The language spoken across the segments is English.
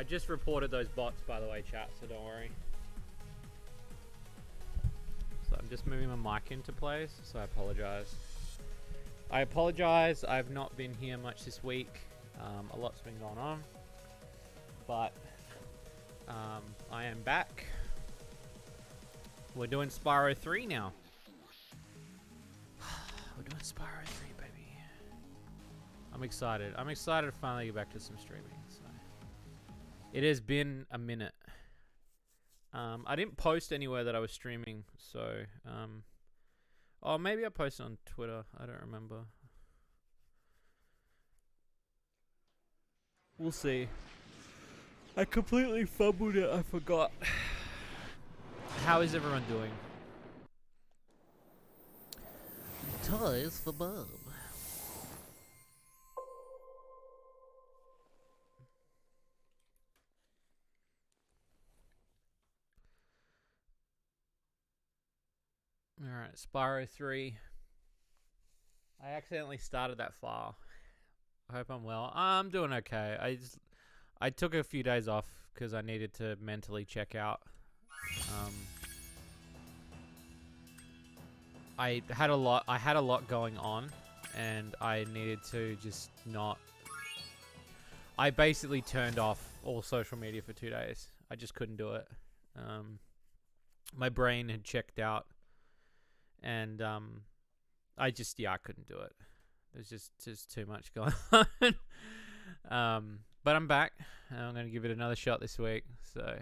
I just reported those bots, by the way, chat, so don't worry. So I'm just moving my mic into place, so I apologize. I've not been here much this week. A lot's been going on. But I am back. We're doing Spyro 3 now. We're doing Spyro 3, baby. I'm excited. I'm excited to finally get back to some streaming. So. It has been a minute. I didn't post anywhere that I was streaming, so... oh, maybe I posted on Twitter. I don't remember. We'll see. I completely fumbled it. I forgot. How is everyone doing? Toys for Bob. Alright, Spyro 3. I accidentally started that file. I hope I'm well. I'm doing okay. I took a few days off because I needed to mentally check out. I had a lot going on, and I needed to just not... I basically turned off all social media for 2 days. I just couldn't do it. My brain had checked out, and I couldn't do it. There's just too much going on. But I'm back. I'm going to give it another shot this week. So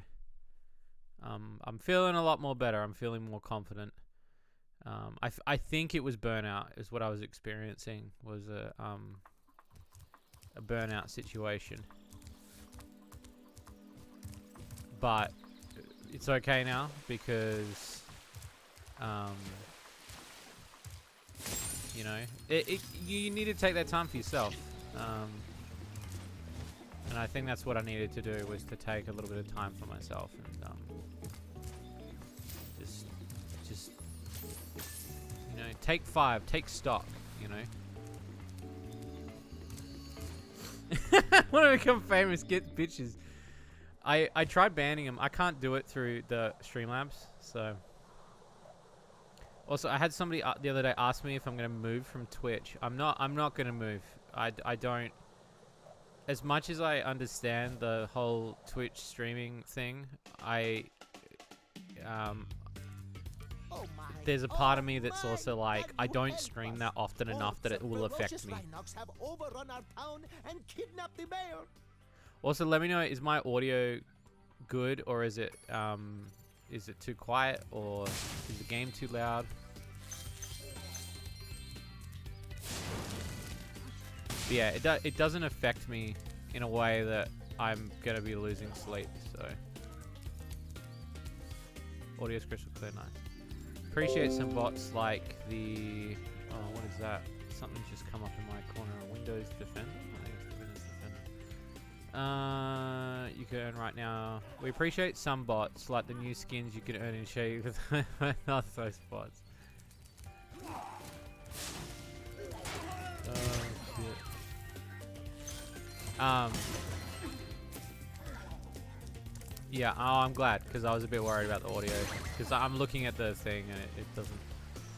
I'm feeling a lot more better. I'm feeling more confident. I think it was burnout is what I was experiencing, was a burnout situation. But it's okay now because you know, you need to take that time for yourself. And I think that's what I needed to do, was to take a little bit of time for myself and just you know, take stock, you know. Want to become famous, get bitches. I tried banning them. I can't do it through the Streamlabs, so. Also, I had somebody the other day ask me if I'm going to move from Twitch. I'm not going to move. I don't... As much as I understand the whole Twitch streaming thing, there's a part of me that's also like, I don't stream that often enough that it will affect me. Also, let me know, is my audio good, or is it too quiet, or is the game too loud? But yeah, it doesn't affect me in a way that I'm gonna be losing sleep. So audio's crystal clear, nice. Appreciate some bots like the what is that? Something's just come up in my corner. Windows Defender. I think it's the Windows Defender. You can earn right now. We appreciate some bots, like the new skins you can earn in Shady with not those bots. Shit. Yeah, I'm glad, because I was a bit worried about the audio, because I'm looking at the thing and it doesn't,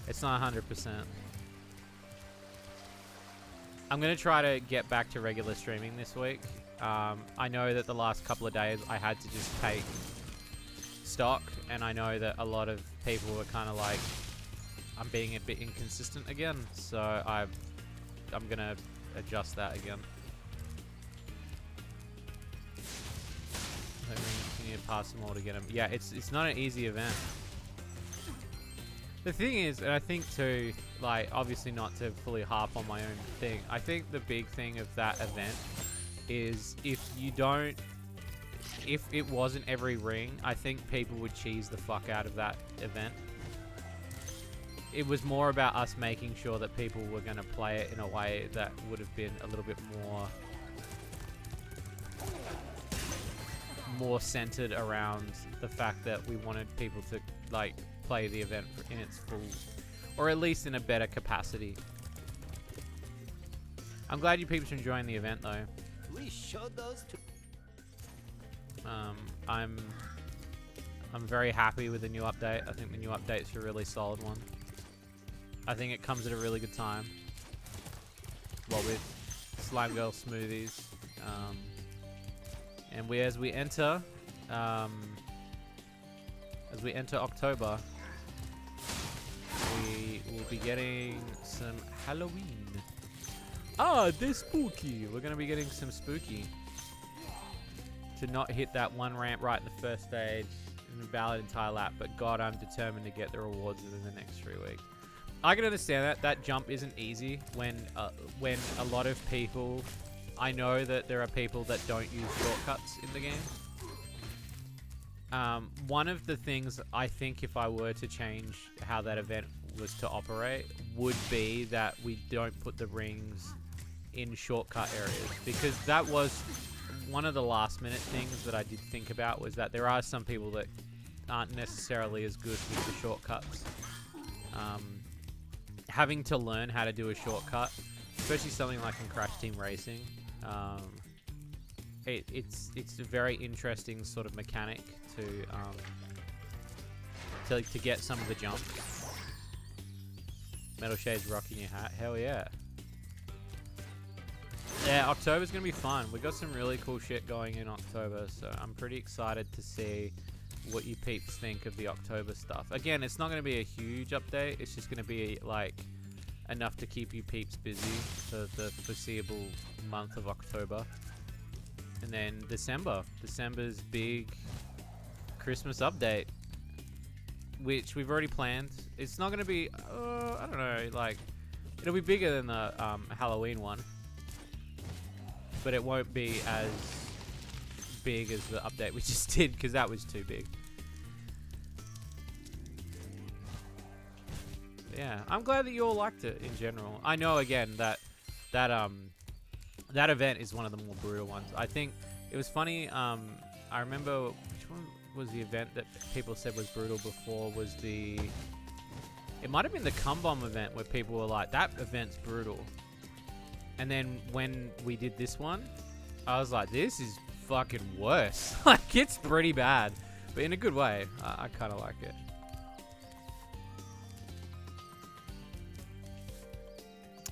it's not 100%. I'm going to try to get back to regular streaming this week. I know that the last couple of days I had to just take stock, and I know that a lot of people were kind of like, I'm being a bit inconsistent again, so I'm going to adjust that again. I mean, you need to pass them all to get them. Yeah, it's not an easy event. The thing is, and I think too, like, obviously not to fully harp on my own thing, I think the big thing of that event is if it wasn't every ring, I think people would cheese the fuck out of that event. It was more about us making sure that people were going to play it in a way that would have been a little bit more centered around the fact that we wanted people to, like, play the event in its full, or at least in a better capacity. I'm glad you people are enjoying the event though. We showed those to I'm very happy with the new update. I think the new update's a really solid one. I think it comes at a really good time. Well, with Slime Girl Smoothies, and as we enter October, we will be getting some Halloween. Ah, they're spooky. We're gonna be getting some spooky. To not hit that one ramp right in the first stage in a valid entire lap, but God, I'm determined to get the rewards within the next 3 weeks. I can understand that. That jump isn't easy when a lot of people... I know that there are people that don't use shortcuts in the game. One of the things I think if I were to change how that event was to operate would be that we don't put the rings in shortcut areas, because that was one of the last minute things that I did think about, was that there are some people that aren't necessarily as good with the shortcuts. Having to learn how to do a shortcut, especially something like in Crash Team Racing, it's a very interesting sort of mechanic to get some of the jumps. Metal Shade's rocking your hat. Hell yeah. Yeah, October's going to be fun. We got some really cool shit going in October, so I'm pretty excited to see what you peeps think of the October stuff. Again, it's not going to be a huge update. It's just going to be like enough to keep you peeps busy for the foreseeable month of October. And then December. December's big Christmas update, which we've already planned. It's not going to be, I don't know, like, it'll be bigger than the Halloween one. But it won't be as big as the update we just did, because that was too big. Yeah, I'm glad that you all liked it in general. I know, again, that event is one of the more brutal ones. I think it was funny. I remember, which one was the event that people said was brutal before? Was it might have been the Cum Bomb event, where people were like, that event's brutal. And then when we did this one, I was like, this is fucking worse. Like, it's pretty bad, but in a good way. I kind of like it.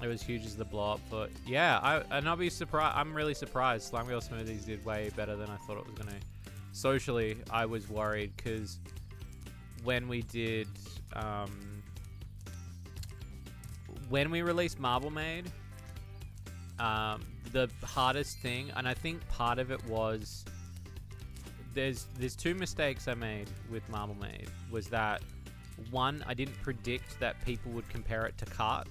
It was huge as the blow up, but yeah, I'll be surprised. I'm really surprised. Slime Girl Smoothies did way better than I thought it was gonna. Socially, I was worried, because when we did, when we released Marble Maid, the hardest thing, and I think part of it was, there's two mistakes I made with Marble Maid. Was that, one, I didn't predict that people would compare it to Kart,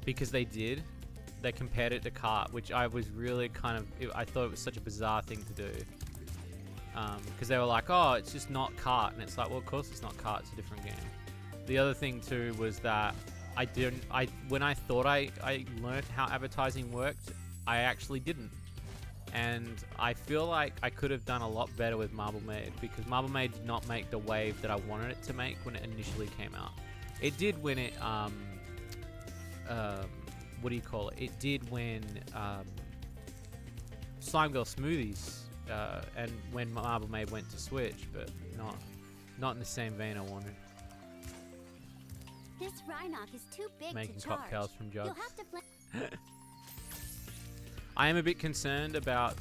because they did. They compared it to Kart, which I was really I thought it was such a bizarre thing to do, because they were like, oh, it's just not Kart, and it's like, well, of course it's not Kart, it's a different game. The other thing too was that when I thought I learned how advertising worked, I actually didn't. And I feel like I could have done a lot better with Marble Maid, because Marble Maid did not make the wave that I wanted it to make when it initially came out. It did when it, what do you call it? It did when Slime Girl Smoothies, and when Marble Maid went to Switch, but not in the same vein I wanted. This Rhinoc is too big Making to charge. cocktails from jugs. You'll have to I am a bit concerned about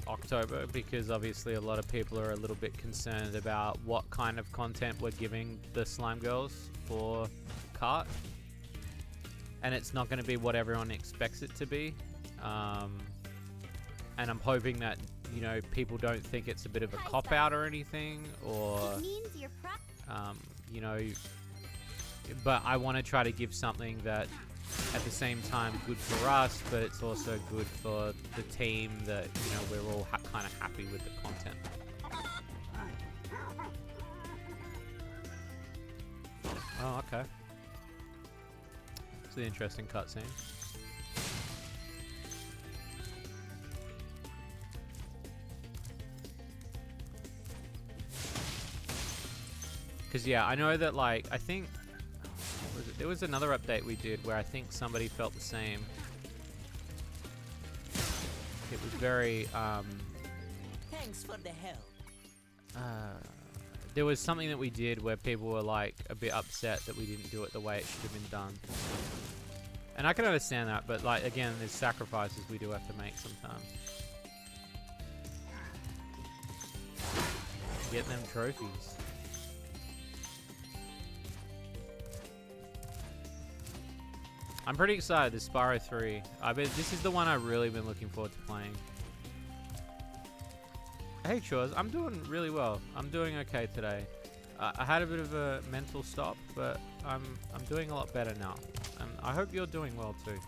October, because obviously a lot of people are a little bit concerned about what kind of content we're giving the Slime Girls for Kart. And it's not going to be what everyone expects it to be. And I'm hoping that, you know, people don't think it's a bit of a cop-out or anything, or, It means you're you know, but I want to try to give something that at the same time good for us, but it's also good for the team, that, you know, we're all kind of happy with the content. Oh, okay. It's an interesting cutscene. Because, yeah, I know that, like, I think... There was another update we did where I think somebody felt the same. It was very, Thanks for the help. There was something that we did where people were like a bit upset that we didn't do it the way it should have been done. And I can understand that, but like again, there's sacrifices we do have to make sometimes. Get them trophies. I'm pretty excited. This Spyro 3. This is the one I've really been looking forward to playing. Hey Chores, I'm doing really well. I'm doing okay today. I had a bit of a mental stop, but I'm doing a lot better now. And I hope you're doing well too.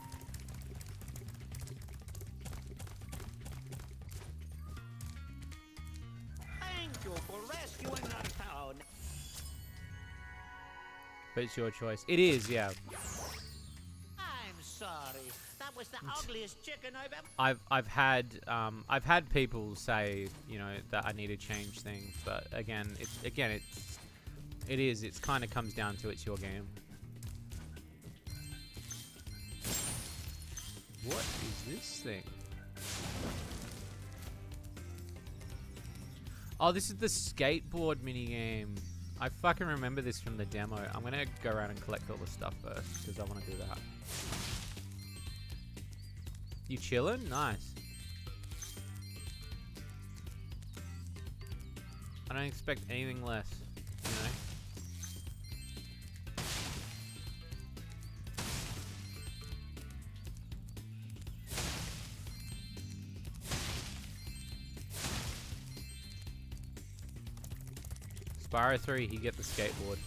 Thank you for rescuing our town. But it's your choice. It is, yeah. I'm sorry. That was the ugliest chicken I've ever. I've had people say, you know, that I need to change things, but again, it kind of comes down to it's your game. What is this thing? Oh, this is the skateboard minigame. I fucking remember this from the demo. I'm gonna go around and collect all the stuff first, because I want to do that. You chillin'? Nice. I don't expect anything less, you know? Spyro 3, he get the skateboard.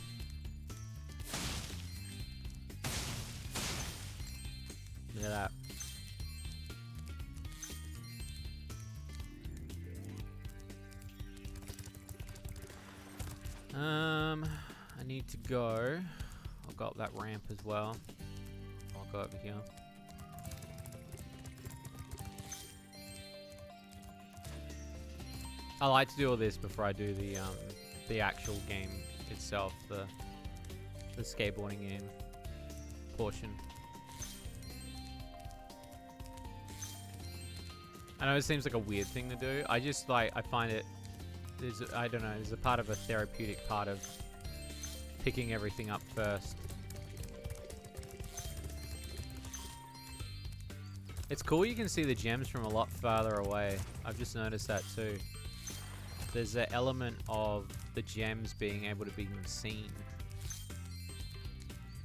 Look at that. I need to go. I'll go up that ramp as well. I'll go over here. I like to do all this before I do the actual game itself, the skateboarding game portion. I know it seems like a weird thing to do. I just like, I find it, I don't know, there's a part of a therapeutic part of picking everything up first. It's cool you can see the gems from a lot farther away. I've just noticed that too. There's an element of the gems being able to be seen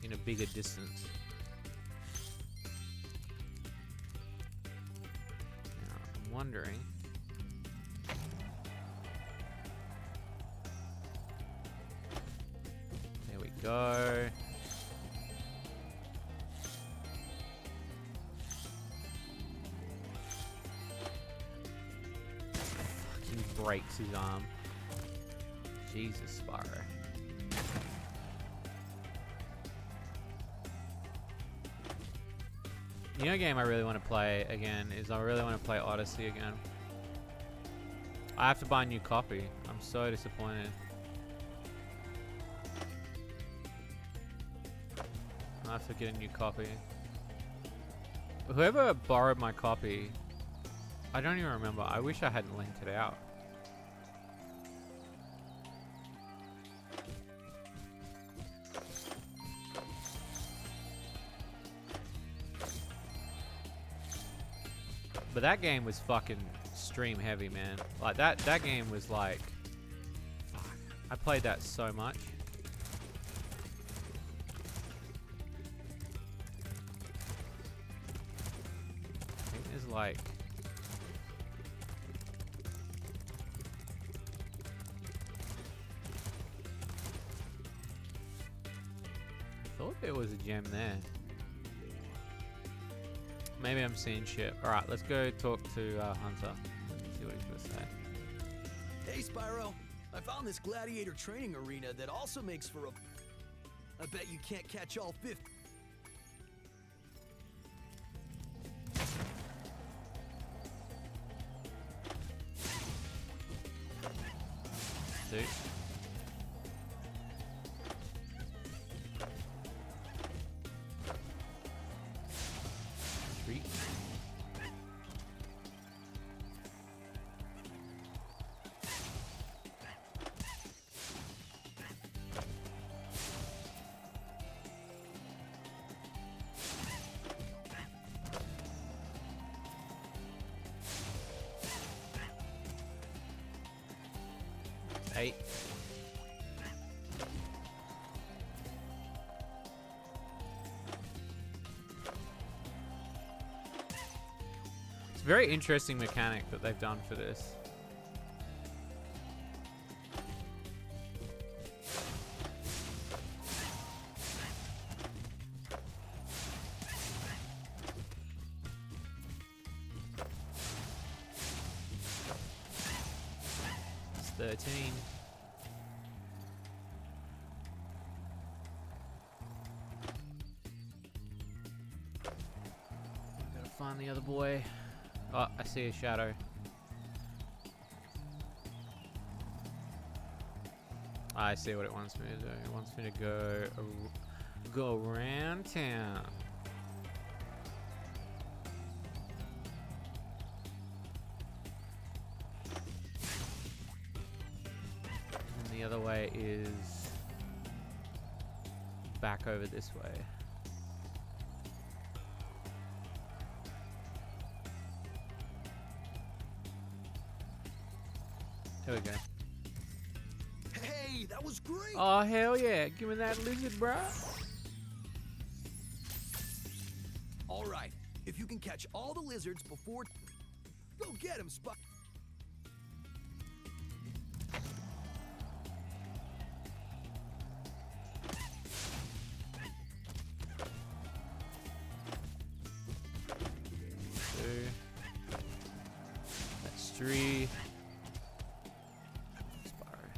in a bigger distance. Now, I'm wondering. There we go. Fucking breaks his arm. Jesus, Spyro. You know, a game I really want to play again is I really want to play Odyssey again. I have to buy a new copy. I'm so disappointed. I have to get a new copy. Whoever borrowed my copy, I don't even remember. I wish I hadn't linked it out. But that game was fucking stream heavy, man. Like that game was like, fuck. I played that so much. I think there's like, I thought there was a gem there. Maybe I'm seeing shit. Alright, let's go talk to Hunter. Let's see what he's gonna say. Hey Spyro, I found this gladiator training arena that also makes for a... I bet you can't catch all 50. Dude. 8. It's a very interesting mechanic that they've done for this. It's 13. Gotta find the other boy. Oh, I see a shadow. I see what it wants me to do. It wants me to go around town. And the other way is back over this way. Here we go. Hey, that was great! Oh, hell yeah. Give me that lizard, bro. Alright, if you can catch all the lizards before... Go get him, Spy... Two. That's 3. Spyro.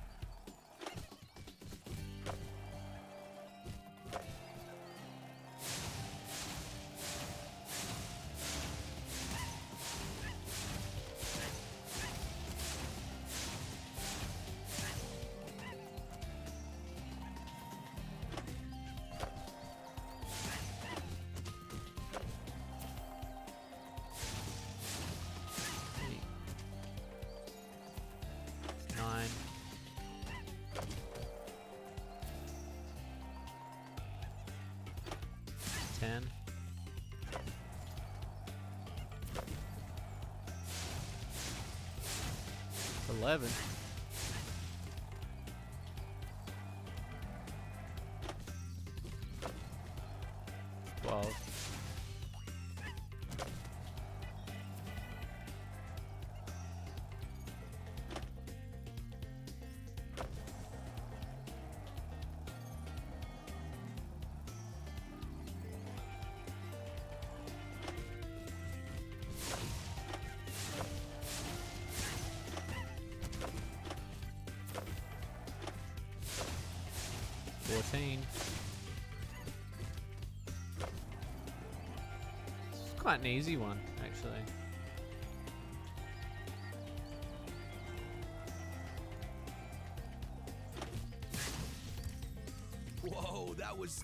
Eight. 9. 10. 11. 12. 14. This is quite an easy one, actually. Whoa, that was...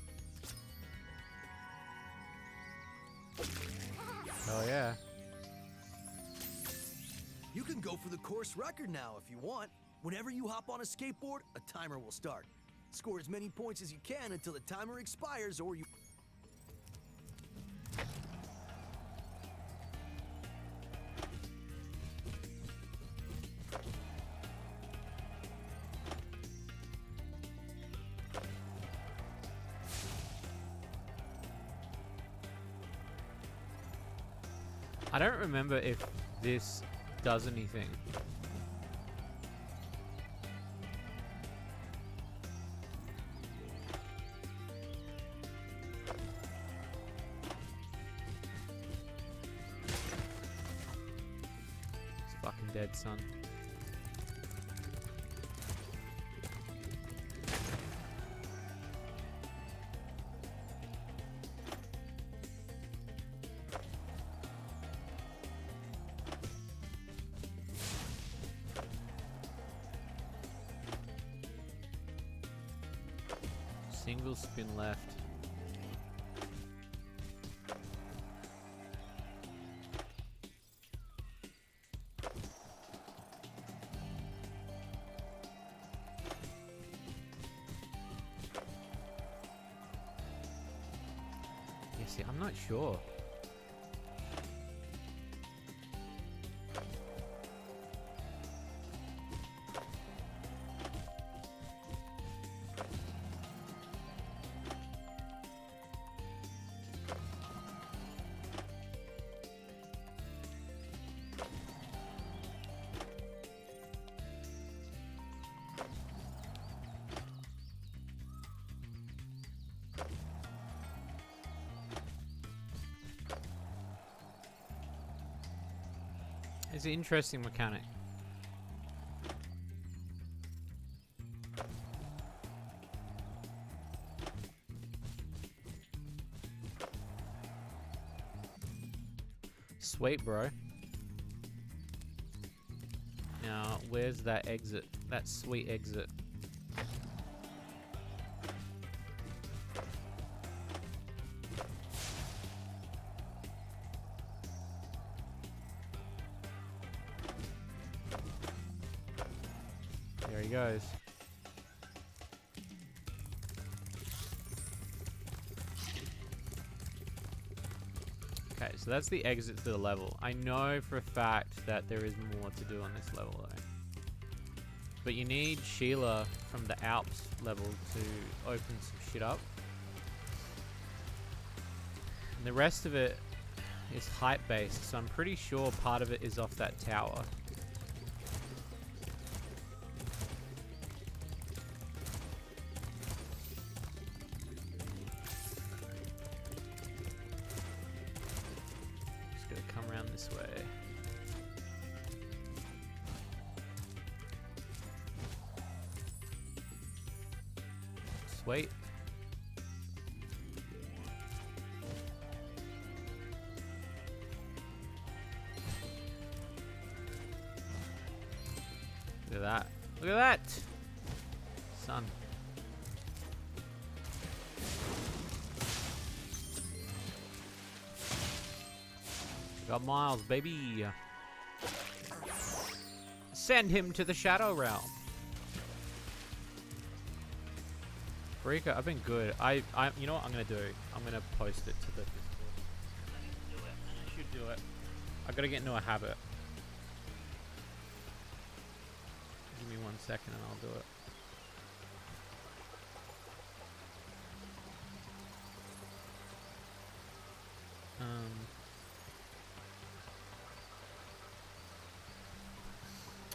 Oh yeah. You can go for the course record now if you want. Whenever you hop on a skateboard, a timer will start. Score as many points as you can until the timer expires or you... I don't remember if this does anything. It's fucking dead, son. Single spin left. Yeah, see, I'm not sure. It's an interesting mechanic. Sweet, bro. Now, where's that exit? That sweet exit. There he goes. Okay, so that's the exit to the level. I know for a fact that there is more to do on this level though. But you need Sheila from the Alps level to open some shit up. And the rest of it is height based, so I'm pretty sure part of it is off that tower. Just gotta come around this way. Sweet. Look at that. Look at that! Son. Got Miles, baby. Send him to the Shadow Realm. Rika, I've been good. You know what I'm gonna do? I'm gonna post it to the Discord. I should do it. I gotta get into a habit. Give me 1 second and I'll do it.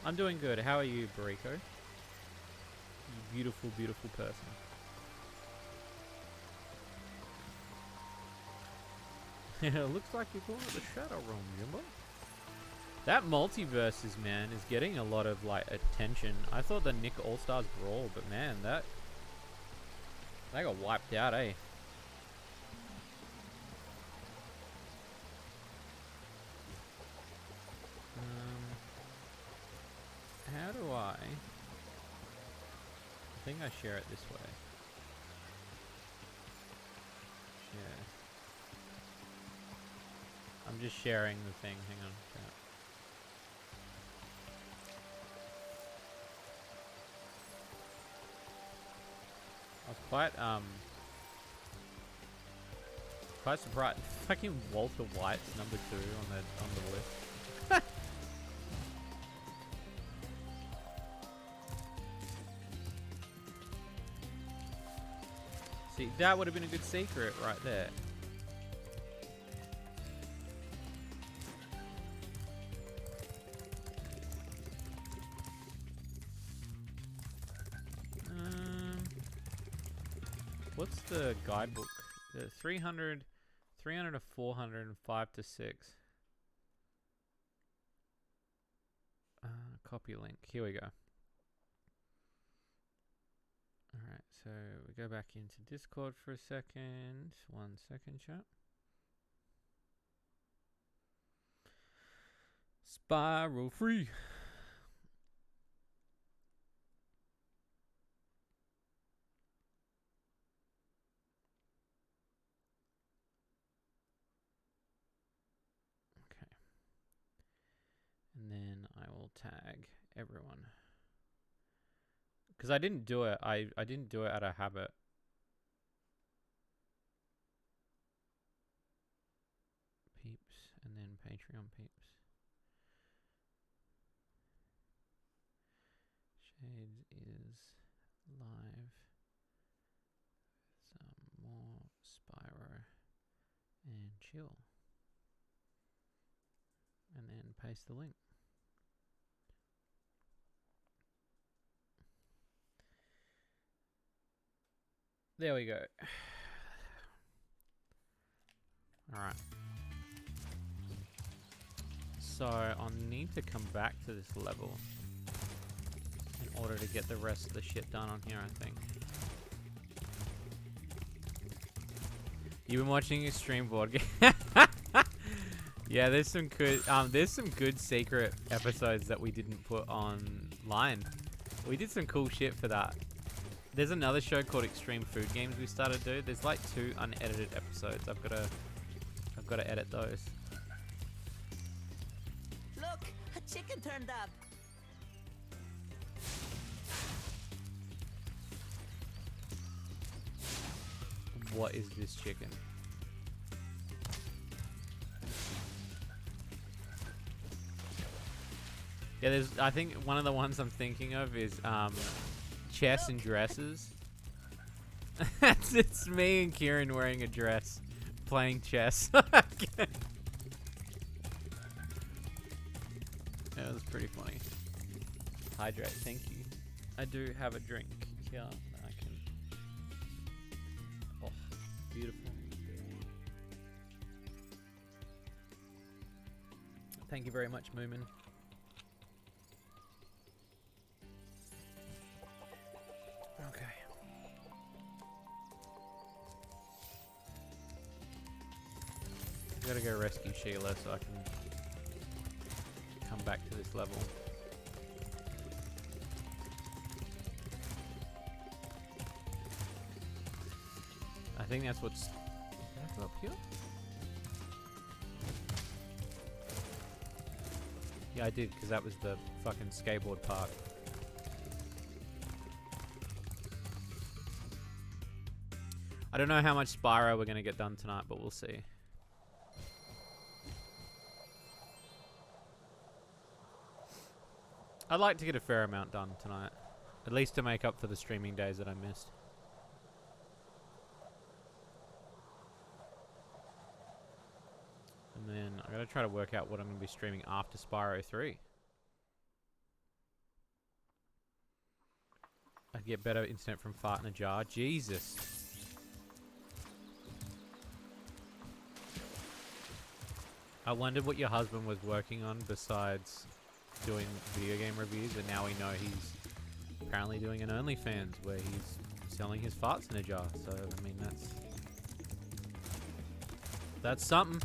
I'm doing good. How are you, Bariko? You beautiful, beautiful person. It looks like you're going to the Shadow Realm, Jimbo. That multiverses, man, is getting a lot of like attention. I thought the Nick All Stars Brawl, but man, that got wiped out, eh? How do I think I share it this way. Yeah. I'm just sharing the thing. Hang on. Yeah. I was quite surprised. Fucking Walter White's number 2 on the list. See, that would have been a good secret right there. What's the guidebook? The 300 to 400 and 5 to 6. Copy link. Here we go. Alright, so we go back into Discord for a second. 1 second, chat. Spyro free. Okay. And then I will tag everyone. Because I didn't do it. I didn't do it out of habit. Peeps. And then Patreon peeps. Shades is live. Some more Spyro and chill. And then paste the link. There we go. Alright. So I'll need to come back to this level in order to get the rest of the shit done on here, I think. You've been watching Extreme Board Game. Yeah, there's some good secret episodes that we didn't put online. We did some cool shit for that. There's another show called Extreme Food Games we started to do. There's like 2 unedited episodes. I've got to edit those. Look, a chicken turned up. What is this chicken? Yeah, I think one of the ones I'm thinking of is chess and dresses. It's me and Kieran wearing a dress, playing chess. That was pretty funny. Hydrate, thank you. I do have a drink here that I can. Oh, beautiful. Thank you very much, Moomin. Okay. I gotta go rescue Sheila so I can come back to this level. I think that's what's... Did I go up here? Yeah, I did, because that was the fucking skateboard park. I don't know how much Spyro we're going to get done tonight, but we'll see. I'd like to get a fair amount done tonight. At least to make up for the streaming days that I missed. And then I gotta try to work out what I'm gonna be streaming after Spyro 3. I get better internet from fart in a jar. Jesus. I wondered what your husband was working on besides doing video game reviews, and now we know he's apparently doing an OnlyFans where he's selling his farts in a jar. So, I mean, that's something.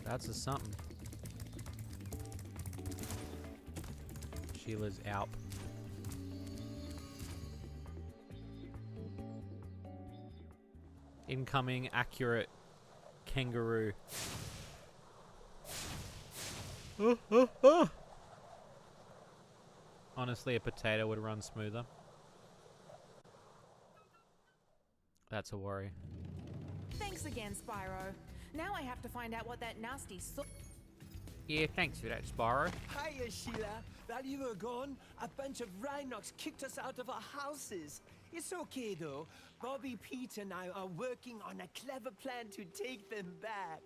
That's a something. Sheila's out. Incoming accurate kangaroo. Honestly, a potato would run smoother. That's a worry. Thanks again, Spyro. Now I have to find out what that nasty Yeah, thanks for that, Spyro. Hiya, Sheila. While you were gone, a bunch of Rhinox kicked us out of our houses. It's okay, though. Bobby, Pete, and I are working on a clever plan to take them back.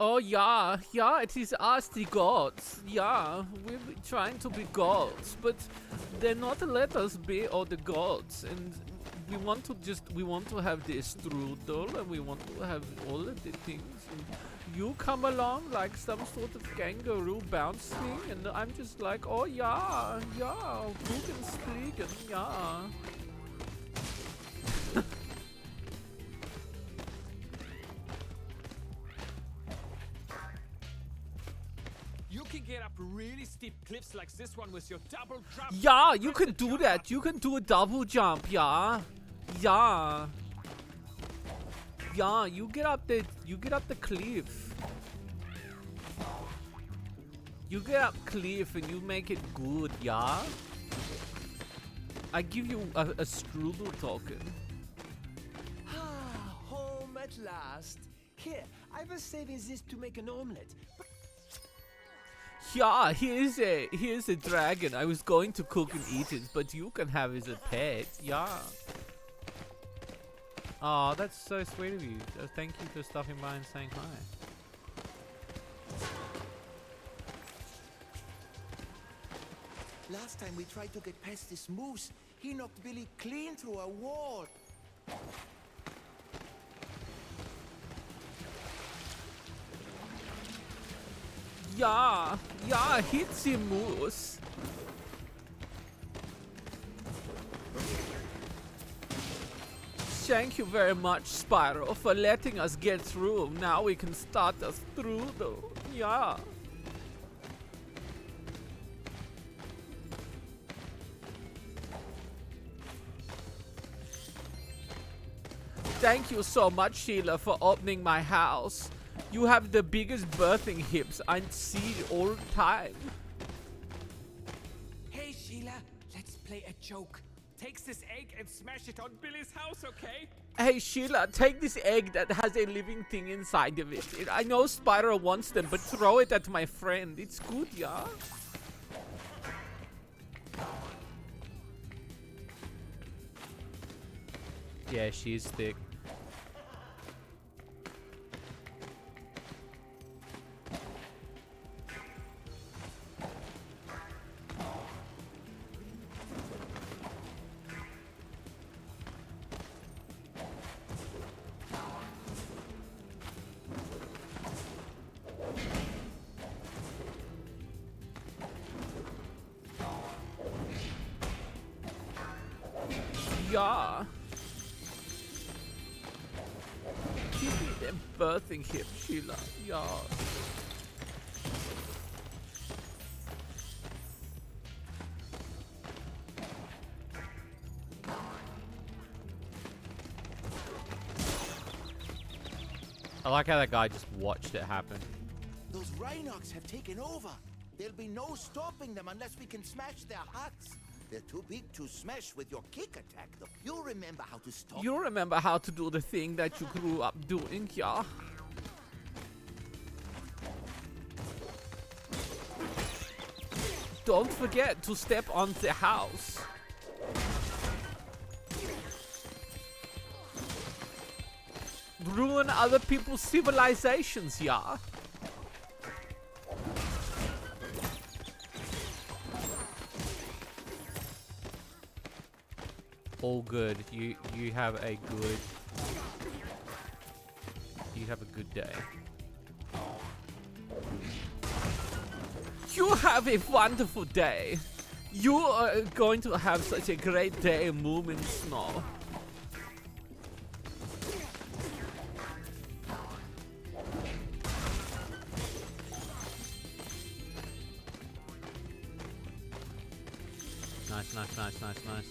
Oh yeah, it is us, the gods. Yeah, we're trying to be gods, but they're not let us be all the gods. And we want to have the strudel, and we want to have all of the things. And you come along like some sort of kangaroo bouncing, and I'm just like, oh yeah, Rugen Spliegen, yeah. You can get up really steep cliffs like this one with your double jump. Yeah, you can do that. You can do a double jump, yeah. Yeah, you get up the cliff. You get up cliff and you make it good, yeah. I give you a strudel token. Ah, home at last. Here, I was saving this to make an omelette. Yeah, here's a dragon. I was going to cook and eat it, but you can have it as a pet. Yeah. Oh, that's so sweet of you. Thank you for stopping by and saying hi. Last time we tried to get past this moose, he knocked Billy clean through a wall. Yeah, hit the moose. Thank you very much, Spyro, for letting us get through. Now we can start us through, though. Yeah. Thank you so much, Sheila, for opening my house. You have the biggest birthing hips I see all the time. Hey, Sheila, let's play a joke. Takes this egg and smash it on Billy's house, okay? Hey, Sheila, take this egg that has a living thing inside of it. I know Spyro wants them, but throw it at my friend. It's good, yeah? Yeah, she is thick. Yeah. Give me them birthing hip, Sheila. Yeah. I like how that guy just watched it happen. Those Rhinox have taken over. There'll be no stopping them unless we can smash their huts. They're too big to smash with your kick attack, though. You'll remember how to stop. You remember how to do the thing that you grew up doing, yeah? Don't forget to step on the house. Ruin other people's civilizations, yeah? All good. You have a good day. You have a wonderful day. You are going to have such a great day, Moomin Snow. Nice.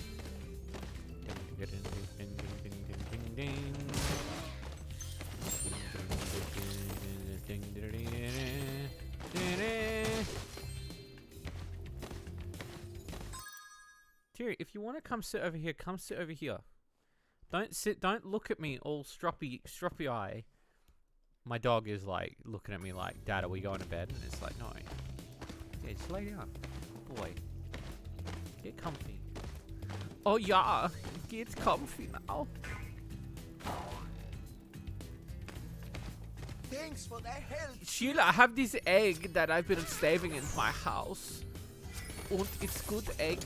Terry, if you want to come sit over here, come sit over here. Don't look at me all stroppy eye. My dog is like looking at me like, Dad, are we going to bed? And it's like, no. Yeah, just lay down. Boy. Get comfy. Oh yeah, get comfy now. Thanks for the help. Sheila, I have this egg that I've been saving in my house. And it's good egg.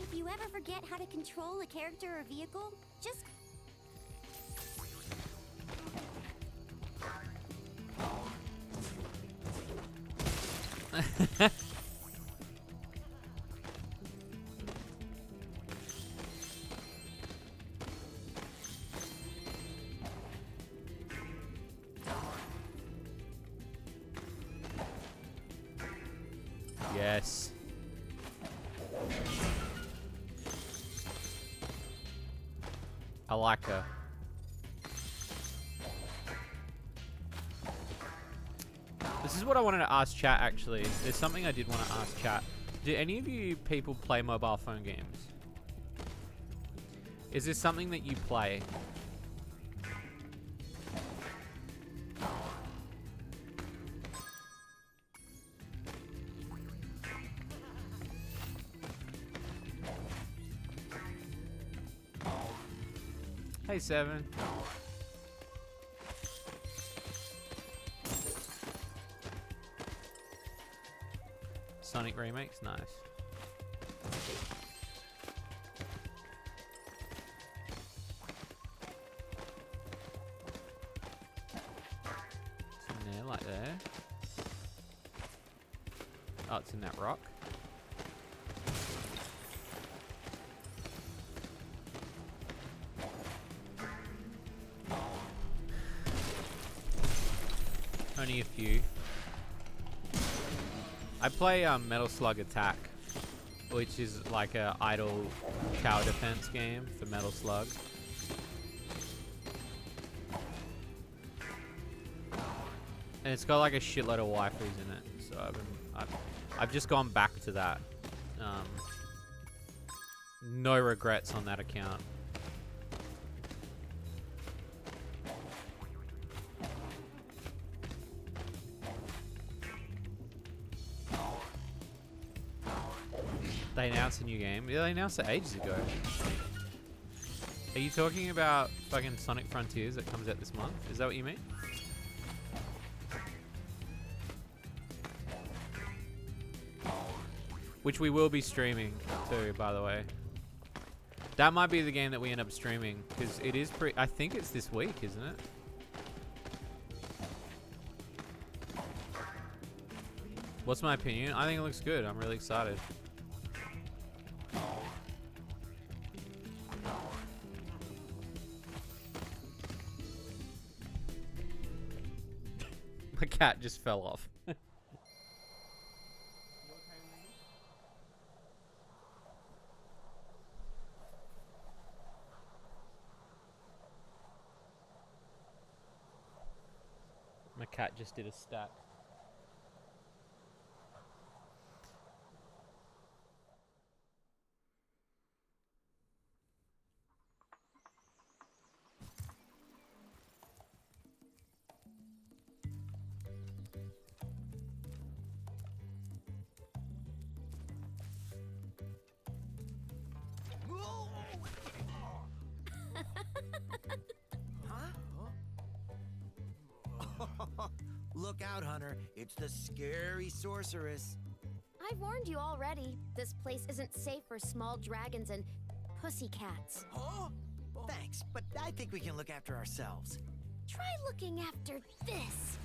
If you ever forget how to control a character or vehicle, just Yes. I like her. This is what I wanted to ask chat, actually. There's something I did want to ask chat. Do any of you people play mobile phone games? Is this something that you play? Hey, Seven. Sonic remakes, nice. It's in there, like there. Oh, it's in that rock. Only a few. I play Metal Slug Attack, which is like a idle tower defense game for Metal Slug. And it's got like a shitload of waifus in it, so I've just gone back to that. No regrets on that account. They announced a new game. Yeah, they announced it ages ago. Are you talking about fucking Sonic Frontiers that comes out this month? Is that what you mean? Which we will be streaming too, by the way. That might be the game that we end up streaming, because it is I think it's this week, isn't it? What's my opinion? I think it looks good. I'm really excited. My cat just fell off. My cat just did a stack. Look out, Hunter. It's the scary sorceress. I've warned you already. This place isn't safe for small dragons and pussycats. Huh? Thanks, but I think we can look after ourselves. Try looking after this.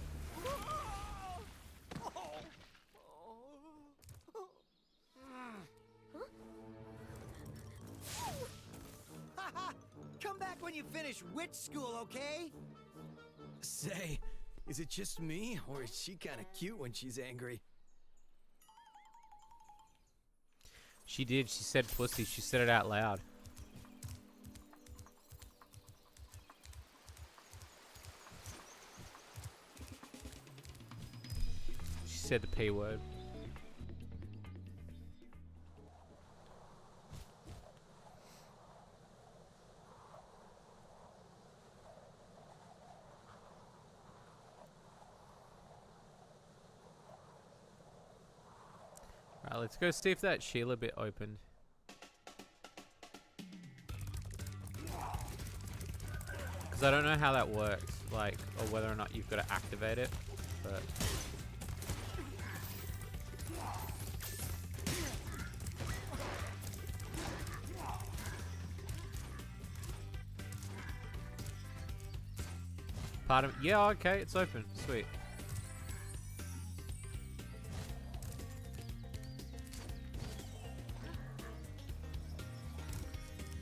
Haha! Come back when you finish witch school, okay? Say, is it just me, or is she kind of cute when she's angry? She did. She said pussy. She said it out loud. She said the P word. Alright, let's go see if that Sheila bit opened. Because I don't know how that works, like, or whether or not you've got to activate it, but... Pardon? Yeah, okay, it's open. Sweet.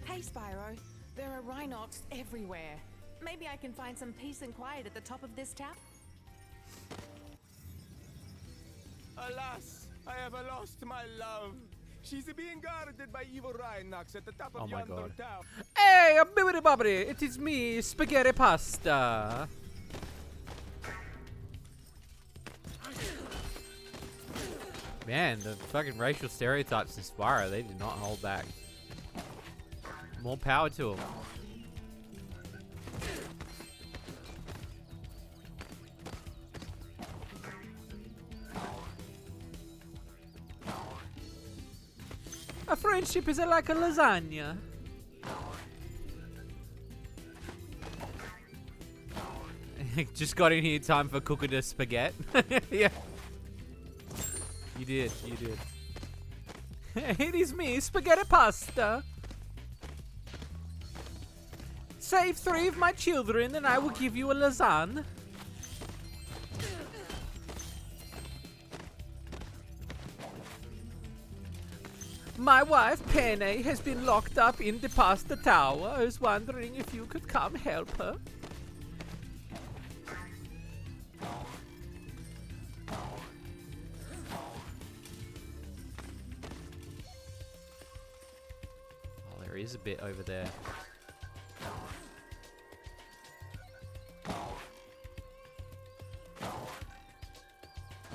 Hey, Spyro. There are Rhinox everywhere. Maybe I can find some peace and quiet at the top of this tap? Alas, I have lost my love. She's being guarded by evil Rhinox at the top of Oh my yonder God. tower. Hey, bibbidi bobbidi, it is me, Spaghetti Pasta. Man, the fucking racial stereotypes in Spyro, they did not hold back. More power to them. A friendship is like a lasagna. Just got in here time for cooking a spaghetti. Yeah. You did, you did. It is me, Spaghetti Pasta. Save 3 of my children and I will give you a lasagna. My wife Penny has been locked up in the pasta tower. I was wondering if you could come help her. Oh, there is a bit over there.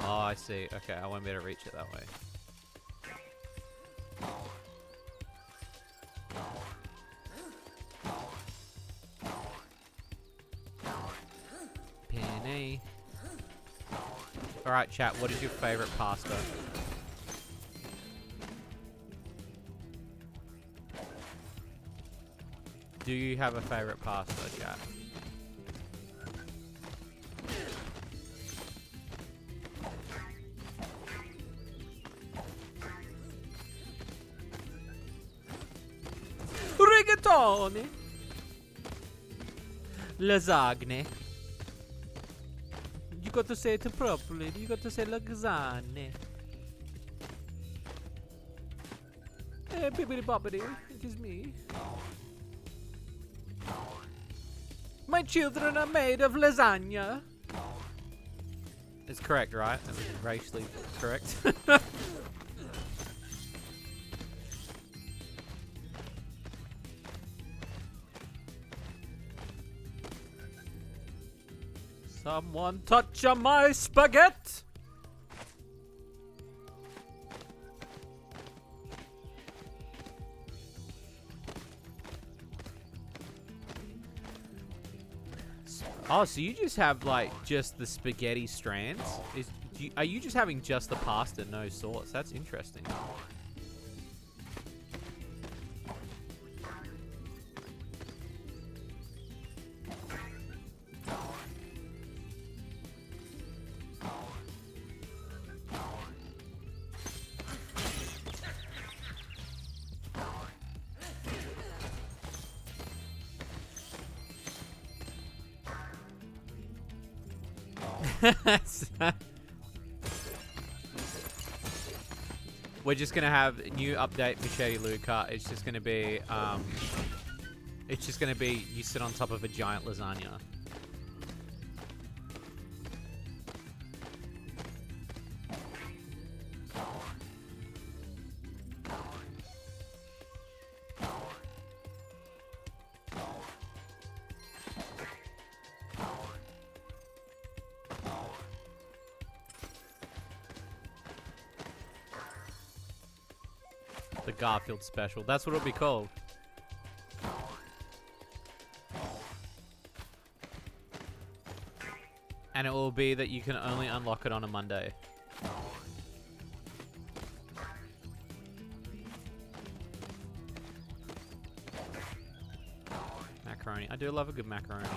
Oh, I see. Okay, I won't be able to reach it that way. Penny. Alright, chat, what is your favorite pasta? Do you have a favorite pasta, chat? Rigatoni! Lasagne. You got to say it properly. You got to say lasagne. Hey, bibbidi bobbidi. It is me. My children are made of lasagna. It's correct, right? That was racially correct. Someone touch my spaghetti! Oh, so you just have like just the spaghetti strands? Are you just having just the pasta, no sauce? That's interesting. We're just gonna have a new update for Shady Luca. It's just gonna be you sit on top of a giant lasagna. The Garfield special. That's what it'll be called. And it will be that you can only unlock it on a Monday. Macaroni. I do love a good macaroni.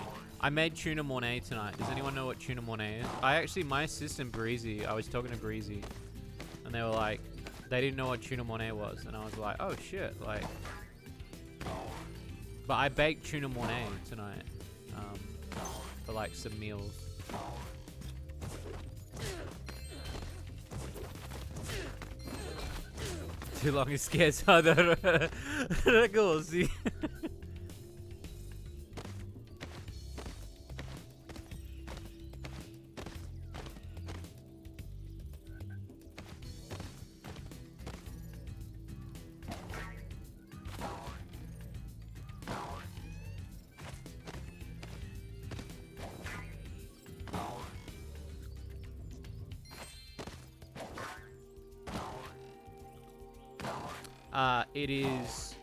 I made tuna mornay tonight. Does anyone know what tuna mornay is? My assistant Breezy, I was talking to Breezy, and they were like, they didn't know what tuna mornay was, and I was like, oh shit, like. But I baked tuna mornay tonight, for like some meals. Too long is scared, so ragazzi. It is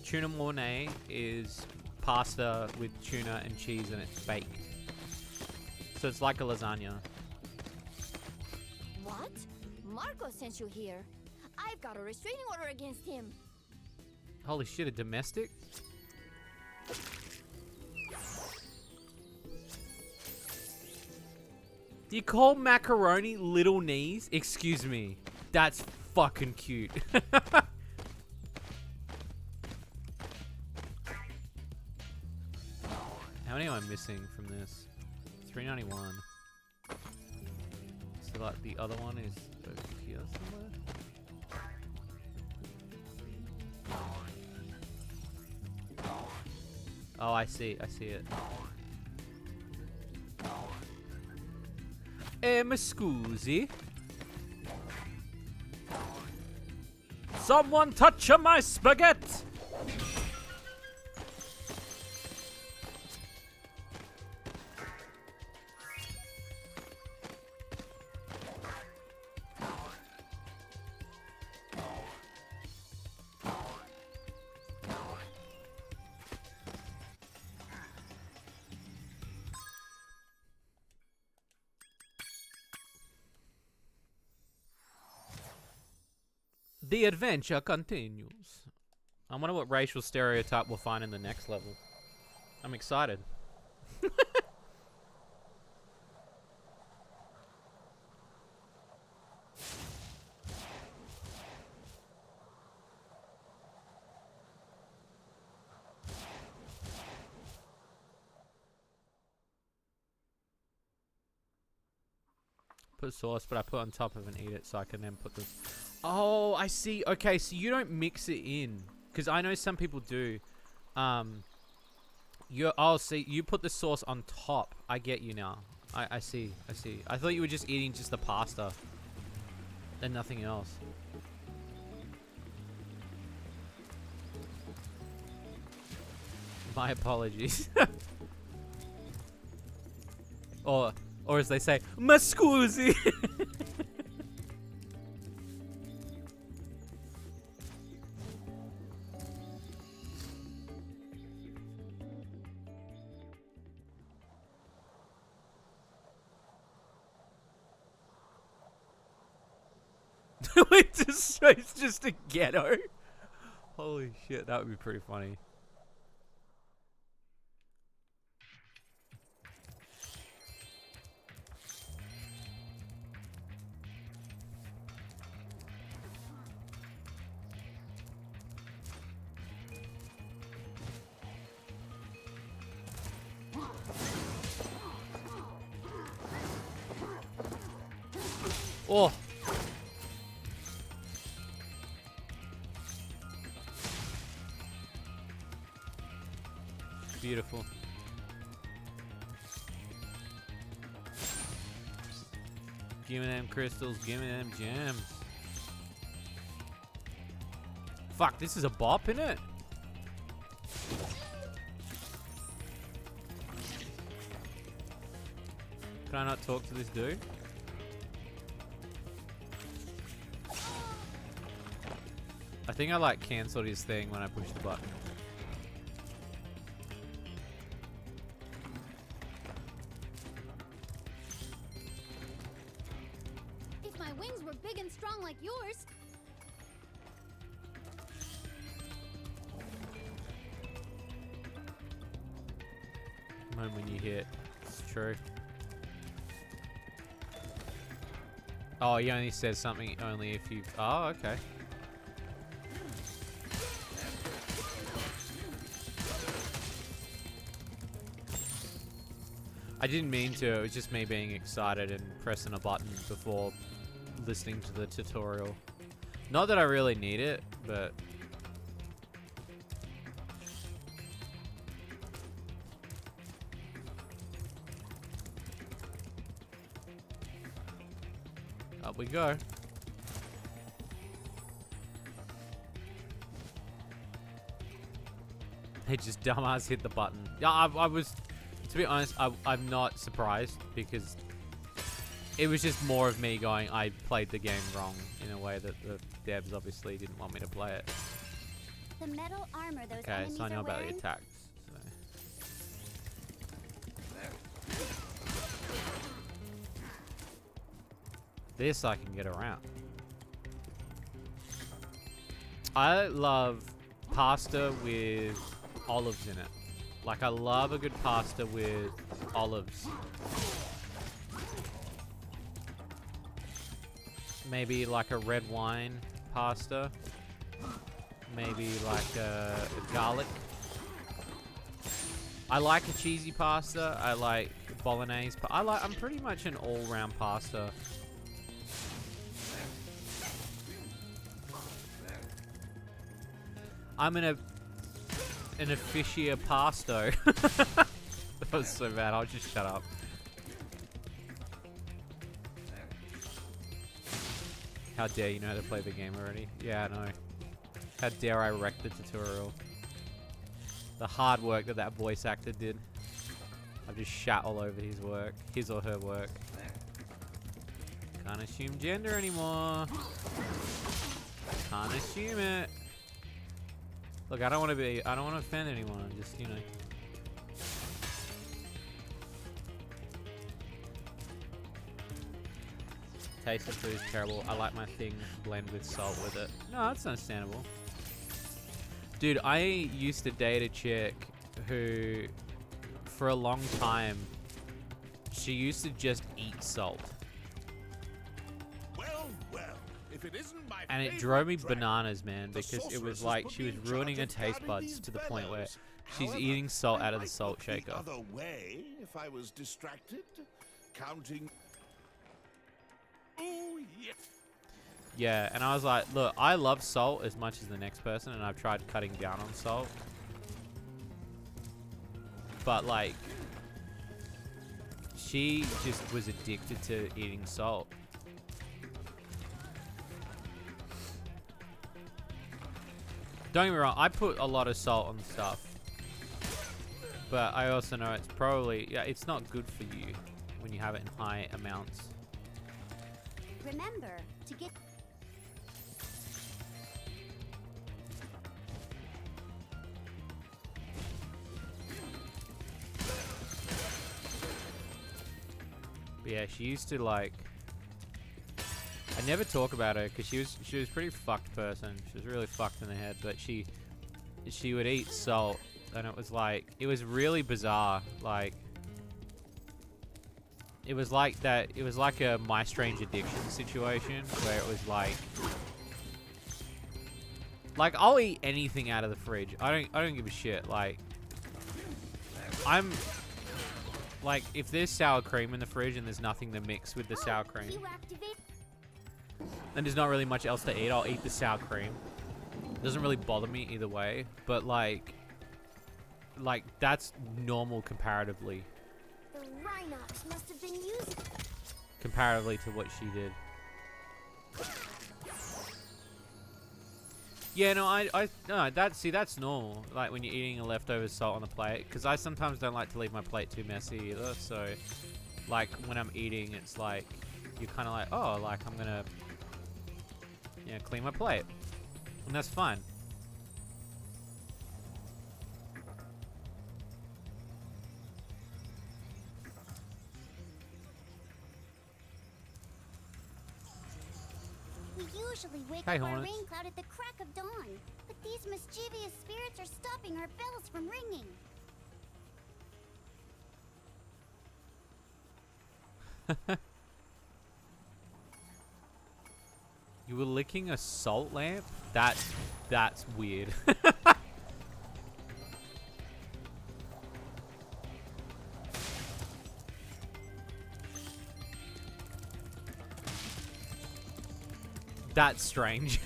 tuna mornay is pasta with tuna and cheese and it's baked. So it's like a lasagna. What? Marco sent you here. I've got a restraining order against him. Holy shit, a domestic? Do you call macaroni little knees? Excuse me. That's fucking cute. How many am I missing from this? 391. So like the other one is over here somewhere? Oh, I see it. Mi scusi? Someone touch my spaghetti! The adventure continues. I wonder what racial stereotype we'll find in the next level. I'm excited. Put sauce, but I put on top of and eat it so I can then put the... Oh, I see. Okay, so you don't mix it in. Because I know some people do. Oh, see, you put the sauce on top. I get you now. I see. I thought you were just eating just the pasta. And nothing else. My apologies. Or as they say, ma scusi. It's just a ghetto. Holy shit, that would be pretty funny. Oh. Beautiful. Give me them crystals, give me them gems. Fuck, this is a bop, innit? Can I not talk to this dude? I think I like cancelled his thing when I pushed the button. If my wings were big and strong like yours. Moment when you hit. It's true. Oh, he only says something only if you... Oh, okay. I didn't mean to, it was just me being excited and pressing a button before listening to the tutorial. Not that I really need it, but... Up we go. He just dumbass hit the button. Yeah, I was... To be honest, I'm not surprised because it was just more of me going, I played the game wrong in a way that the devs obviously didn't want me to play it. The metal armor those Okay, enemies so I know are about the wearing. attacks. So. This I can get around. I love pasta with olives in it. Like, I love a good pasta with olives. Maybe like a red wine pasta. Maybe like a garlic. I like a cheesy pasta. I like bolognese. I'm pretty much an all-round pasta. I'm an aficionado. That was so bad. I'll just shut up. How dare you know how to play the game already? Yeah, I know. How dare I wreck the tutorial? The hard work that that voice actor did. I've just shat all over his work. His or her work. Can't assume gender anymore. Can't assume it. Look, I don't want to offend anyone. I'm just, you know. Taste of food is terrible. I like my thing blend with salt with it. No, that's understandable. Dude, I used to date a chick who, for a long time, she used to just eat salt. If it isn't my And it drove me bananas, man, because it was like she was ruining her taste buds to the point where she's eating salt out of the salt shaker. Other way, if I was distracted, counting. Oh yes. Yeah, and I was like, look, I love salt as much as the next person, and I've tried cutting down on salt. But like, she just was addicted to eating salt. Don't get me wrong, I put a lot of salt on stuff. But I also know it's probably, yeah, it's not good for you when you have it in high amounts. Remember to get. But yeah, she used to like. I never talk about her because she was a pretty fucked person. She was really fucked in the head, but she would eat salt, and it was like, it was really bizarre. Like, it was like that. It was like a My Strange Addiction situation where it was like I'll eat anything out of the fridge. I don't give a shit. Like, I'm like, if there's sour cream in the fridge and there's nothing to mix with the sour cream, and there's not really much else to eat, I'll eat the sour cream. Doesn't really bother me either way, but like that's normal comparatively. The Rhinox must have been used. Comparatively to what she did. Yeah, no, no, that's normal. Like when you're eating a leftover salt on the plate, because I sometimes don't like to leave my plate too messy either. So, like when I'm eating, it's like you're kind of like, oh, like I'm gonna, clean my plate, and that's fine. We usually wake Hi, up our Hornets. rain cloud at the crack of dawn, but these mischievous spirits are stopping our bells from ringing. You were licking a salt lamp? That's weird. That's strange.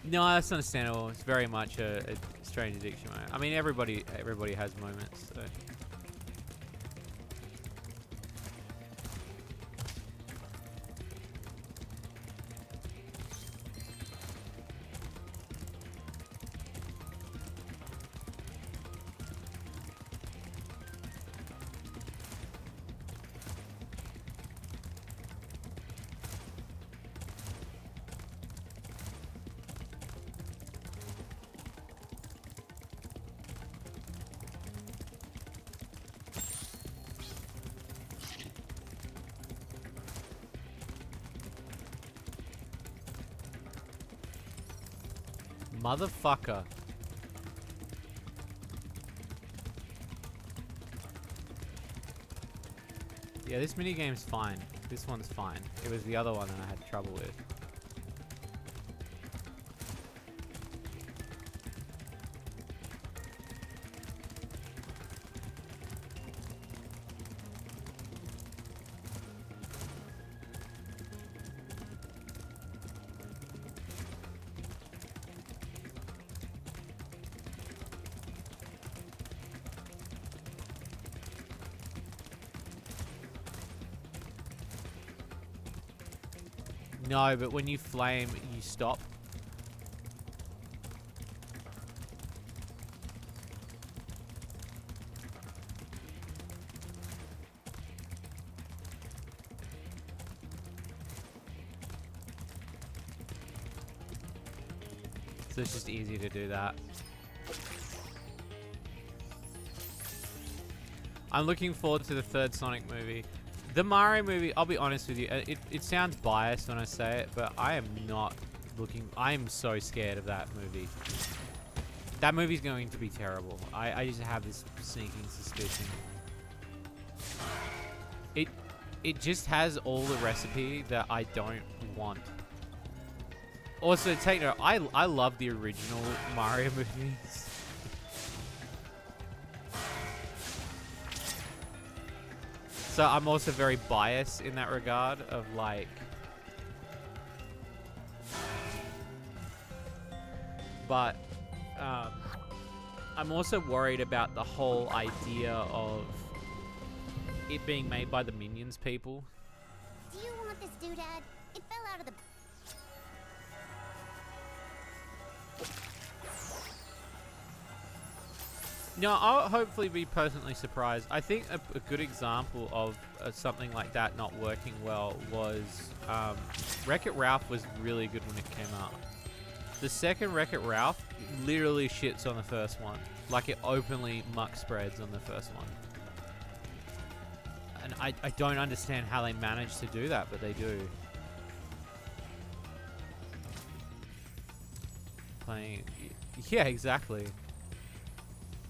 No, that's understandable. It's very much a strange addiction, right? I mean, everybody has moments. So. Motherfucker. Yeah, this minigame's fine. This one's fine. It was the other one that I had trouble with. No, but when you flame, you stop. So it's just easy to do that. I'm looking forward to the third Sonic movie. The Mario movie, I'll be honest with you, it sounds biased when I say it, but I am not looking... I am so scared of that movie. That movie's going to be terrible. I just have this sneaking suspicion. It just has all the recipe that I don't want. Also, take note, I love the original Mario movies. So I'm also very biased in that regard of like... But I'm also worried about the whole idea of it being made by the Minions people. Do you want this doodad? It fell out of the... No, I'll hopefully be pleasantly surprised. I think a good example of something like that not working well was Wreck-It Ralph was really good when it came out. The second Wreck-It Ralph literally shits on the first one. Like it openly muck spreads on the first one. And I don't understand how they managed to do that, but they do. Playing... Yeah, exactly.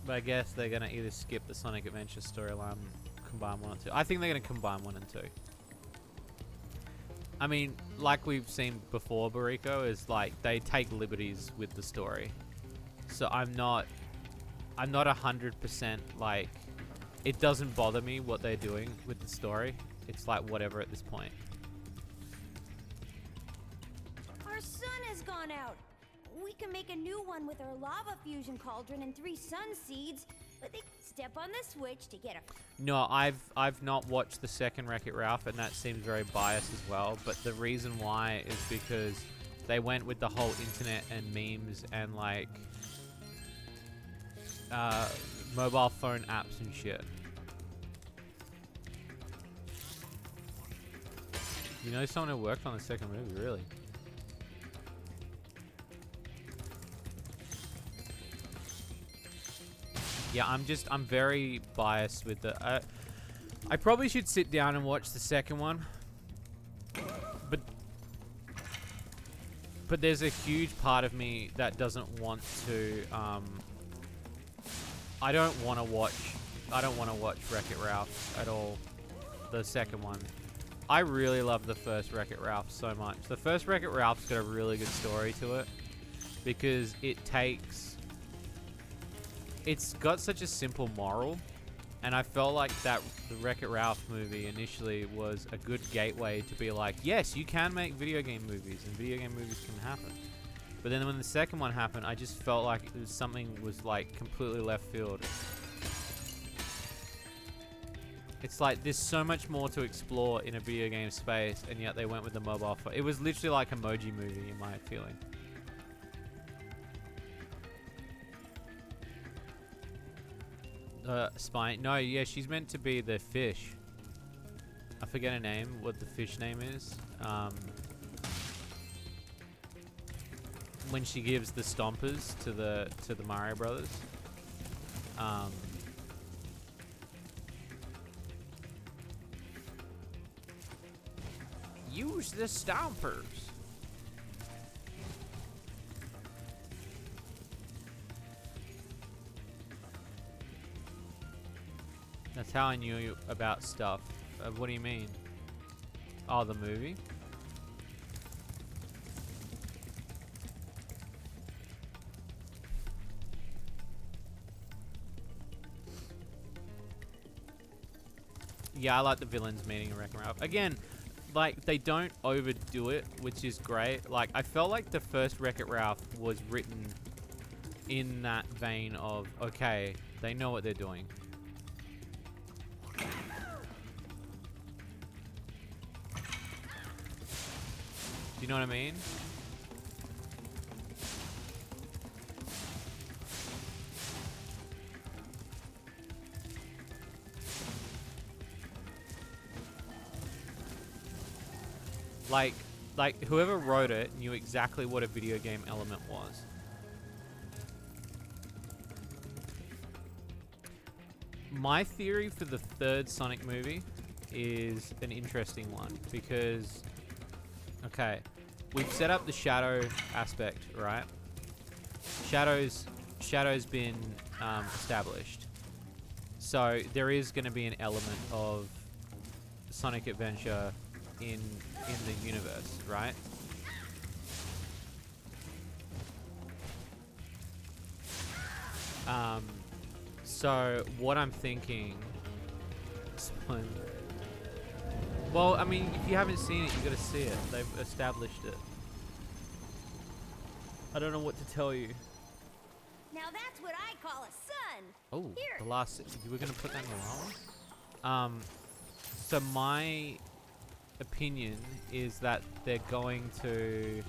But I guess they're going to either skip the Sonic Adventure storyline, combine 1 and 2. I think they're going to combine 1 and 2. I mean, like we've seen before, Bariko, is like they take liberties with the story. So I'm not 100% like, it doesn't bother me what they're doing with the story. It's like whatever at this point. Our sun has gone out. We can make a new one with our lava fusion cauldron and 3 sun seeds, but they can step on the switch to get a... No, I've not watched the second Wreck-It Ralph, and that seems very biased as well. But the reason why is because they went with the whole internet and memes and like mobile phone apps and shit. You know someone who worked on the second movie, really? Yeah, I'm very biased with the... I probably should sit down and watch the second one. But there's a huge part of me that doesn't want to... I don't want to watch Wreck-It Ralph at all. The second one. I really love the first Wreck-It Ralph so much. The first Wreck-It Ralph's got a really good story to it. Because it takes... It's got such a simple moral, and I felt like the Wreck-It Ralph movie initially was a good gateway to be like, yes, you can make video game movies, and video game movies can happen. But then when the second one happened, I just felt like it was something was like completely left field. It's like there's so much more to explore in a video game space, and yet they went with the mobile phone. It was literally like Emoji Movie in my feeling. No, yeah, she's meant to be the fish. I forget her name, what the fish name is. When she gives the stompers to the Mario Brothers. Use the stompers. That's how I knew about stuff What do you mean? Oh, the movie? Yeah, I like the villains meeting Wreck-It Ralph. Again, like, they don't overdo it, which is great. Like, I felt like the first Wreck-It Ralph was written in that vein of, okay, they know what they're doing. Do you know what I mean? Like whoever wrote it knew exactly what a video game element was. My theory for the third Sonic movie is an interesting one because, okay, we've set up the Shadow aspect, right? Shadow's been established, so there is going to be an element of Sonic Adventure in the universe, right? So what I'm thinking, well, I mean, if you haven't seen it, you got to see it. They've established it. I don't know what to tell you. Now that's what I call a son. Oh, Here. the last. You were gonna put that in the wrong. So my opinion is that they're going to.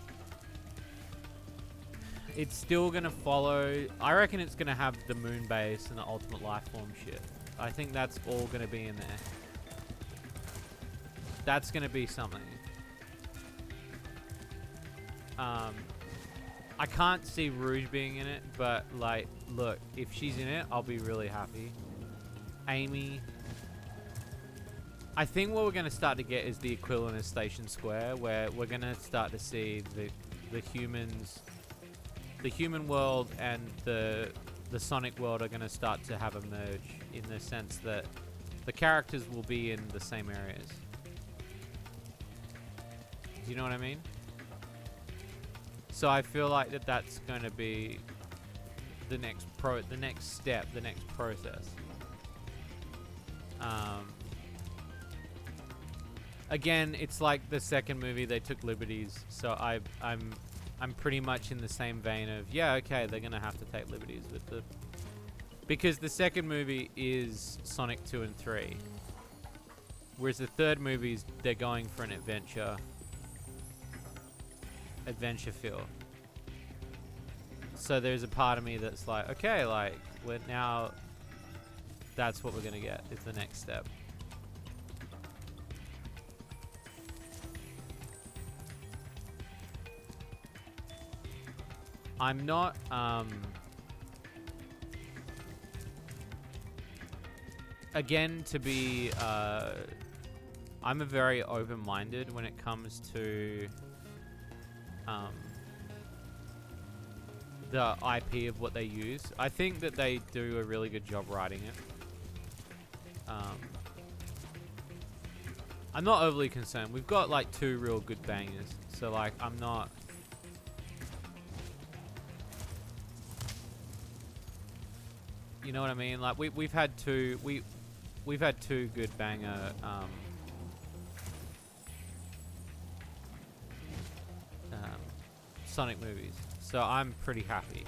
It's still gonna follow. I reckon it's gonna have the moon base and the ultimate life form shit. I think that's all gonna be in there. That's gonna be something. I can't see Rouge being in it, but like, look, if she's in it, I'll be really happy. Amy. I think what we're gonna start to get is the equivalent of Station Square, where we're gonna start to see the humans. The human world and the Sonic world are going to start to have a merge in the sense that the characters will be in the same areas. Do you know what I mean? So I feel like that's going to be the next step, the next process. Again, it's like the second movie, they took liberties, so I'm pretty much in the same vein of, yeah, okay, they're gonna have to take liberties with the, because the second movie is Sonic 2 and 3, whereas the third movie is they're going for an adventure feel. So there's a part of me that's like, okay, like we're now, that's what we're gonna get is the next step. I'm not, again, to be, I'm a very open-minded when it comes to, the IP of what they use. I think that they do a really good job writing it. I'm not overly concerned. We've got, like, 2 real good bangers, so, like, I'm not... You know what I mean? Like we've had 2 good banger Sonic movies. So I'm pretty happy.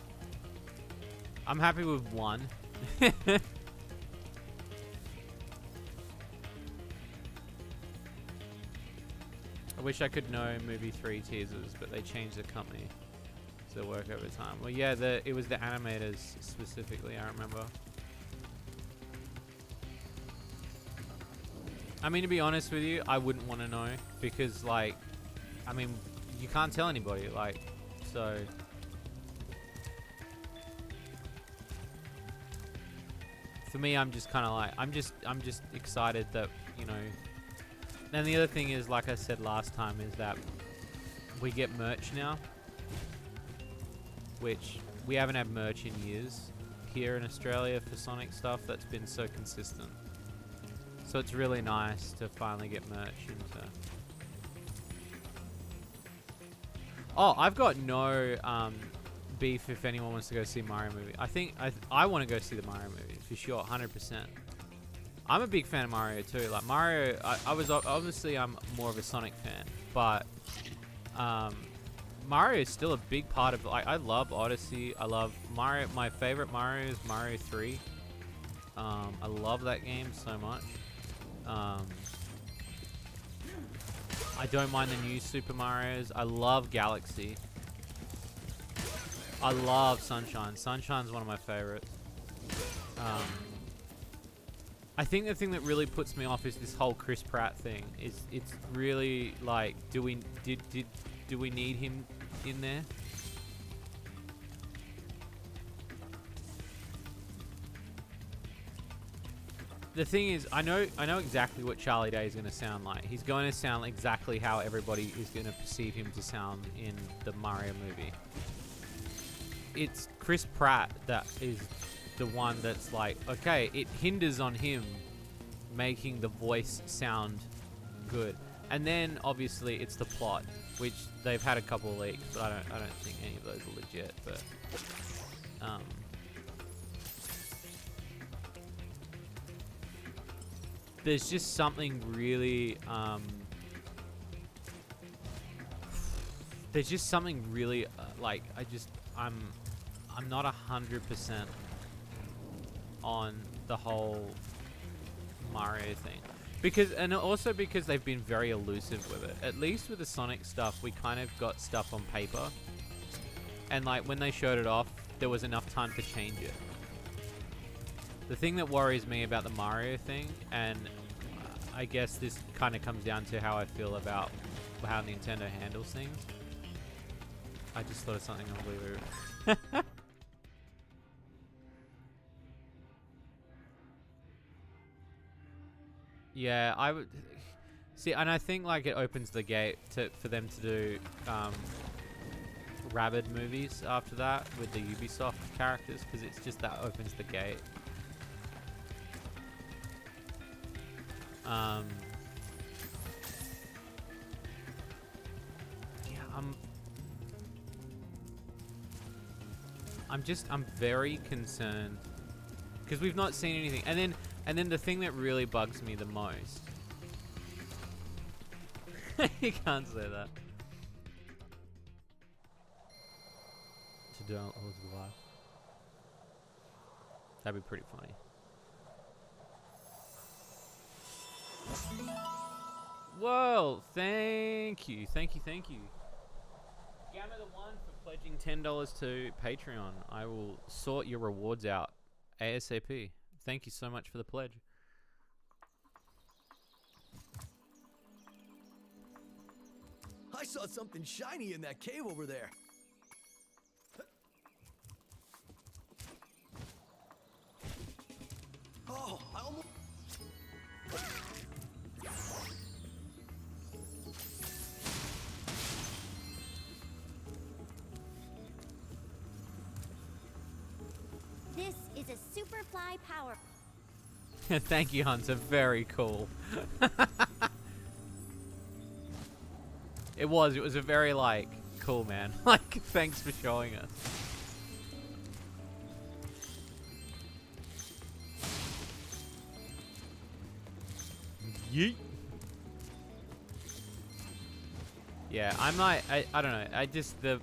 I'm happy with 1. I wish I could know movie 3 teasers, but they changed the company. The work over time. Well, yeah, it was the animators specifically, I remember. I mean, to be honest with you, I wouldn't want to know because, like, I mean, you can't tell anybody, like, so. For me, I'm just kind of like, I'm just excited that, you know. Then the other thing is, like I said last time, is that we get merch now. Which we haven't had merch in years here in Australia for Sonic stuff that's been so consistent. So it's really nice to finally get merch into. Oh, I've got no beef if anyone wants to go see Mario movie. I think I want to go see the Mario movie for sure, 100%. I'm a big fan of Mario too. Like Mario, I was obviously I'm more of a Sonic fan, but Mario is still a big part of. Like I love Odyssey. I love Mario. My favorite Mario is Mario 3. I love that game so much. I don't mind the new Super Marios. I love Galaxy. I love Sunshine. Sunshine's one of my favorites. I think the thing that really puts me off is this whole Chris Pratt thing. It's really like, do we need him in there? The thing is, I know exactly what Charlie Day is going to sound like. He's going to sound exactly how everybody is going to perceive him to sound in the Mario movie. It's Chris Pratt that is the one that's like, okay, it hinders on him making the voice sound good. And then obviously it's the plot, which they've had a couple of leaks, but I don't think any of those are legit, but there's just something really like I'm not 100% on the whole Mario thing, because they've been very elusive with it. At least with the Sonic stuff, we kind of got stuff on paper, and like when they showed it off, there was enough time to change it. The thing that worries me about the Mario thing, and I guess this kind of comes down to how I feel about how Nintendo handles things. I just thought of something unbelievable. Yeah, I would see, and I think like it opens the gate for them to do Rabid movies after that with the Ubisoft characters, because it's just that opens the gate. Yeah, I'm very concerned because we've not seen anything, and then the thing that really bugs me the most. You can't say that. To do all the live. That'd be pretty funny. Whoa! Thank you. Gamma the One for pledging $10 to Patreon. I will sort your rewards out ASAP. Thank you so much for the pledge. I saw something shiny in that cave over there. Oh, I almost... This is a Superfly power. Thank you, Hunter. Very cool. It was a very, like, cool, man. Like, thanks for showing us. Yeet. Yeah, I'm like, I don't know. I just, the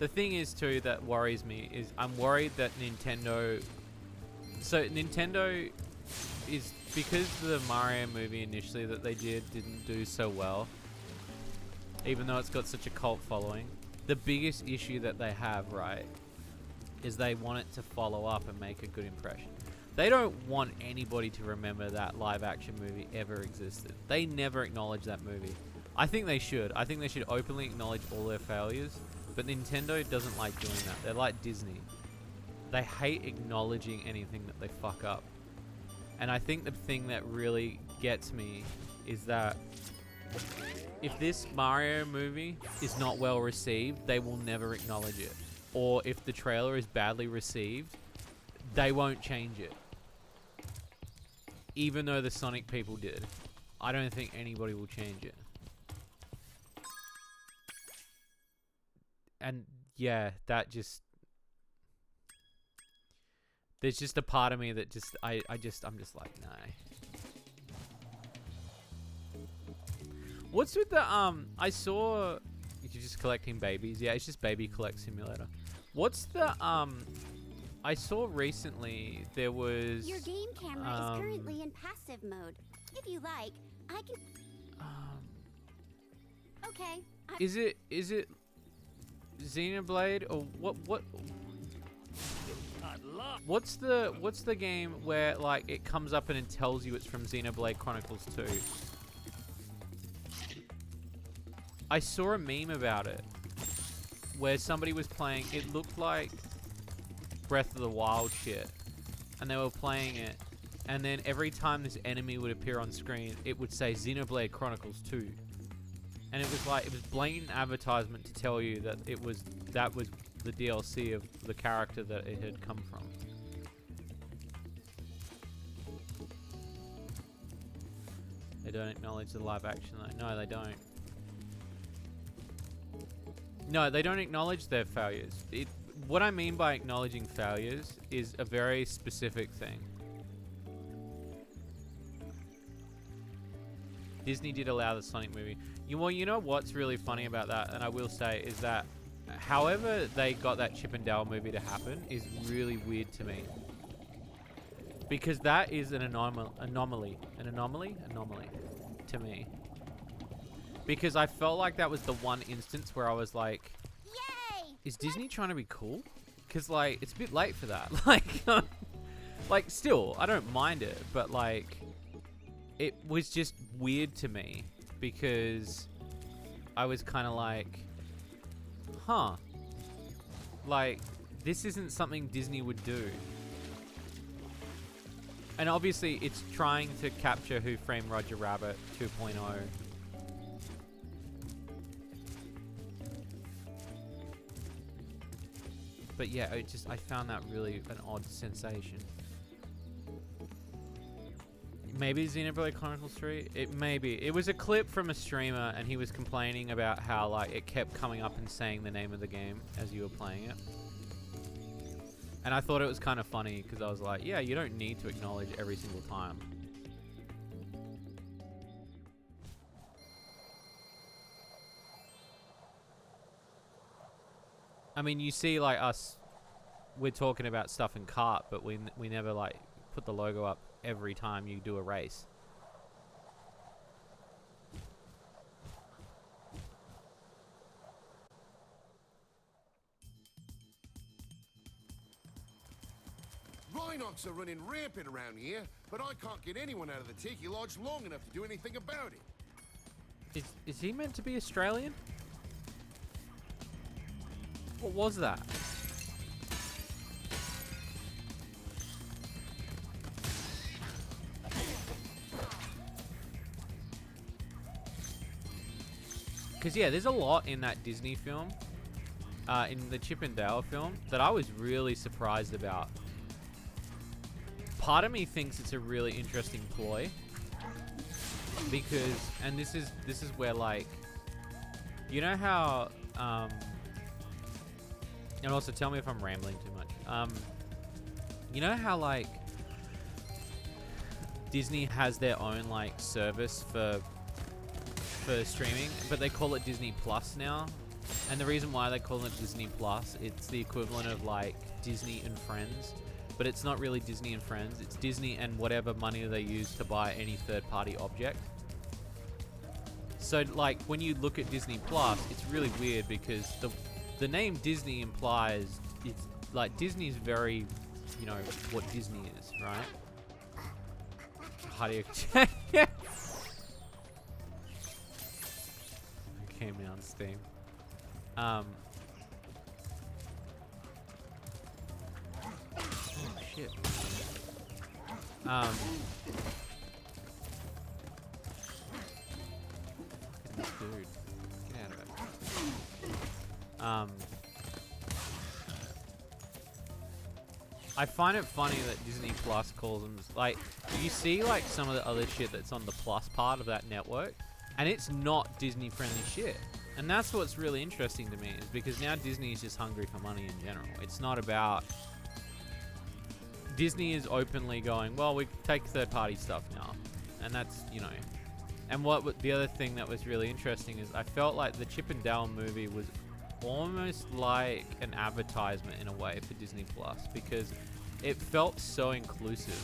thing is, too, that worries me is I'm worried that Nintendo... So, Nintendo is, because the Mario movie initially that they didn't do so well, even though it's got such a cult following, the biggest issue that they have, right, is they want it to follow up and make a good impression. They don't want anybody to remember that live action movie ever existed. They never acknowledge that movie. I think they should. I think they should openly acknowledge all their failures, but Nintendo doesn't like doing that. They're like Disney. They hate acknowledging anything that they fuck up. And I think the thing that really gets me is that if this Mario movie is not well received, they will never acknowledge it. Or if the trailer is badly received, they won't change it. even though the Sonic people did. I don't think anybody will change it. And yeah, that just... There's just a part of me that just... I'm just like, no. What's with the, I saw... You're just collecting babies. Yeah, it's just Baby Collect Simulator. What's the, I saw recently there was... Your game camera is currently in passive mode. If you like, I can... Okay. Is it Xenoblade or what? What's the game where like it comes up and it tells you it's from Xenoblade Chronicles 2? I saw a meme about it where somebody was playing. It looked like Breath of the Wild shit, and they were playing it, and then every time this enemy would appear on screen, it would say Xenoblade Chronicles 2. And it was like, it was blatant advertisement to tell you that that was the DLC of the character that it had come from. They don't acknowledge the live action though. No, they don't. No, they don't acknowledge their failures. What I mean by acknowledging failures is a very specific thing. Disney did allow the Sonic movie. Well, you know what's really funny about that, and I will say, is that however they got that Chip and Dale movie to happen is really weird to me. Because that is an anomaly to me. Because I felt like that was the one instance where I was like, Yay! is Disney trying to be cool? Because, like, it's a bit late for that. Like, still, I don't mind it, but, like, it was just weird to me because I was kind of like, huh, like, this isn't something Disney would do. And obviously, it's trying to capture Who Framed Roger Rabbit 2.0. But yeah, I found that really an odd sensation. Maybe Xenoblade Chronicles 3? It maybe. It was a clip from a streamer and he was complaining about how like it kept coming up and saying the name of the game as you were playing it. And I thought it was kind of funny because I was like, yeah, you don't need to acknowledge every single time. I mean, you see, like, us, we're talking about stuff in cart, but we never, like, put the logo up every time you do a race. Rhinox are running rampant around here, but I can't get anyone out of the Tiki Lodge long enough to do anything about it. Is he meant to be Australian? What was that? Because, yeah, there's a lot in that Disney film, in the Chip and Dale film, that I was really surprised about. Part of me thinks it's a really interesting ploy. Because, and this is where, like, you know how, and also tell me if I'm rambling too much. You know how, like, Disney has their own, like, service for streaming, but they call it Disney Plus now. And the reason why they call it Disney Plus, it's the equivalent of, like, Disney and Friends. But it's not really Disney and Friends. It's Disney and whatever money they use to buy any third-party object. So, like, when you look at Disney Plus, it's really weird because the name Disney implies it's like Disney's very, you know, what Disney is, right? How do you came down Steam. Oh shit. This dude. Get out of it. I find it funny that Disney Plus calls them, like, you see like some of the other shit that's on the Plus part of that network, and it's not Disney friendly shit. And that's what's really interesting to me, is because now Disney is just hungry for money in general. It's not about... Disney is openly going, well, we take third-party stuff now. And that's, you know... And the other thing that was really interesting is I felt like the Chip and Dale movie was almost like an advertisement in a way for Disney Plus, because it felt so inclusive.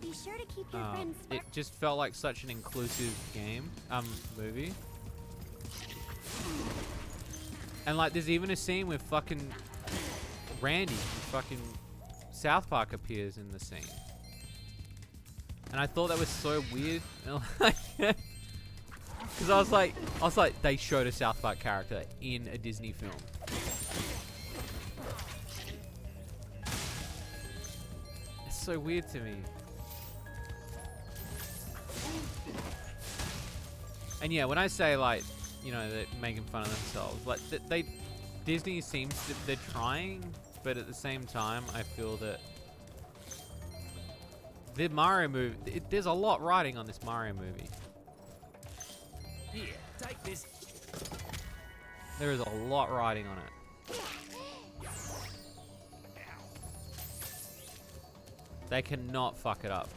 Be sure to keep your friends. It just felt like such an inclusive movie. And like, there's even a scene with fucking Randy from fucking South Park appears in the scene. And I thought that was so weird. Because I was like, they showed a South Park character in a Disney film. It's so weird to me. And yeah, when I say like, you know, they're making fun of themselves, like Disney seems to, they're trying, but at the same time, I feel that the Mario movie, there's a lot riding on this Mario movie. Here, take this. There is a lot riding on it. They cannot fuck it up.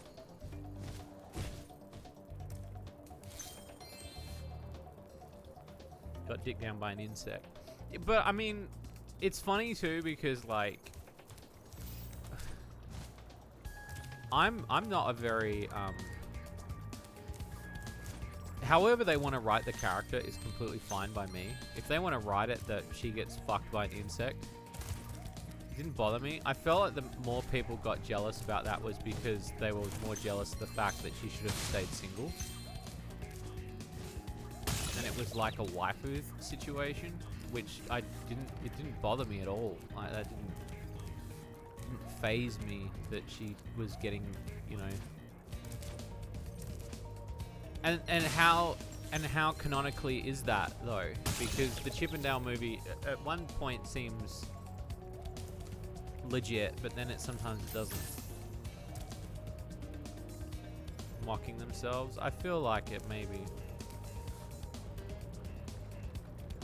Got dicked down by an insect. But I mean, it's funny too, because like, I'm not a very however they want to write the character is completely fine by me. If they want to write it that she gets fucked by an insect, it didn't bother me. I felt like the more people got jealous about that was because they were more jealous of the fact that she should have stayed single. And it was like a waifu situation, which it didn't bother me at all. Like, that didn't phase me that she was getting, you know. And how canonically is that though? Because the Chip and Dale movie at one point seems legit, but then sometimes it doesn't. Mocking themselves. I feel like it maybe.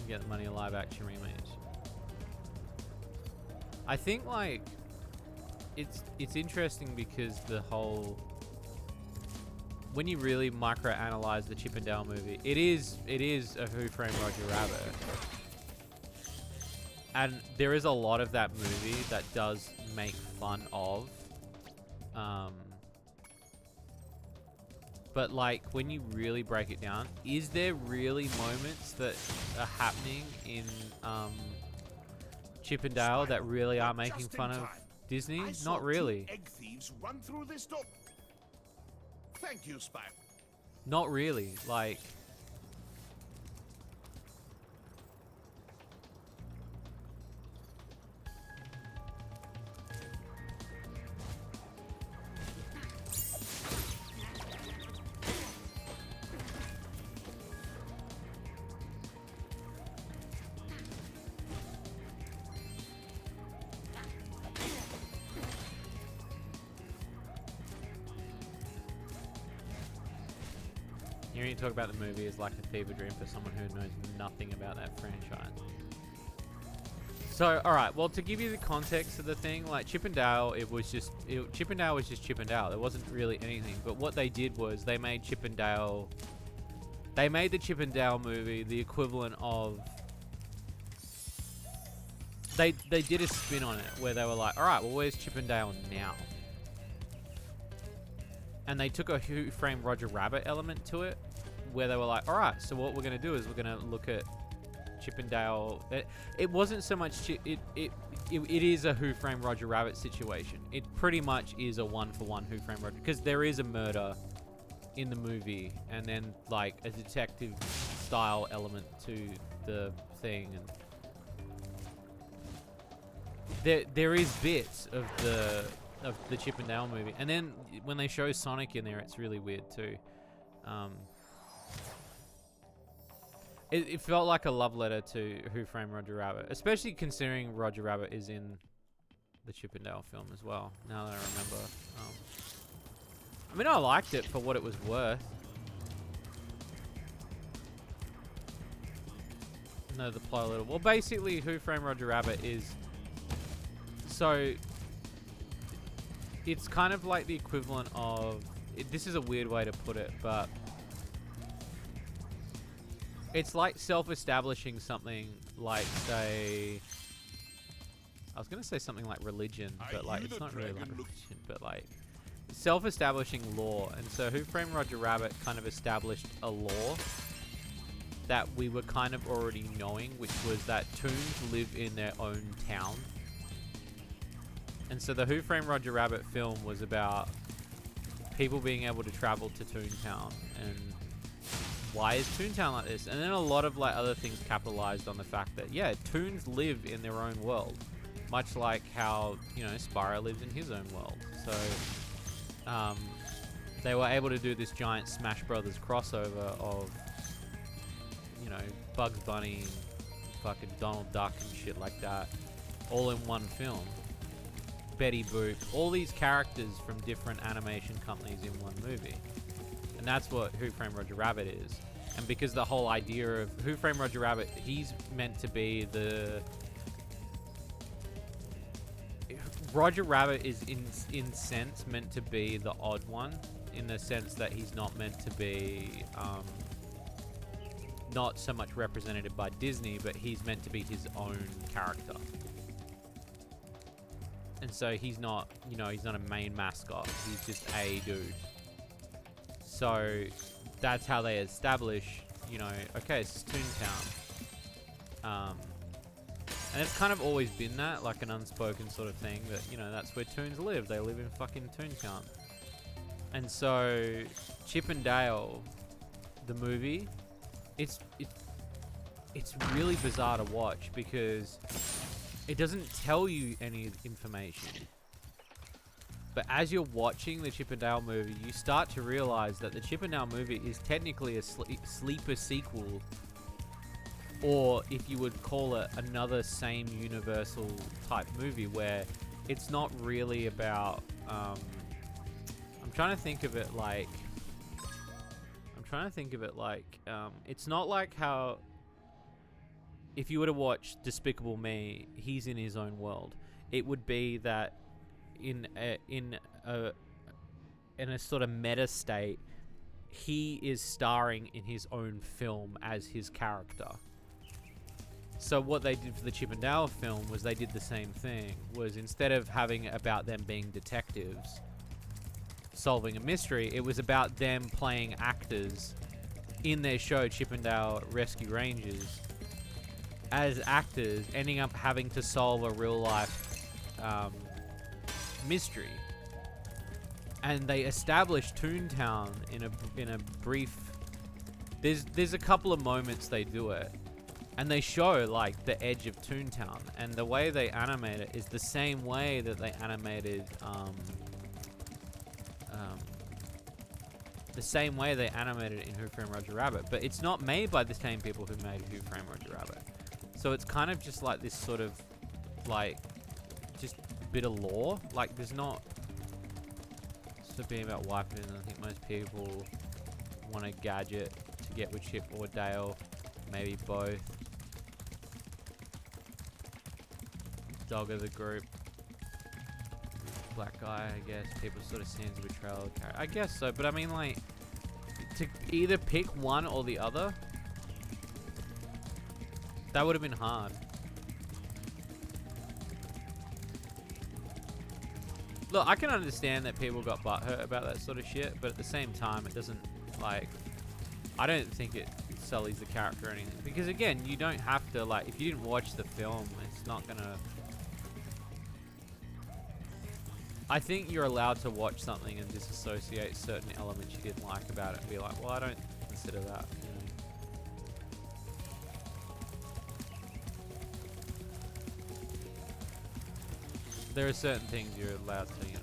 Get the money a live action remake. I think like it's interesting because the whole, when you really micro-analyze the Chip and Dale movie, it is a Who Framed Roger Rabbit, and there is a lot of that movie that does make fun of, but like, when you really break it down, is there really moments that are happening in Chip and Dale that really are making fun of Disney? Not really. Egg thieves run through this door. Thank you, Spyro. Not really. Like, hearing you talk about the movie is like a fever dream for someone who knows nothing about that franchise. So, alright, well, to give you the context of the thing, like Chip and Dale, Chip and Dale was just Chip and Dale. There wasn't really anything. But what they did was they made Chip and Dale, they made the Chip and Dale movie the equivalent of, they did a spin on it where they were like, alright, well, where's Chip and Dale now? And they took a Who Framed Roger Rabbit element to it, where they were like, alright, so what we're going to do is we're going to look at Chip and Dale. It wasn't so much, it is a Who Framed Roger Rabbit situation. It pretty much is a one-for-one Who Framed Roger, because there is a murder in the movie, and then like a detective style element to the thing. And there is bits of the Chip and Dale movie, and then when they show Sonic in there, it's really weird too. It felt like a love letter to Who Framed Roger Rabbit, especially considering Roger Rabbit is in the Chip and Dale film as well. Now that I remember. I mean, I liked it for what it was worth. Know the plot a little. Well, basically, Who Framed Roger Rabbit is so. It's kind of like the equivalent of. This is a weird way to put it, but it's like self-establishing something like, say, I was gonna say something like religion, but like it's not really like religion, but like self-establishing law. And so Who Framed Roger Rabbit kind of established a law that we were kind of already knowing, which was that toons live in their own town. And so the Who Framed Roger Rabbit film was about people being able to travel to Toontown, and why is Toontown like this? And then a lot of like other things capitalized on the fact that, yeah, toons live in their own world, much like how, you know, Spyro lives in his own world. So they were able to do this giant Smash Brothers crossover of, you know, Bugs Bunny and fucking Donald Duck and shit like that, all in one film. Betty Boop, all these characters from different animation companies in one movie. And that's what Who Framed Roger Rabbit is. And because the whole idea of Who Framed Roger Rabbit, he's meant to be the... Roger Rabbit is in sense meant to be the odd one, in the sense that he's not meant to be not so much represented by Disney, but he's meant to be his own character. And so he's not, you know, he's not a main mascot. He's just a dude. So that's how they establish, you know, okay, it's Toontown. And it's kind of always been that, like an unspoken sort of thing, that, you know, that's where toons live. They live in fucking Toontown. And so Chip and Dale, the movie, it's really bizarre to watch because it doesn't tell you any information. But as you're watching the Chip and Dale movie, you start to realize that the Chip and Dale movie is technically a sleeper sequel, or if you would call it another same universal type movie, where it's not really about, I'm trying to think of it like, it's not like how, if you were to watch Despicable Me, he's in his own world. It would be that in a sort of meta state, he is starring in his own film as his character. So what they did for the Chip and Dale film was they did the same thing. Was instead of having it about them being detectives solving a mystery, it was about them playing actors in their show Chip and Dale Rescue Rangers as actors, ending up having to solve a real life mystery. And they established Toontown in a brief. There's a couple of moments they do it, and they show like the edge of Toontown, and the way they animate it is the same way that they animated in Who Framed Roger Rabbit, but it's not made by the same people who made Who Framed Roger Rabbit. So it's kind of just like this sort of like just bit of lore. Like there's not to being about wiping it. I think most people want a gadget to get with Chip or Dale, maybe both. Dog of the group, black guy, I guess. People sort of scenes of betrayal. I guess so, but I mean, like, to either pick one or the other, that would have been hard. Look, I can understand that people got butthurt about that sort of shit, but at the same time, it doesn't, like, I don't think it sullies the character or anything. Because again, you don't have to, like, if you didn't watch the film, it's not gonna... I think you're allowed to watch something and disassociate certain elements you didn't like about it and be like, well, I don't consider that, you know. There are certain things you're allowed to, you know.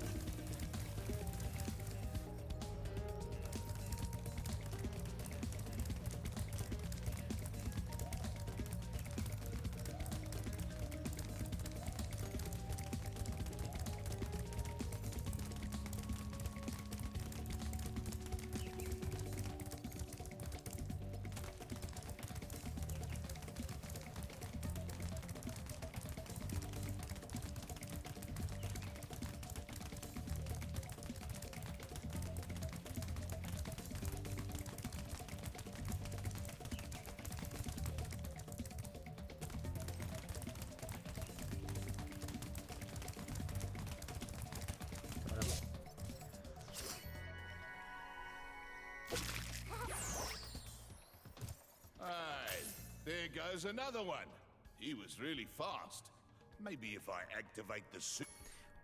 goes another one. He was really fast. Maybe if I activate the suit.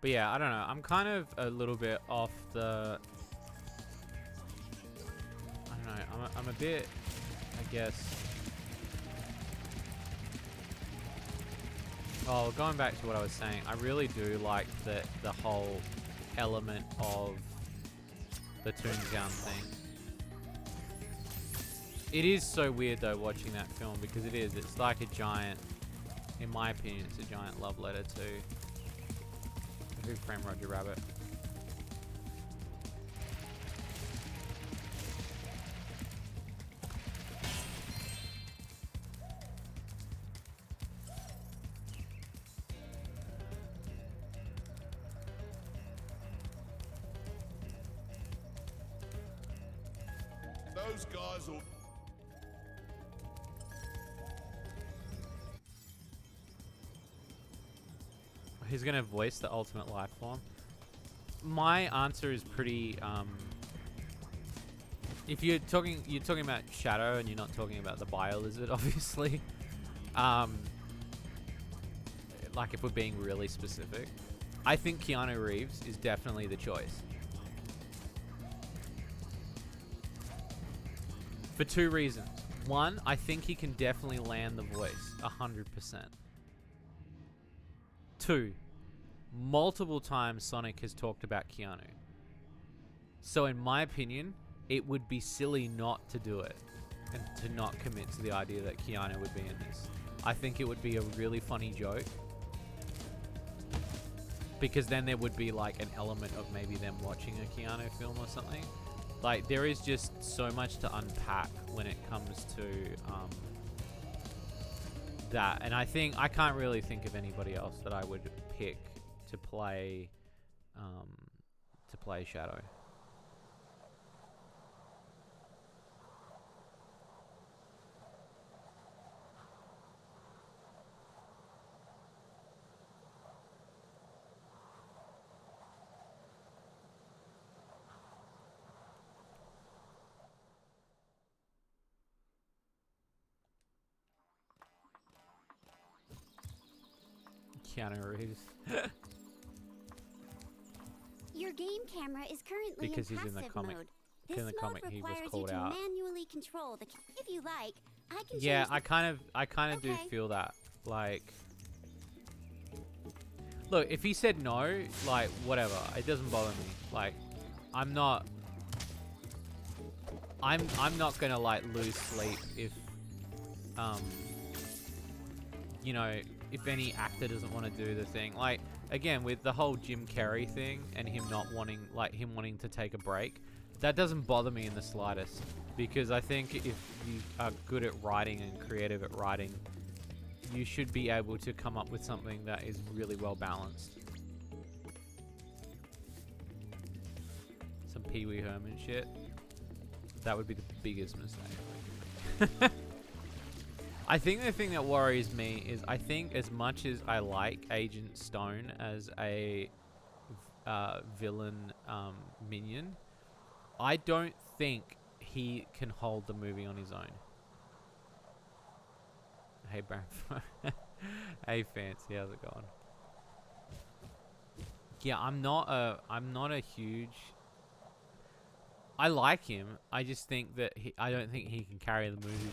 But yeah, I don't know. I'm kind of a little bit off the... I don't know. I'm a bit, I guess... Oh, going back to what I was saying, I really do like the whole element of the Toontown thing. It is so weird though watching that film because it is. It's like a giant, in my opinion, it's a giant love letter to Who Framed Roger Rabbit. Those guys will... Who's gonna voice the ultimate life form? My answer is pretty. If you're talking about Shadow and you're not talking about the Bio Lizard, obviously. Like if we're being really specific, I think Keanu Reeves is definitely the choice. For two reasons. One, I think he can definitely land the voice 100%. Two, multiple times Sonic has talked about Keanu. So in my opinion, it would be silly not to do it and to not commit to the idea that Keanu would be in this. I think it would be a really funny joke. Because then there would be like an element of maybe them watching a Keanu film or something. Like, there is just so much to unpack when it comes to that. And I can't really think of anybody else that I would pick to play Shadow. Keanu Reeves. Your game camera is currently Because in he's in the passive comic. mode. In This the mode comic, he was requires called you to out. manually control the. If you like, I can. Yeah, change I kind of do Okay. feel that. Like, look, if he said no, like, whatever, it doesn't bother me. Like, I'm not gonna like lose sleep if, you know, if any actor doesn't want to do the thing. Like, again, with the whole Jim Carrey thing and him not wanting, like, him wanting to take a break, that doesn't bother me in the slightest. Because I think if you are good at writing and creative at writing, you should be able to come up with something that is really well balanced. Some Pee Wee Herman shit. That would be the biggest mistake. I think the thing that worries me is I think as much as I like Agent Stone as a villain minion, I don't think he can hold the movie on his own. Hey, Baron. Hey, Fancy, how's it going? Yeah, I'm not a huge... I like him. I just think that I don't think he can carry the movie.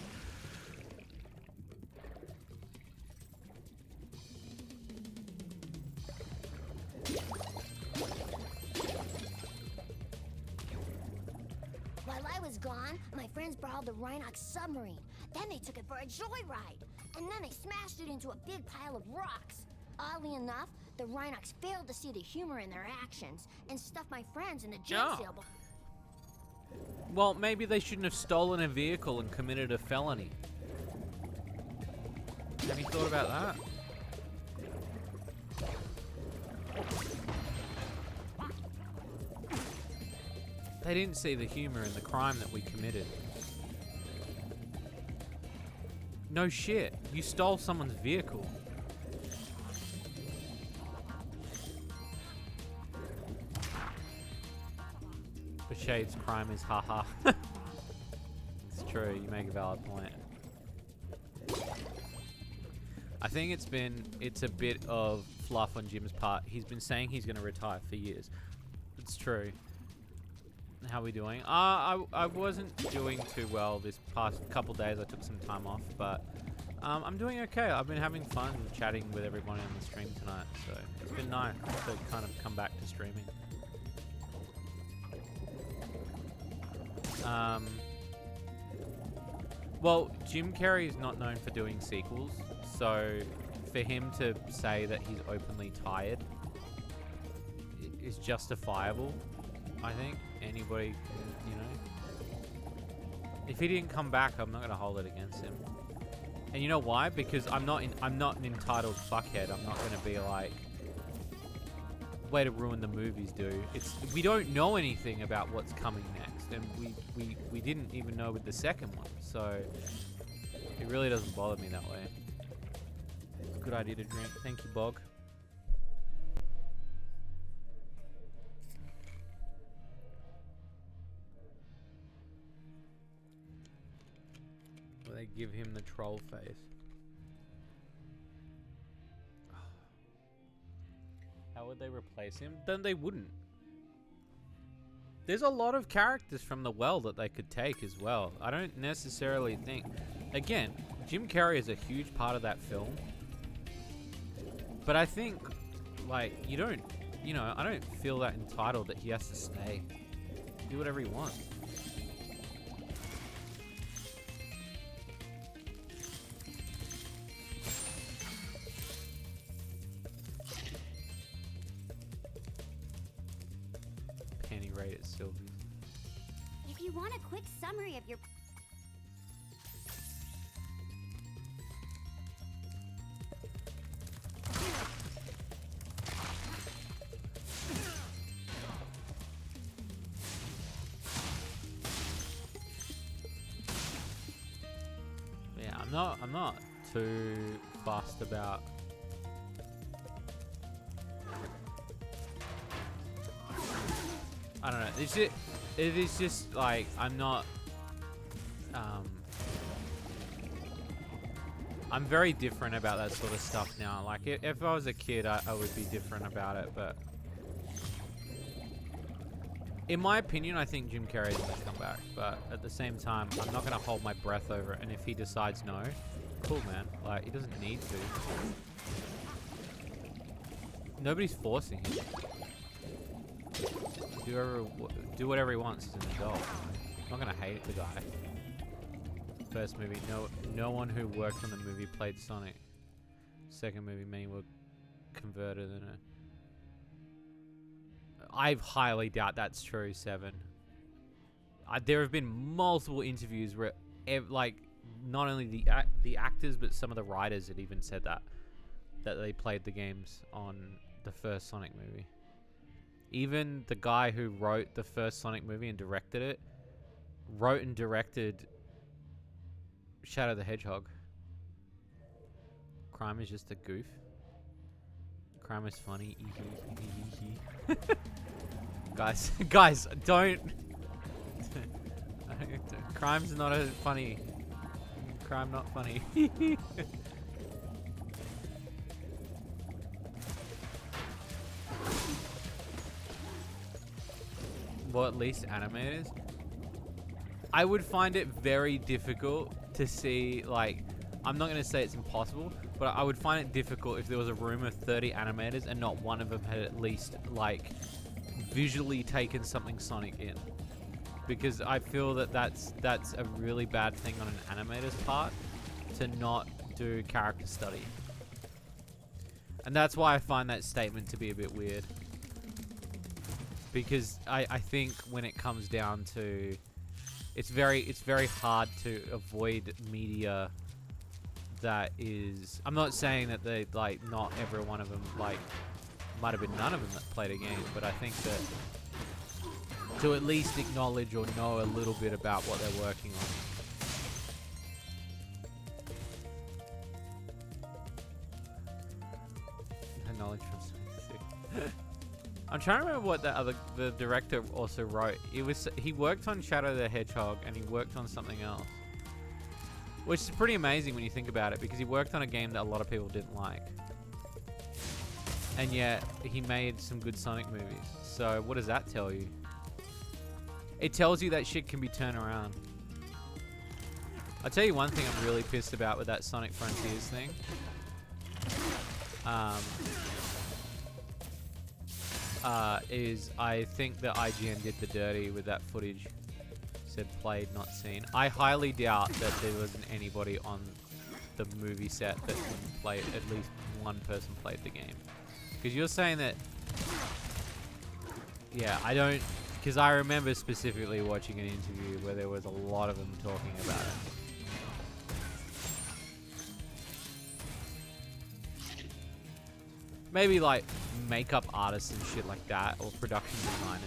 While I was gone, my friends borrowed the Rhinox submarine. Then they took it for a joyride. And then they smashed it into a big pile of rocks. Oddly enough, the Rhinox failed to see the humor in their actions and stuffed my friends in the jail cell. Well, maybe they shouldn't have stolen a vehicle and committed a felony. Have you thought about that? They didn't see the humor in the crime that we committed. No shit. You stole someone's vehicle. But Shade's crime is haha. It's true, you make a valid point. I think it's a bit of fluff on Jim's part. He's been saying he's going to retire for years. It's true. How are we doing? I wasn't doing too well this past couple days. I took some time off, but I'm doing okay. I've been having fun chatting with everybody on the stream tonight, so it's been nice to kind of come back to streaming. Well, Jim Carrey is not known for doing sequels, so for him to say that he's openly tired is justifiable. I think anybody can, you know. If he didn't come back, I'm not gonna hold it against him. And you know why? Because I'm not an entitled fuckhead. I'm not gonna be like, way to ruin the movies, dude. We don't know anything about what's coming next, and we didn't even know with the second one, so it really doesn't bother me that way. It's a good idea to drink. Thank you, Bog. Will they give him the troll face? How would they replace him? Then they wouldn't. There's a lot of characters from the well that they could take as well. I don't necessarily think... Again, Jim Carrey is a huge part of that film. But I think, like, you don't... You know, I don't feel that entitled that he has to stay. Do whatever he wants. Rated Sylvie. If you want a quick summary of your... Yeah, I'm not too fussed about... I don't know. It is just like I'm not. I'm very different about that sort of stuff now. Like if I was a kid, I would be different about it. But in my opinion, I think Jim Carrey is going to come back. But at the same time, I'm not going to hold my breath over it. And if he decides no, cool, man. Like he doesn't need to. Nobody's forcing him. Do whatever he wants. He's an adult. I'm not gonna hate the guy. First movie, no one who worked on the movie played Sonic. Second movie, many were converted in it. I highly doubt that's true. 7. There have been multiple interviews where, like, not only the actors but some of the writers had even said that they played the games on the first Sonic movie. Even the guy who wrote the first Sonic movie and directed it, wrote and directed Shadow the Hedgehog. Crime is just a goof. Crime is funny. guys, don't. Crime's not a funny. Crime not funny. Well, at least animators. I would find it very difficult to see, like, I'm not going to say it's impossible, but I would find it difficult if there was a room of 30 animators and not one of them had at least, like, visually taken something Sonic in. Because I feel that that's a really bad thing on an animator's part, to not do character study. And that's why I find that statement to be a bit weird. Because I think when it comes down to, it's very hard to avoid media that is. I'm not saying that they, like, not every one of them, like, might have been none of them that played a game, but I think that to at least acknowledge or know a little bit about what they're working on. Knowledge from Sonic 6. I'm trying to remember what the director also wrote. He worked on Shadow the Hedgehog and he worked on something else. Which is pretty amazing when you think about it, because he worked on a game that a lot of people didn't like. And yet, he made some good Sonic movies. So, what does that tell you? It tells you that shit can be turned around. I'll tell you one thing I'm really pissed about with that Sonic Frontiers thing. Is I think that IGN did the dirty with that footage. Said played, not seen. I highly doubt that there wasn't anybody on the movie set that didn't play, at least one person played the game. Because you're saying that... Yeah, I don't... Because I remember specifically watching an interview where there was a lot of them talking about it. Maybe like makeup artists and shit like that, or production designers.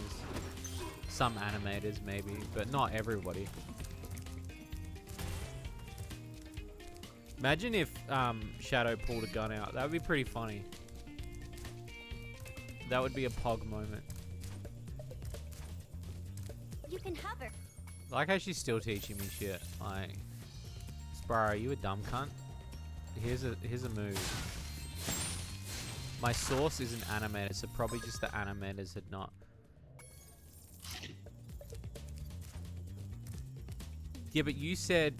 Some animators maybe, but not everybody. Imagine if Shadow pulled a gun out. That would be pretty funny. That would be a pog moment. You can hover. I like how she's still teaching me shit. Like, Spyro, are you a dumb cunt? Here's a move. My source is an animator, so probably just the animators had not. Yeah, but you said...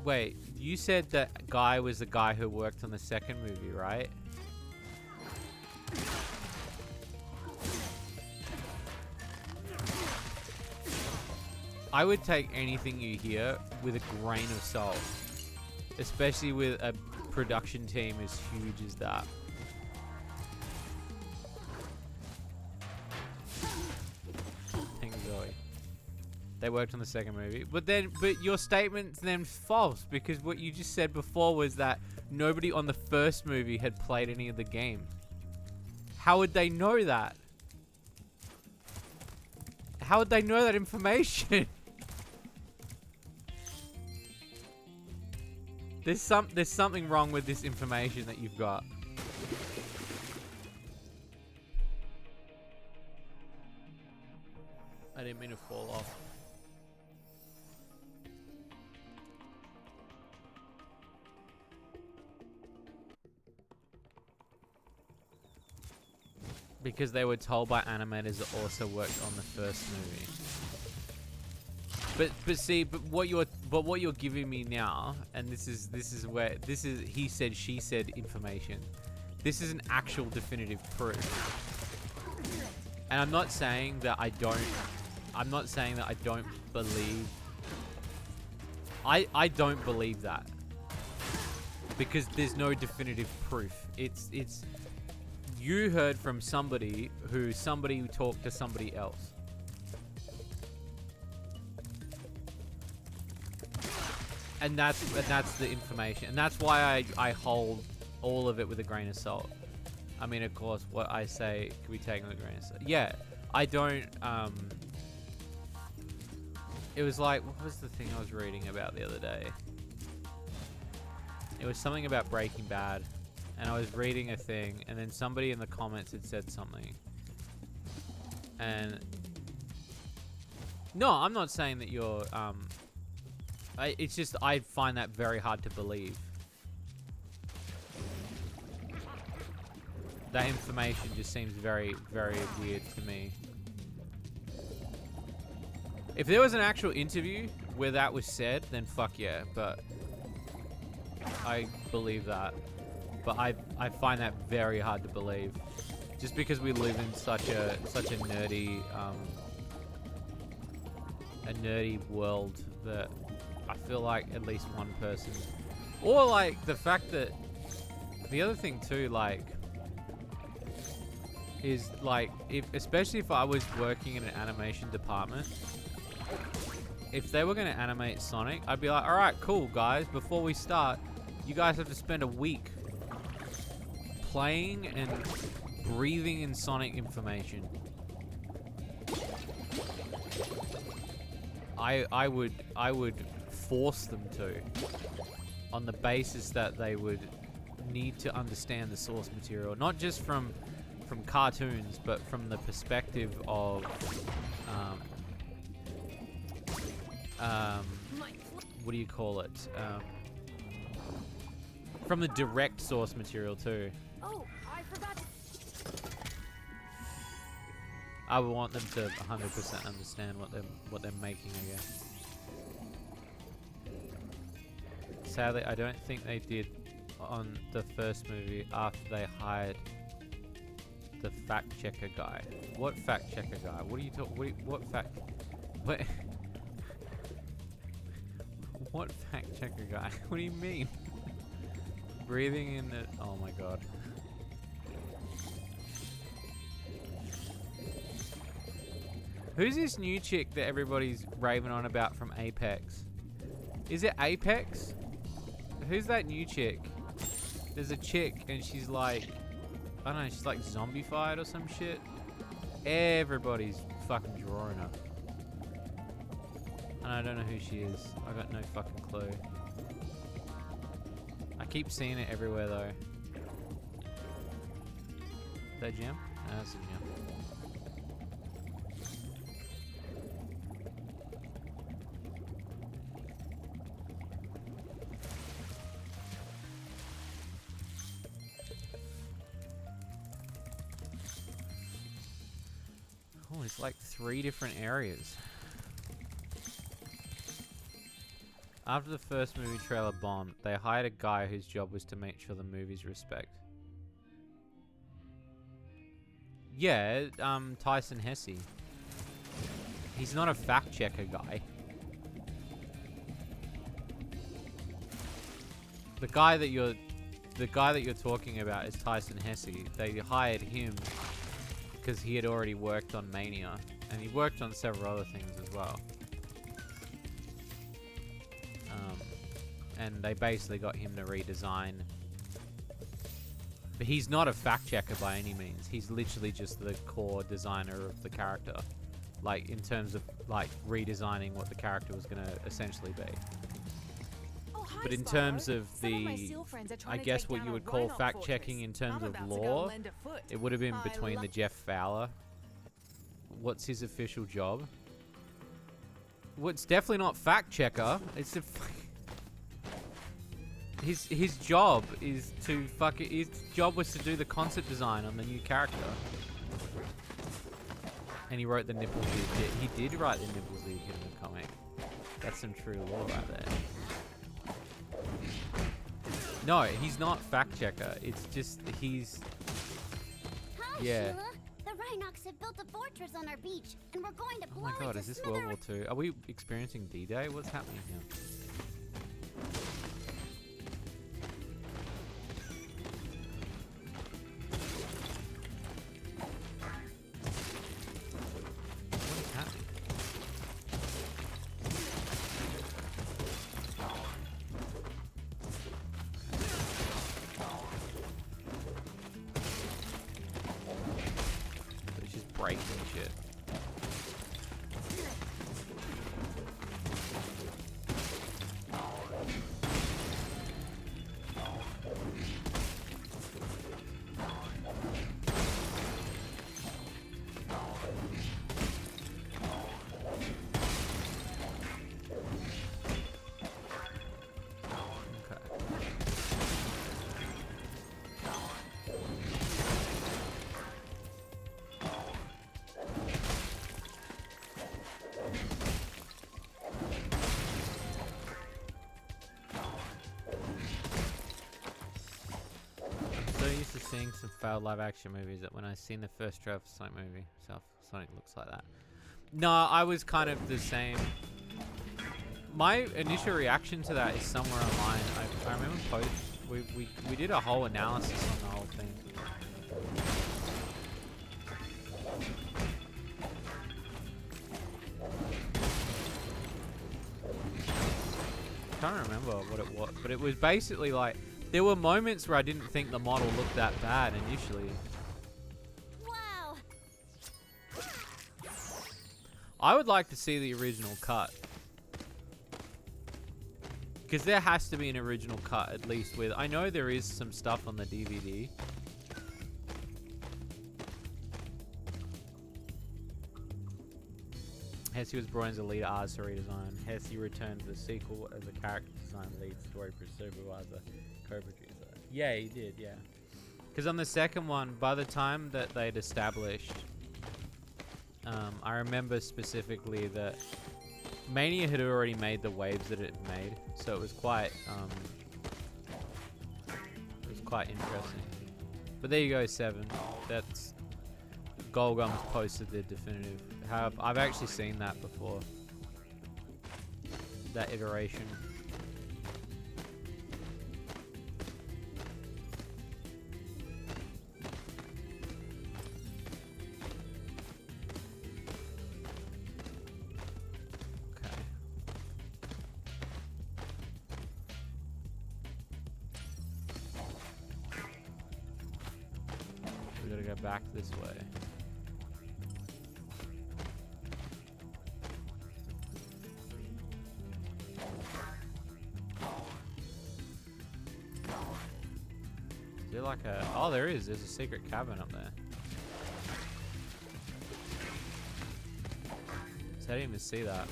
Wait, you said that guy was the guy who worked on the second movie, right? I would take anything you hear with a grain of salt. Especially with a production team as huge as that. They worked on the second movie. But your statement's then false, because what you just said before was that nobody on the first movie had played any of the game. How would they know that? How would they know that information? There's something wrong with this information that you've got. I didn't mean to fall off. Because they were told by animators that also worked on the first movie. But what you're giving me now, and this is he said she said information. This is an actual definitive proof. And I'm not saying that I don't believe. I don't believe that. Because there's no definitive proof. It's you heard from somebody who talked to somebody else. And that's the information. And that's why I hold all of it with a grain of salt. I mean, of course, what I say can be taken with a grain of salt. Yeah, I don't... It was like... What was the thing I was reading about the other day? It was something about Breaking Bad. And I was reading a thing, and then somebody in the comments had said something. And... No, I'm not saying that you're... it's just, I find that very hard to believe. That information just seems very, very weird to me. If there was an actual interview where that was said, then fuck yeah, but I believe that. But I find that very hard to believe. Just because we live in such a nerdy world that I feel like at least one person, or like the fact that the other thing too, like, is like, especially if I was working in an animation department, if they were going to animate Sonic, I'd be like, all right, cool guys, before we start, you guys have to spend a week playing and breathing in Sonic information. I would force them to, on the basis that they would need to understand the source material, not just from cartoons, but from the perspective of what do you call it? From the direct source material too. Oh, I forgot. I would want them to 100% understand what they're making, I guess. Sadly, I don't think they did on the first movie after they hired the fact checker guy. What fact checker guy? What are you talking? What fact? What? What fact checker guy? What do you mean? Breathing in the. Oh my god. Who's this new chick that everybody's raving on about from Apex? Is it Apex? Who's that new chick? There's a chick and she's like, I don't know, she's like zombified or some shit. Everybody's fucking drawing her. And I don't know who she is. I got no fucking clue. I keep seeing it everywhere though. That gem? No, that's a gem. Oh, it's like 3 different areas. After the first movie trailer bombed, they hired a guy whose job was to make sure the movies respect. Yeah, Tyson Hesse. He's not a fact checker guy. The guy that you're talking about is Tyson Hesse. They hired him because he had already worked on Mania, and he worked on several other things as well. And they basically got him to redesign. But he's not a fact checker by any means. He's literally just the core designer of the character. Like, in terms of, like, redesigning what the character was going to essentially be. Oh, hi, But in Spyro. terms of Some my the, seal friends are I trying to guess take what down you a would call Rhinoc fact checking fortress. in terms I'm of about to go lore, lend a foot. it would have been I between the love- Jeff Fowler. What's his official job? Well, it's definitely not fact checker. It's a his job is to his job was to do the concept design on the new character. And he wrote the Nibbles he did write the Nibbles in the comic. That's some true lore right there. No, he's not fact checker. It's just he's Hi, yeah. Sheila. The Rhinox have built a fortress on our beach, and we're going to Oh blow my god, it is to this World War smithereens. II? Are we experiencing D-Day? What's happening here? What is happening? It's just breaking shit. So used to seeing some failed live action movies that when I seen the first trailer for Sonic movie, Sonic looks like that. No, I was kind of the same. My initial reaction to that is somewhere online. I remember we did a whole analysis on the whole thing. I can't remember what it was, but it was basically like there were moments where I didn't think the model looked that bad initially. Wow. I would like to see the original cut. Because there has to be an original cut, at least with... I know there is some stuff on the DVD. Hesse was brought in as a lead artist redesign. Hesse returned to the sequel as a character design lead story supervisor, co-producer. Yeah, he did, yeah. Because on the second one, by the time that they'd established, I remember specifically that Mania had already made the waves that it made, so it was quite interesting. But there you go, 7. That's Golgum's posted the definitive. I've actually seen that before. That iteration. Okay. We gotta go back this way. Is there like a... Oh, there is. There's a secret cabin up there. So I didn't even see that.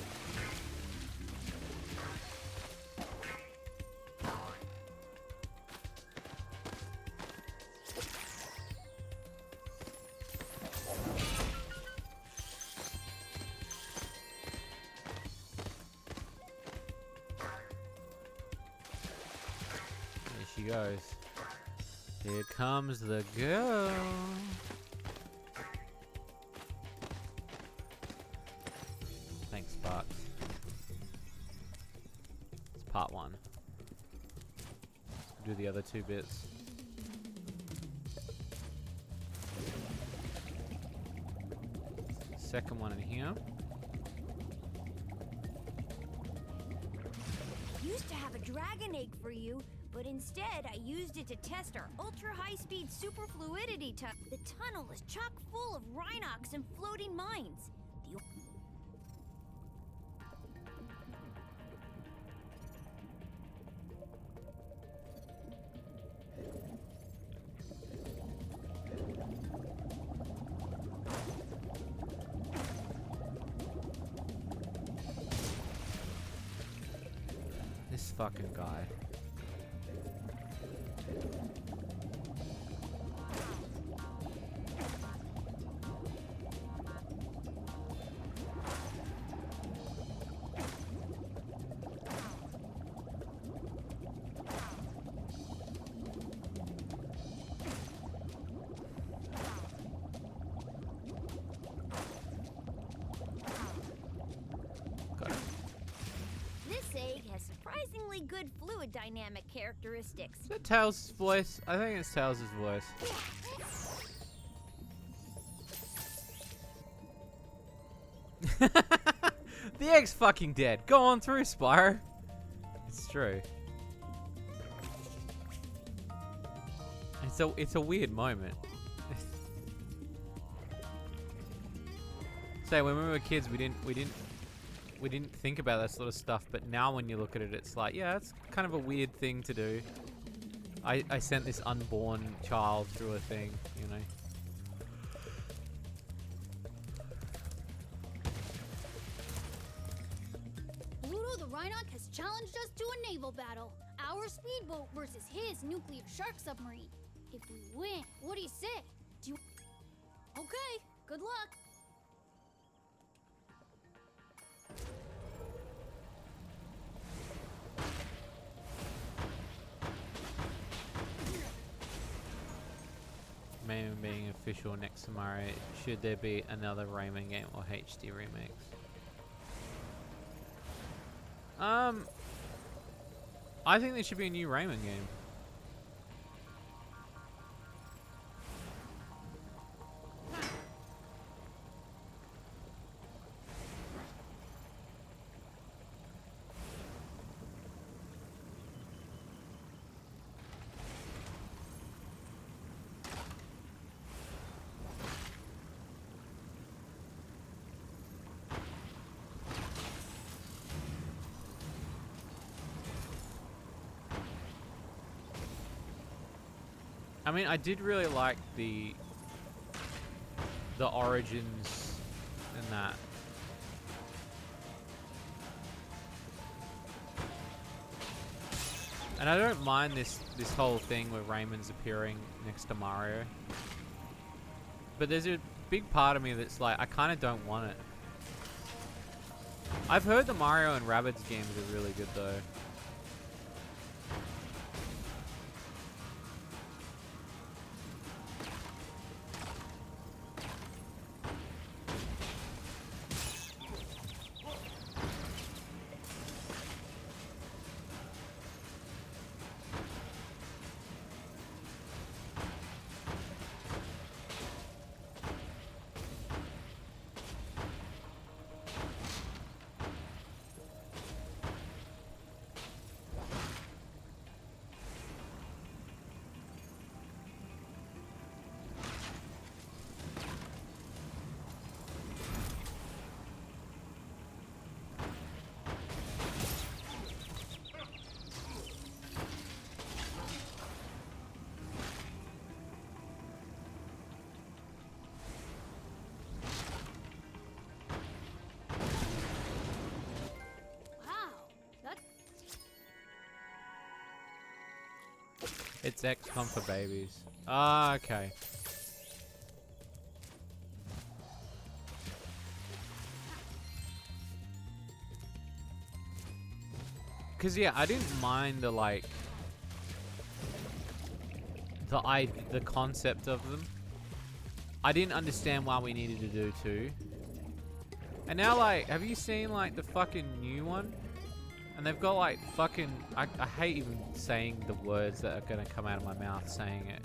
There she goes. Here comes the girl. Thanks, Sparks. It's part 1. Do the other 2 bits. Second one in here. Used to have a dragon egg for you, but instead I used it to test our ultra-high-speed superfluidity tunnel. The tunnel is chock full of Rhinox and floating mines. The This fucking guy. Got it. This egg has surprisingly good fluid dynamic characteristics. Is that Tails' voice? I think it's Tails' voice. The egg's fucking dead. Go on through, Spyro. It's true. It's a weird moment. Say when we were kids, we didn't think about that sort of stuff, but now when you look at it, it's like, yeah, it's kind of a weird thing to do. I sent this unborn child through a thing, you know. Pluto the Rhinoc has challenged us to a naval battle. Our speedboat versus his nuclear shark submarine. If we win, what do you say? Do you... Okay, good luck. Maybe being official next tomorrow. Should there be another Rayman game or HD remix? I think there should be a new Rayman game. I mean, I did really like the origins and that. And I don't mind this whole thing where Raymond's appearing next to Mario. But there's a big part of me that's like, I kind of don't want it. I've heard the Mario and Rabbids games are really good though. Wow, that It's XCOM for babies. Ah, okay. Cause yeah, I didn't mind the like the concept of them. I didn't understand why we needed to do two. And now like, have you seen like the fucking new one? And they've got like fucking, I hate even saying the words that are gonna come out of my mouth saying it.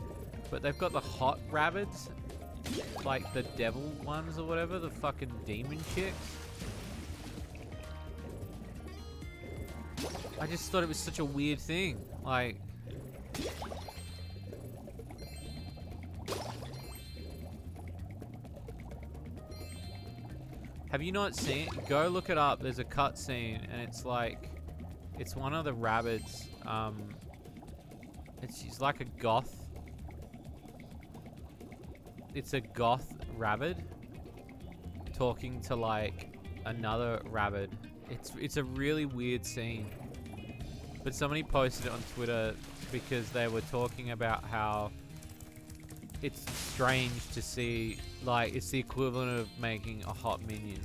But they've got the hot rabbids, like the devil ones or whatever, the fucking demon chicks. I just thought it was such a weird thing. Like, have you not seen it? Go look it up. There's a cutscene and it's like, it's one of the rabbids. She's like a goth. It's a goth rabbid talking to like another rabbid. It's a really weird scene. But somebody posted it on Twitter because they were talking about how it's strange to see, like, it's the equivalent of making a hot minion.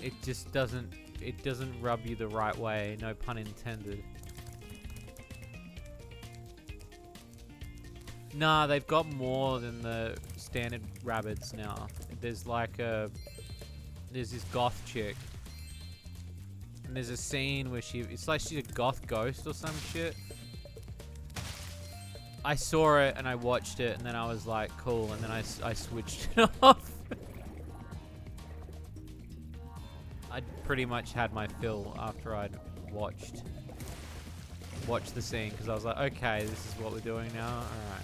It just doesn't rub you the right way, no pun intended. Nah, they've got more than the standard rabbids now. There's like there's this goth chick. And there's a scene where it's like she's a goth ghost or some shit. I saw it and I watched it and then I was like, cool, and then I switched it off. I pretty much had my fill after I'd watched the scene because I was like, okay, this is what we're doing now. All right.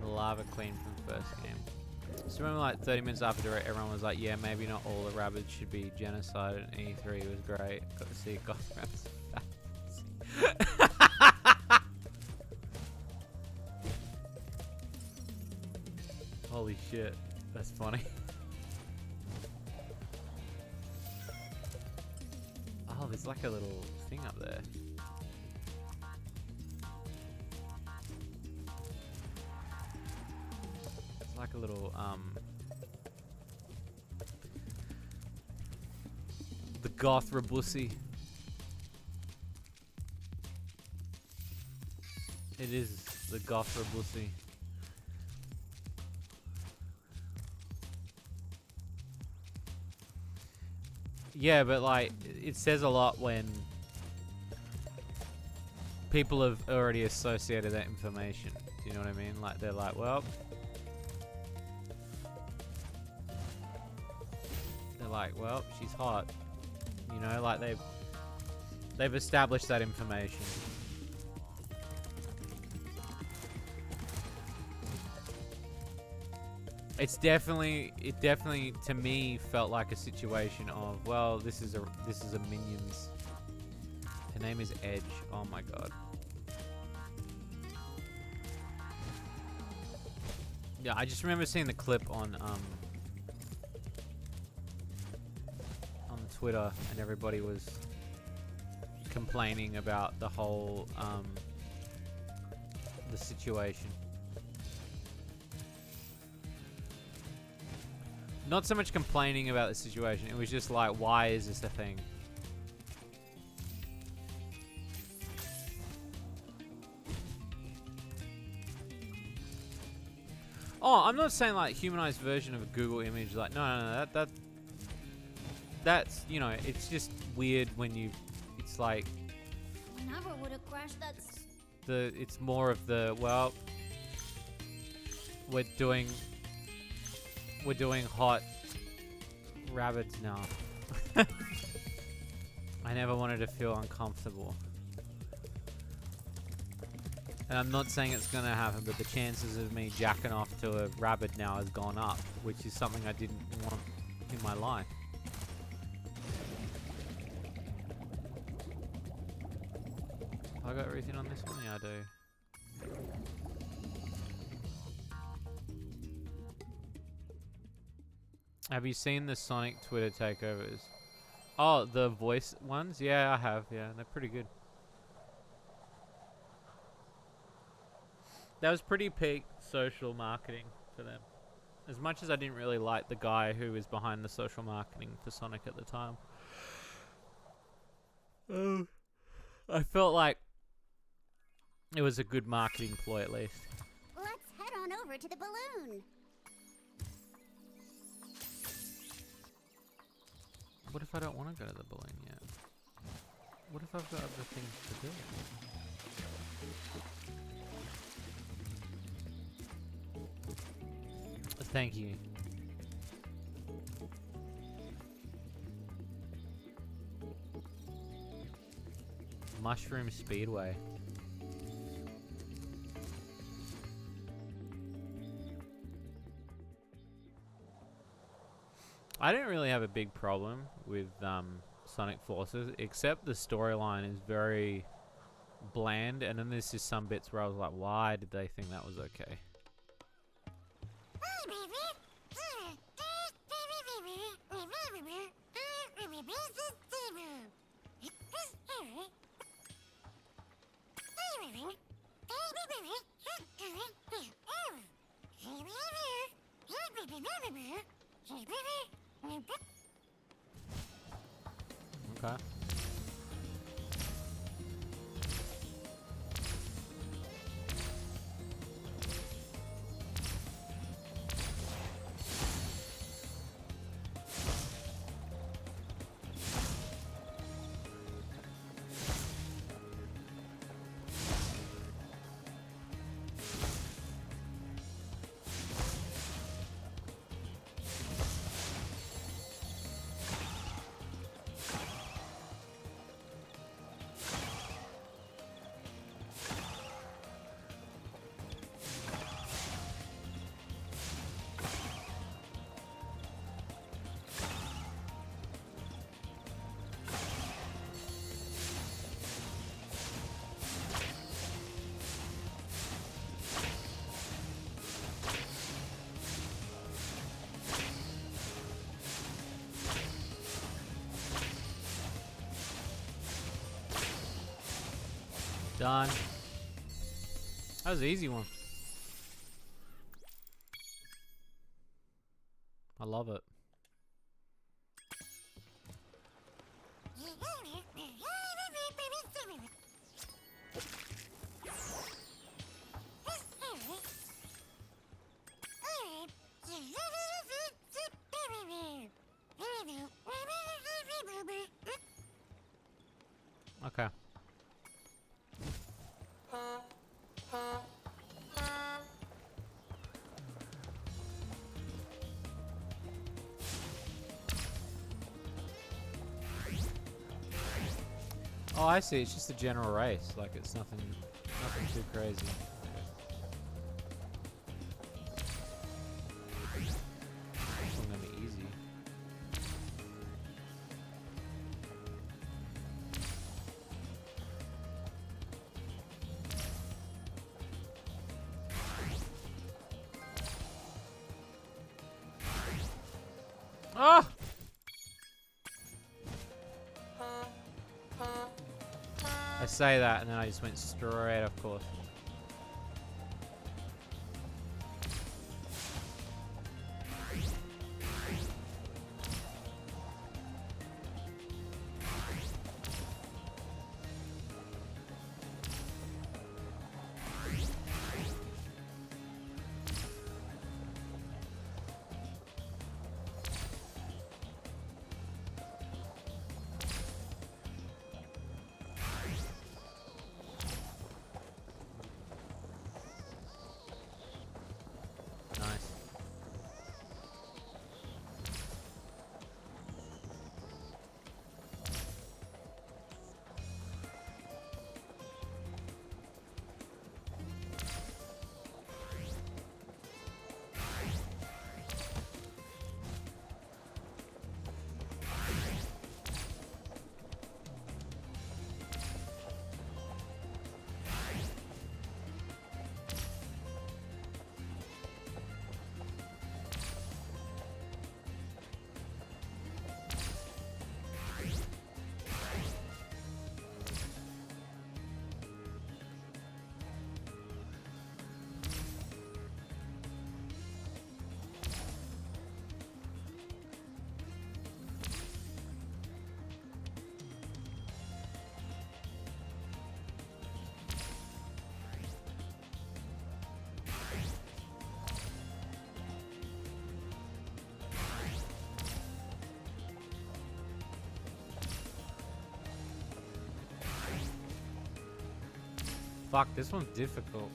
Lava Queen from the first game. So remember like 30 minutes after direct, everyone was like, yeah, maybe not all the rabbids should be genocided, and E3 was great. Got to see goth rabbits. Holy shit, that's funny. Oh, there's like a little thing up there. It's like a little, the goth Rabussy. It is the goth Rabussy. Yeah, but like, it says a lot when people have already associated that information. Do you know what I mean? Like, they're like, well, like, well, she's hot. You know, like they've established that information. It definitely to me felt like a situation of, well, this is a Minions. Her name is Edge. Oh my god. Yeah, I just remember seeing the clip on Twitter, and everybody was complaining about the whole the situation. Not so much complaining about the situation, it was just like, why is this a thing? Oh, I'm not saying like humanized version of a Google image, like no, that's, you know, it's just weird when you, it's like Never would have crashed that. it's more of the, well, we're doing hot rabbits now. I never wanted to feel uncomfortable. And I'm not saying it's gonna happen, but the chances of me jacking off to a rabbit now has gone up, which is something I didn't want in my life. I got everything on this one? Yeah, I do. Have you seen the Sonic Twitter takeovers? Oh, the voice ones? Yeah, I have. Yeah, they're pretty good. That was pretty peak social marketing for them. As much as I didn't really like the guy who was behind the social marketing for Sonic at the time. I felt like it was a good marketing ploy at least. Let's head on over to the balloon. What if I don't want to go to the balloon yet? What if I've got other things to do? Thank you. Mushroom Speedway. I don't really have a big problem with Sonic Forces, except the storyline is very bland, and then there's just some bits where I was like, why did they think that was okay? Okay. Done. That was an easy one. I love it. Okay. Oh, I see. It's just a general race. Like, it's nothing too crazy. This one gonna be easy. Oh! I say that and then I just went straight off course. Nice. Fuck, this one's difficult.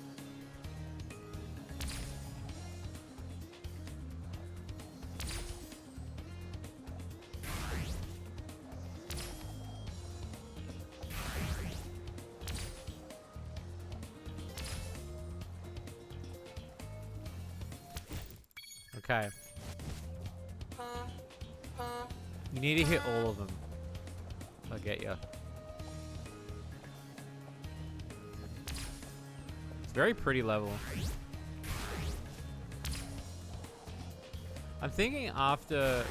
Okay. You need to hit all of them. I'll get you. It's a very pretty level. I'm thinking after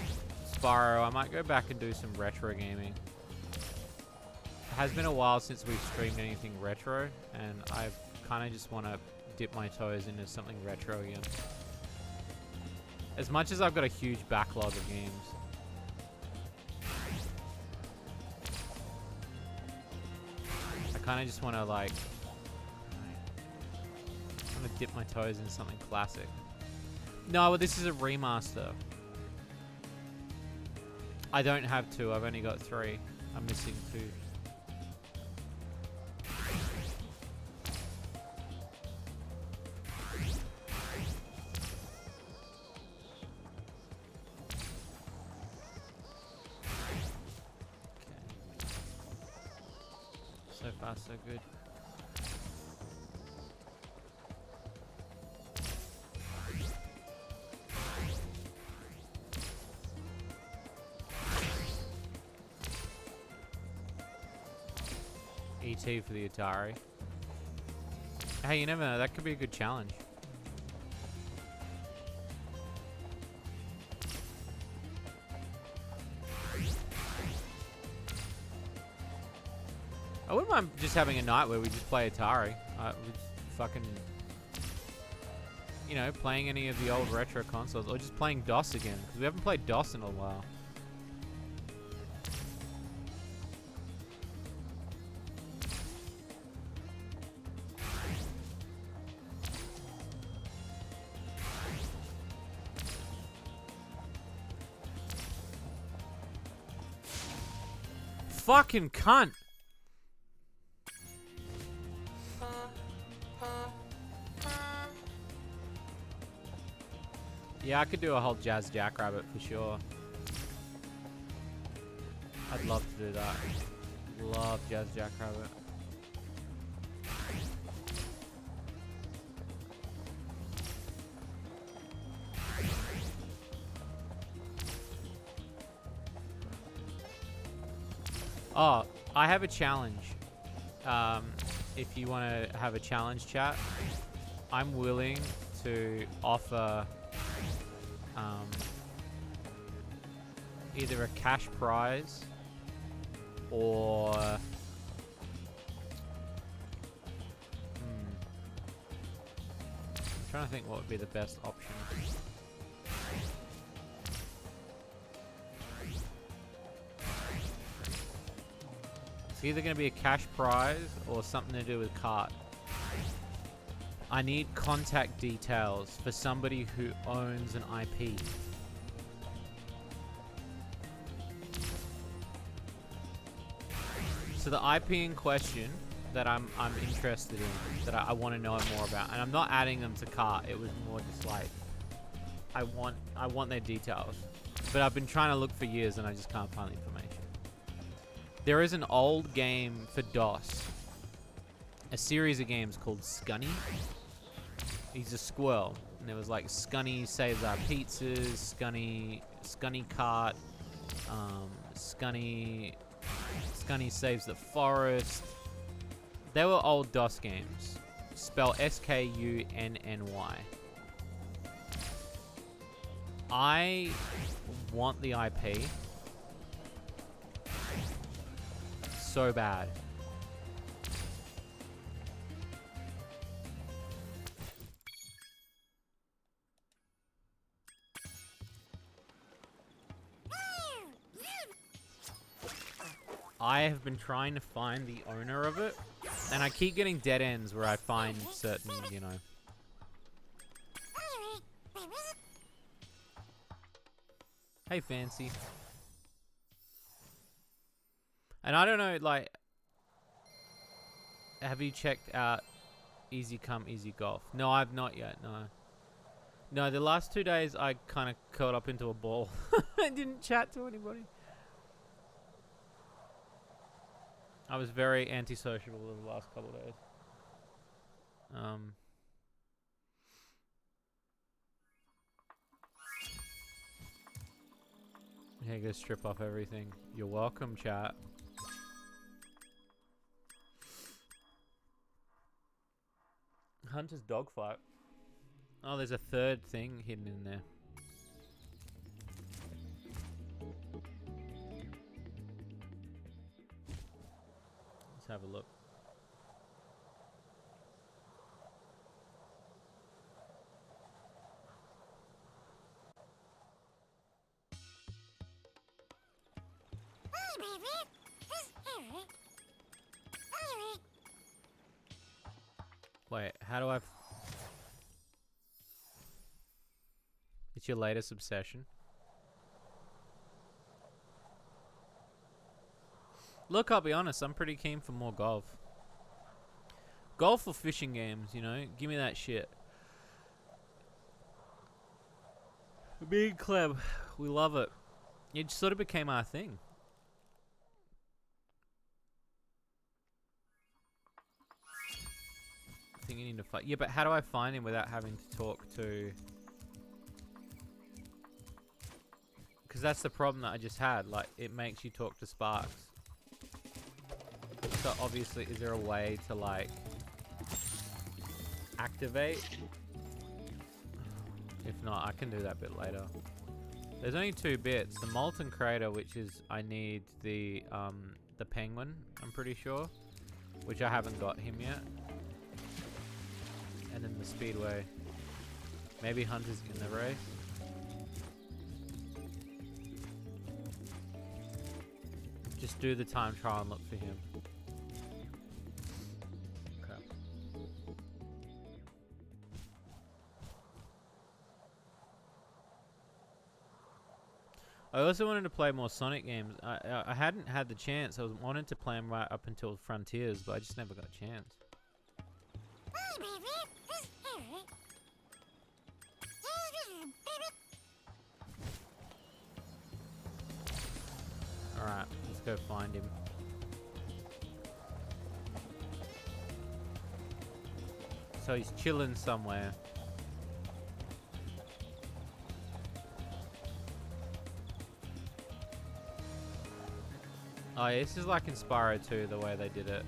Spyro, I might go back and do some retro gaming. It has been a while since we've streamed anything retro, and I kind of just want to dip my toes into something retro again. As much as I've got a huge backlog of games. I kind of just want to like... I want to dip my toes into something classic. No, well, this is a remaster. I don't have 2, I've only got 3. I'm missing 2. So far, so good. ET for the Atari. Hey, you never know. That could be a good challenge. I wouldn't mind just having a night where we just play Atari. We just fucking, you know, playing any of the old retro consoles, or just playing DOS again, because we haven't played DOS in a while. Fucking cunt! Yeah, I could do a whole Jazz Jackrabbit for sure. I'd love to do that. Love Jazz Jackrabbit. Oh, I have a challenge. If you want to have a challenge chat, I'm willing to offer either a cash prize or I'm trying to think what would be the best option. It's either going to be a cash prize or something to do with cart. I need contact details for somebody who owns an IP. So the IP in question that I'm interested in, that I want to know more about, and I'm not adding them to cart. It was more just like I want their details, but I've been trying to look for years and I just can't find the information. There is an old game for DOS, a series of games called Scunny. He's a squirrel, and there was like Scunny Saves Our Pizzas, Scunny Cart, Scunny Saves the Forest. They were old DOS games. Spell SKUNNY. I want the IP so bad. I have been trying to find the owner of it, and I keep getting dead ends where I find certain, you know. Hey, Fancy. And I don't know, like, have you checked out Easy Come, Easy Golf? No, I've not yet, no. No, the last 2 days I kind of curled up into a ball. I didn't chat to anybody. I was very antisociable the last couple of days. Yeah, go strip off everything. You're welcome, chat. Hunter's dogfight. Oh, there's a third thing hidden in there. Let's have a look. Wait, how do I... It's your latest obsession? Look, I'll be honest, I'm pretty keen for more golf. Golf or fishing games, you know? Give me that shit. Me and Clem, we love it. It sort of became our thing. I think you need to fight. Yeah, but how do I find him without having to talk to... Because that's the problem that I just had. Like, it makes you talk to Sparks. So obviously, is there a way to, like, activate? If not, I can do that bit later. There's only 2 bits. The Molten Crater, which is, I need the penguin, I'm pretty sure. Which I haven't got him yet. And then the Speedway. Maybe Hunter's in the race. Just do the time trial and look for him. Okay. I also wanted to play more Sonic games. I hadn't had the chance. I wanted to play them right up until Frontiers, but I just never got a chance. Alright, let's go find him. So he's chilling somewhere. Oh, yeah, this is like in Spyro 2, the way they did it.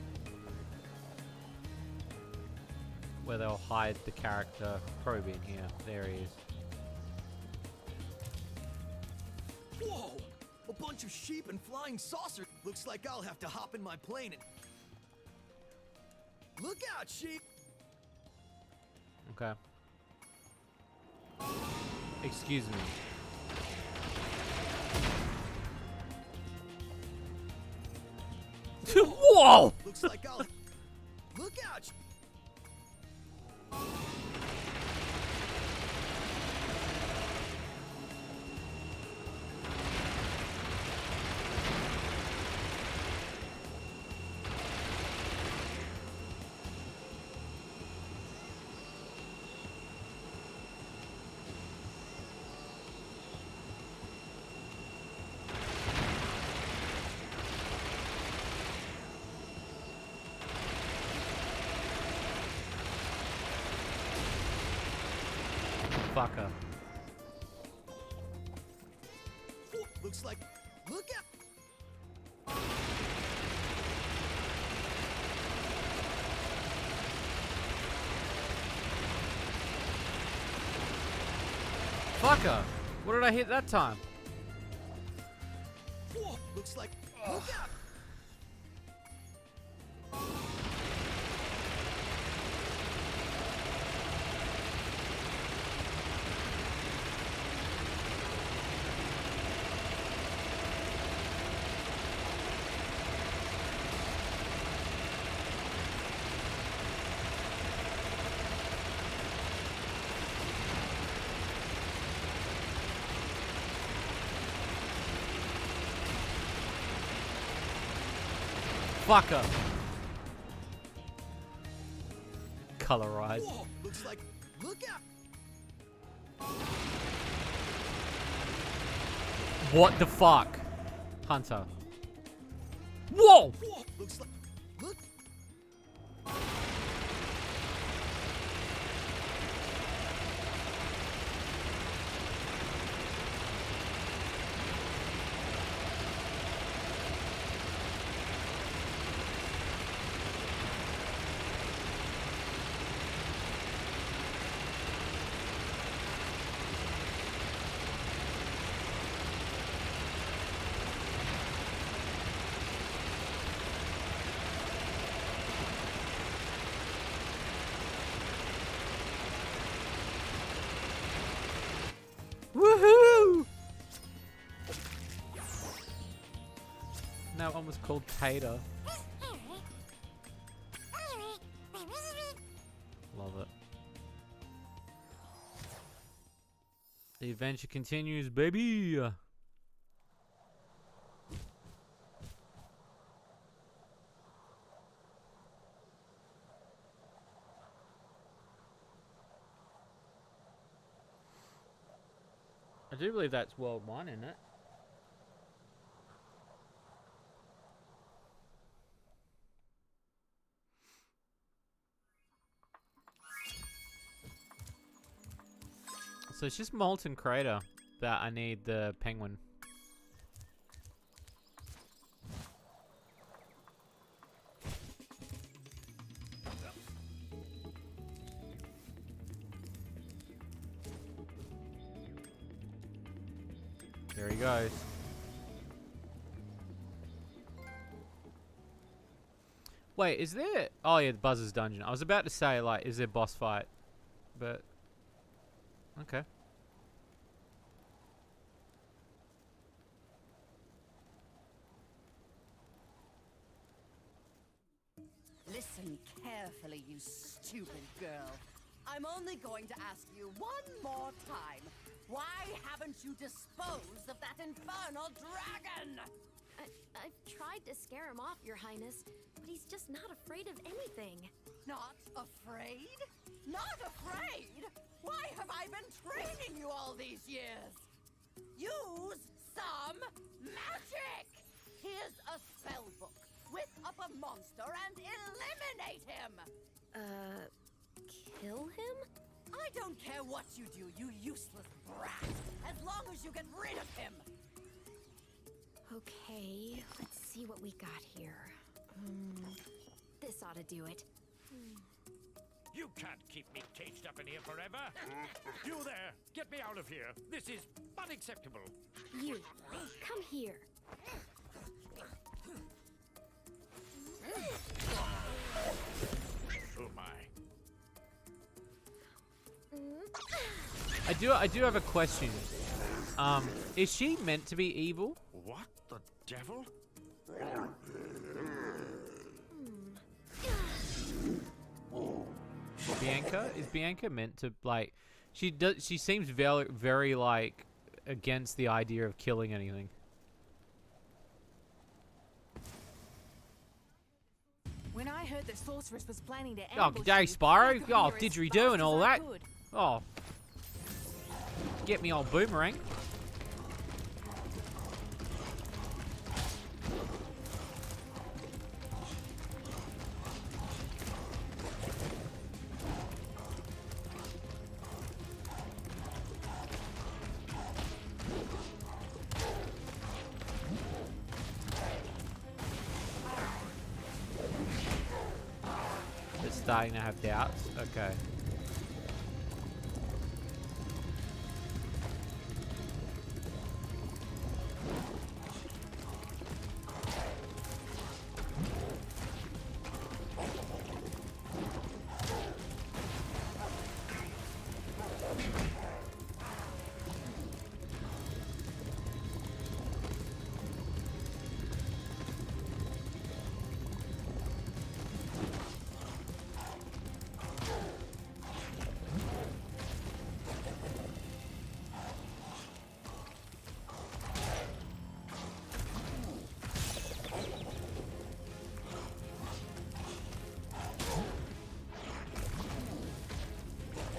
Where they'll hide the character. Probably in here. There he is. Whoa! A bunch of sheep and flying saucers. Looks like I'll have to hop in my plane and... Look out, sheep! Okay. Excuse me. Whoa! Looks like I'll... Look out! Fucker. Whoa, looks like... Look out! Fucker! What did I hit that time? Whoa, looks like... Look out! Fucker. Colorized. Whoa, looks like... Look out! What the fuck? Hunter. Whoa! Whoa, looks like... Look... Woohoo! That one was called Tater. Love it. The adventure continues, baby! I do believe that's World 1, isn't it? So it's just Molten Crater that I need the penguin. There he goes. Wait, is there... Oh yeah, the Buzzer's Dungeon. I was about to say, like, is there boss fight? But... Okay. Listen carefully, you stupid girl. I'm only going to ask you one more time. Why haven't you disposed of that infernal dragon? I've tried to scare him off, Your Highness, but he's just not afraid of anything. Not afraid? Not afraid? Why have I been training you all these years? Use some magic! Here's a spell book. Whip up a monster and eliminate him! kill him? I don't care what you do, you useless brat, as long as you get rid of him. Okay, let's see what we got here. This ought to do it. You can't keep me caged up in here forever. You there, get me out of here. This is unacceptable. You, come here. Oh my. I do have a question. Is she meant to be evil? What the devil? Bianca? Is Bianca meant to, like, she seems very like against the idea of killing anything. When I heard the sorceress was planning to Oh, ambush g'day, you, Spyro. I could Oh, hear as didgeridoo fast and as all I that. could. Oh. Get me old boomerang. They're starting to have doubts. Okay.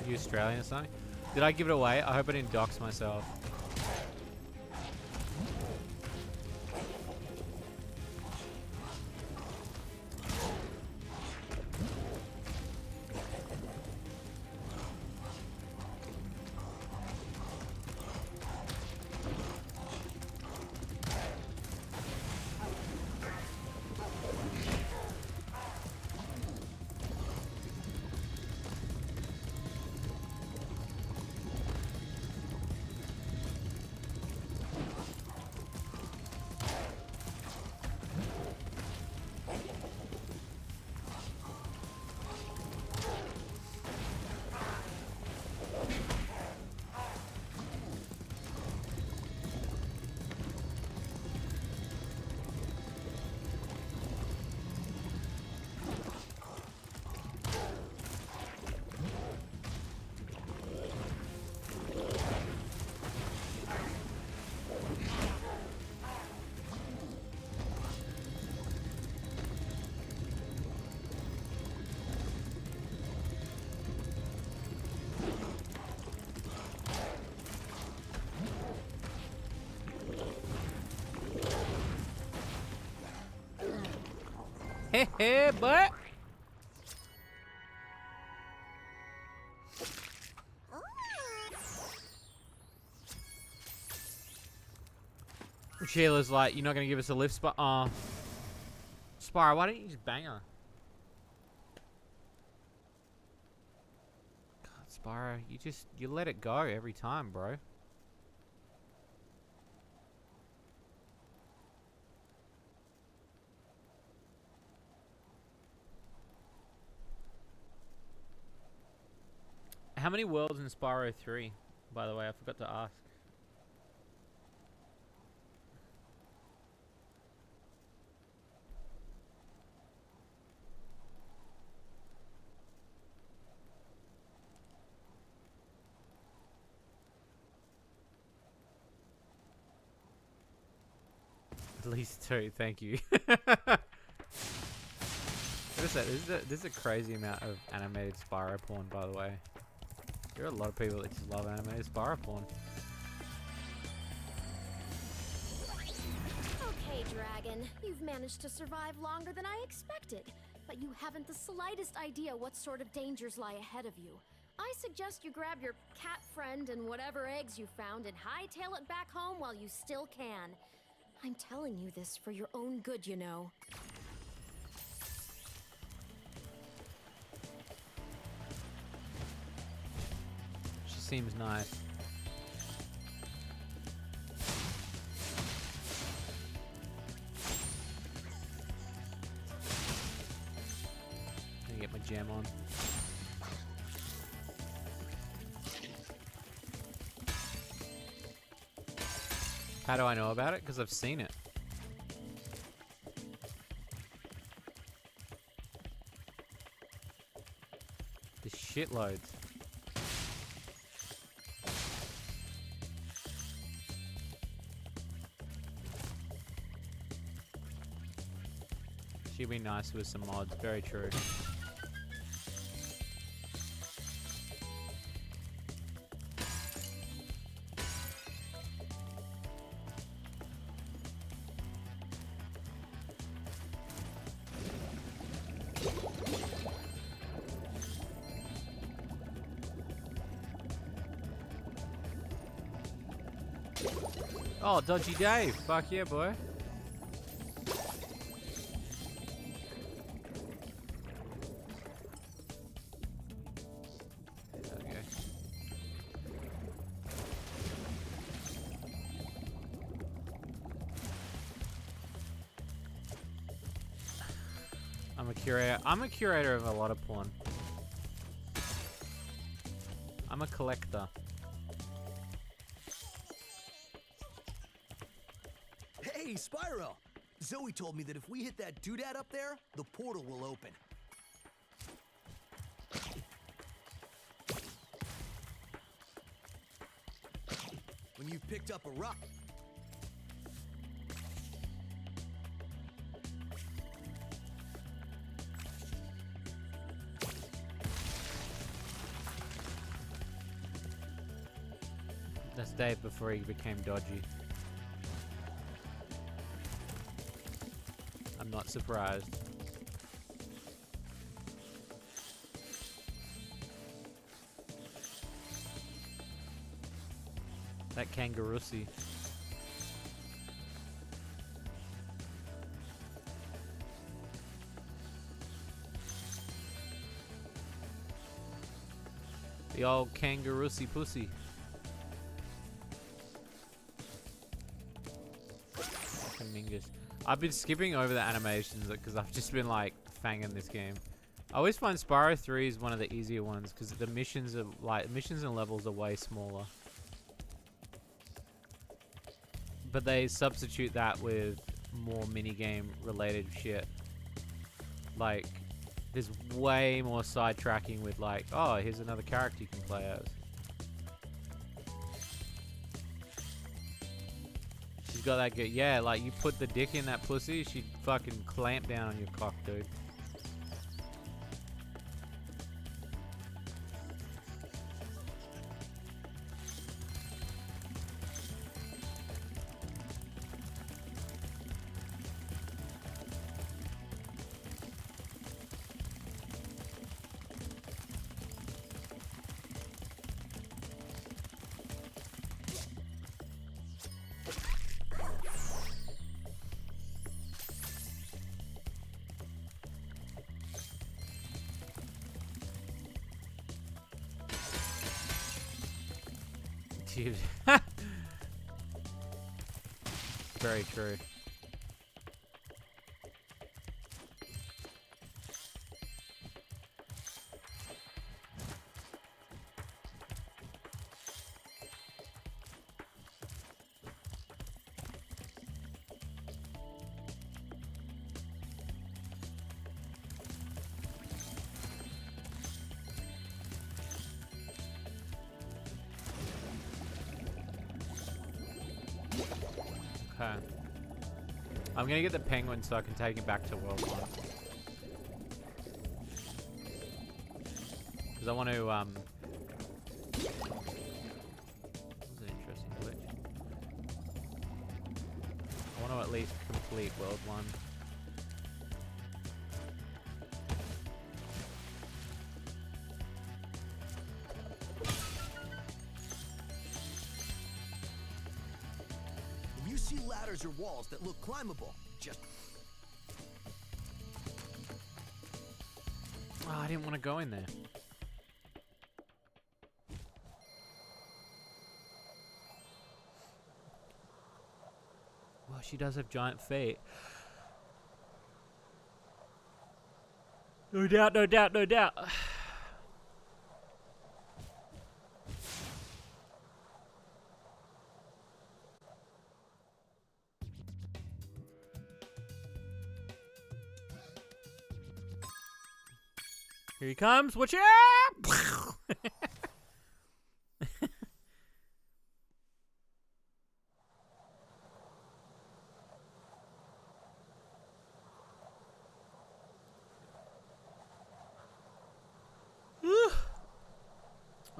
You Australian or something? Did I give it away? I hope I didn't dox myself. Heh but Sheila's like, you're not gonna give us a lift, Spyro? Spyro, why don't you just bang her? God, Spyro, you let it go every time, bro. How many worlds in Spyro 3, by the way? I forgot to ask. At least 2, thank you. This is a crazy amount of animated Spyro porn, by the way. There are a lot of people that just love animated Spyro porn. Okay, Dragon. You've managed to survive longer than I expected. but you haven't the slightest idea what sort of dangers lie ahead of you. I suggest you grab your cat friend and whatever eggs you found and hightail it back home while you still can. I'm telling you this for your own good, you know. She seems nice. Gonna get my gem on. How do I know about it? Because I've seen it. There's shitloads. She'd be nice with some mods. Very true. Oh, Dodgy Dave. Fuck yeah, boy. Okay. I'm a curator of a lot of porn. I'm a collector. Hey, Spyro! Zoe told me that if we hit that doodad up there, the portal will open. When you've picked up a rock... That's Dave before he became dodgy. I'm not surprised. That kangaroosie. The old kangaroosie pussy. Mingus. I've been skipping over the animations because I've just been like fanging this game. I always find Spyro 3 is one of the easier ones because the missions are like missions and levels are way smaller. But they substitute that with more minigame related shit. Like there's way more sidetracking with like, oh, here's another character you can play as. She's got that good, yeah, like you put the dick in that pussy, she'd fucking clamp down on your cock, dude. Dude. Very true. Okay. I'm gonna get the penguin so I can take him back to World 1. Because I want to, That was an interesting glitch. I want to at least complete World 1. ladders or walls that look climbable. Just Oh, I didn't want to go in there. Well, she does have giant feet. No doubt, no doubt, no doubt. Here he comes. Watch out!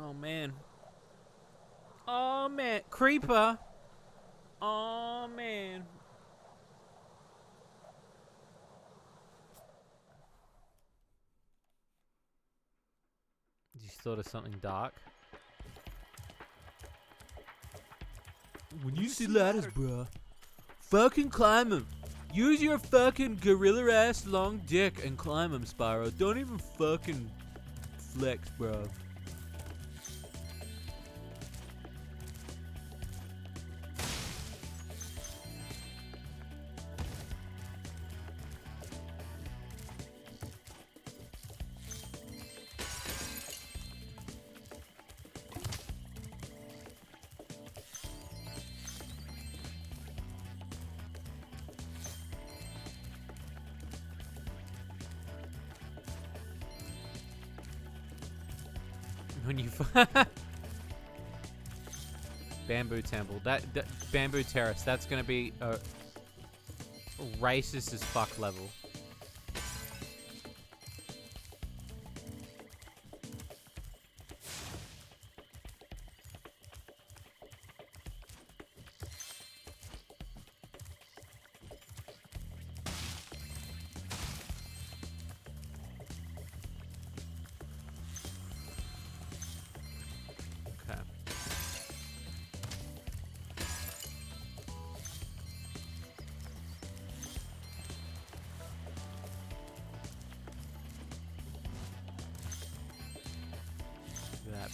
Oh man. Oh man. Creeper. Oh man. You thought of something dark? When you see ladders, bruh, fucking climb them. Use your fucking gorilla ass long dick and climb them, Spyro. Don't even fucking flex, bro. When you Bamboo Temple, that Bamboo Terrace, that's gonna be a racist as fuck level.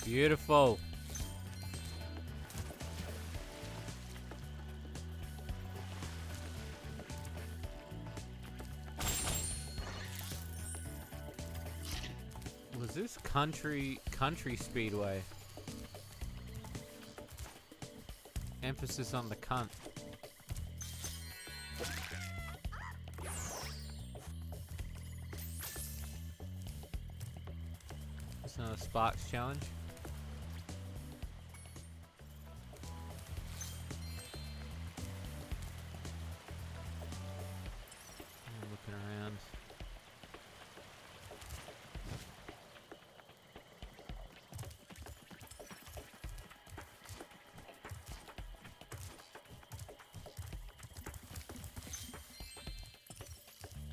Beautiful. Was this country speedway? Emphasis on the cunt. It's another Sparks challenge.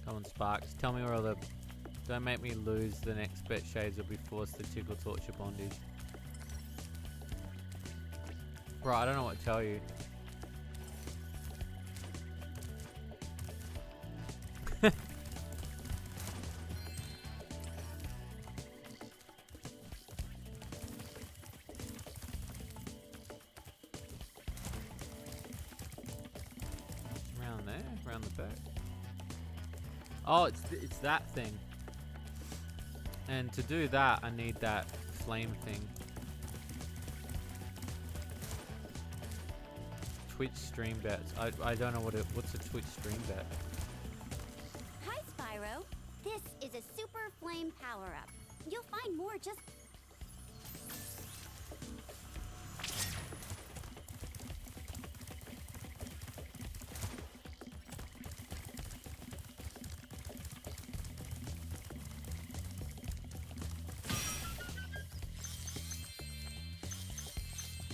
Come on, Sparks. Tell me where all the... Don't make me lose the next bet. Shades will be forced to tickle torture bondage. Bro, I don't know what to tell you. Around there? Around the back? Oh, it's that thing. And to do that, I need that flame thing. Twitch stream bets. I don't know what's a Twitch stream bet. Hi, Spyro. This is a super flame power-up. You'll find more just...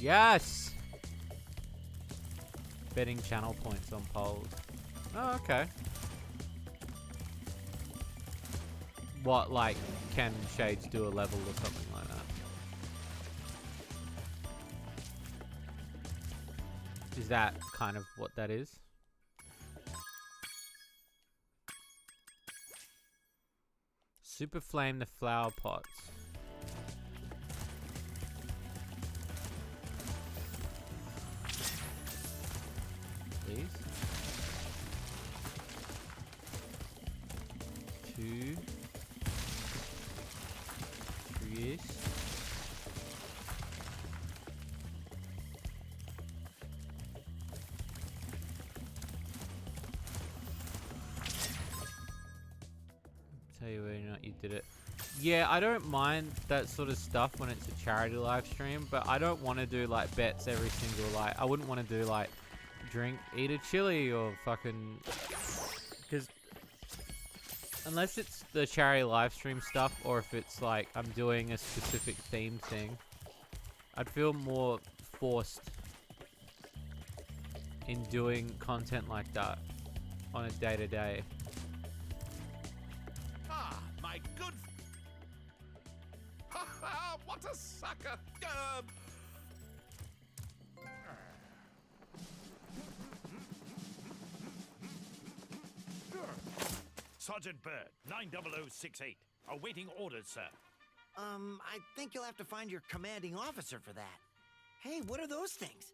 Yes! Betting channel points on polls. Oh, okay. What, like, can Shades do a level or something like that? Is that kind of what that is? Super flame the flower pots. Please. 2. 3. Tell you whether or not you did it. Yeah, I don't mind that sort of stuff when it's a charity live stream, but I don't want to do like bets every single like. I wouldn't want to do like eat a chili or fucking, because unless it's the charity live stream stuff or if it's like I'm doing a specific theme thing, I'd feel more forced in doing content like that on a day-to-day. Ah, my good... Ha ha, what a sucker! Sergeant Bird, 90068. Awaiting orders, sir. I think you'll have to find your commanding officer for that. Hey, what are those things?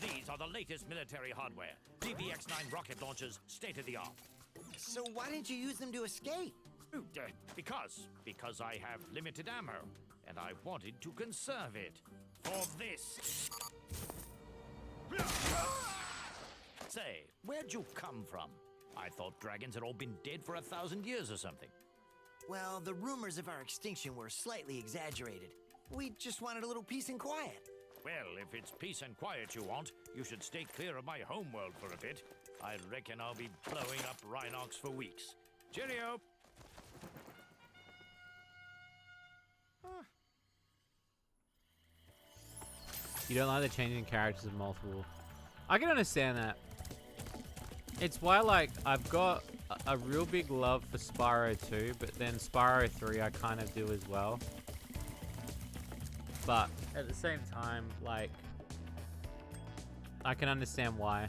These are the latest military hardware. DBX-9 rocket launchers, state-of-the-art. So why didn't you use them to escape? Because I have limited ammo, and I wanted to conserve it for this. Say, where'd you come from? I thought dragons had all been dead for 1,000 years or something. Well, the rumors of our extinction were slightly exaggerated. We just wanted a little peace and quiet. Well, if it's peace and quiet you want, you should stay clear of my homeworld for a bit. I reckon I'll be blowing up Rhinox for weeks. Cheerio! You don't like the changing characters of multiple. I can understand that. It's why, like, I've got a real big love for Spyro 2, but then Spyro 3 I kind of do as well. But at the same time, like, I can understand why.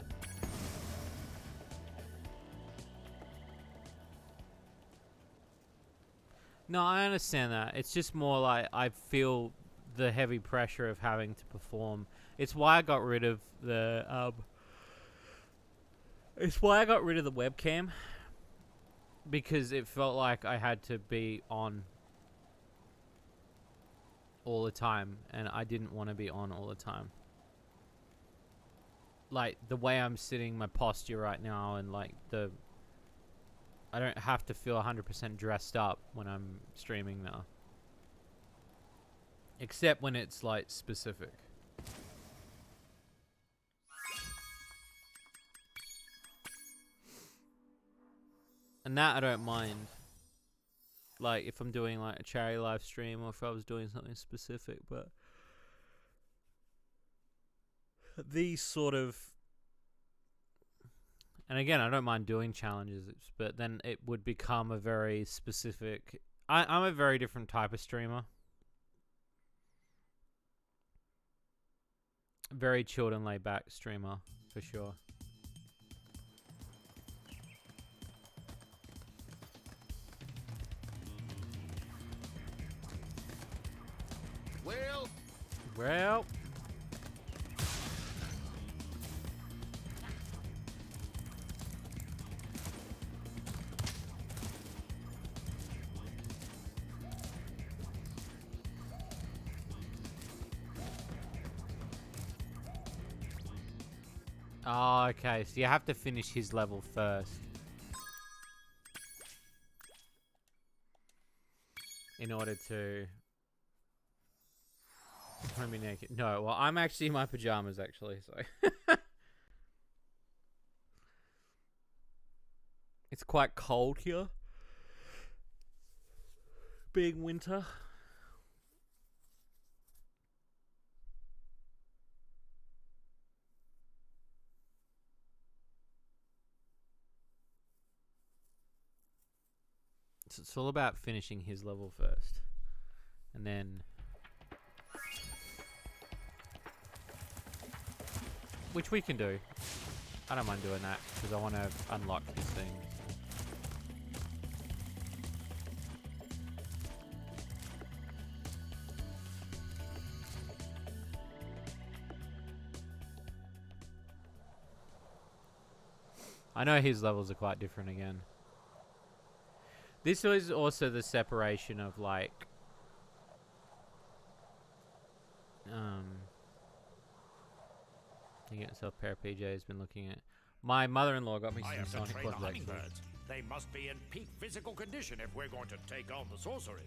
No, I understand that. It's just more like I feel the heavy pressure of having to perform. It's why I got rid of the webcam, because it felt like I had to be on all the time, and I didn't want to be on all the time. Like the way I'm sitting, my posture right now, and like I don't have to feel 100% dressed up when I'm streaming now. Except when it's like specific. And that I don't mind. Like if I'm doing like a charity live stream or if I was doing something specific, but these sort of, and again, I don't mind doing challenges, but then it would become a very specific, I'm a very different type of streamer. Very chilled and laid back streamer, for sure. Well. Oh, okay. So you have to finish his level first. In order to... Let me naked. No, well, I'm actually in my pajamas, actually, so... It's quite cold here. Being winter. It's all about finishing his level first. And then... Which we can do. I don't mind doing that, because I want to unlock this thing. I know his levels are quite different again. This was also the separation of like you get yourself a pair of PJs. Been looking at. My mother-in-law got me I some have to Sonic train the clothes actually. hummingbirds. They must be in peak physical condition if we're going to take on the sorcerers.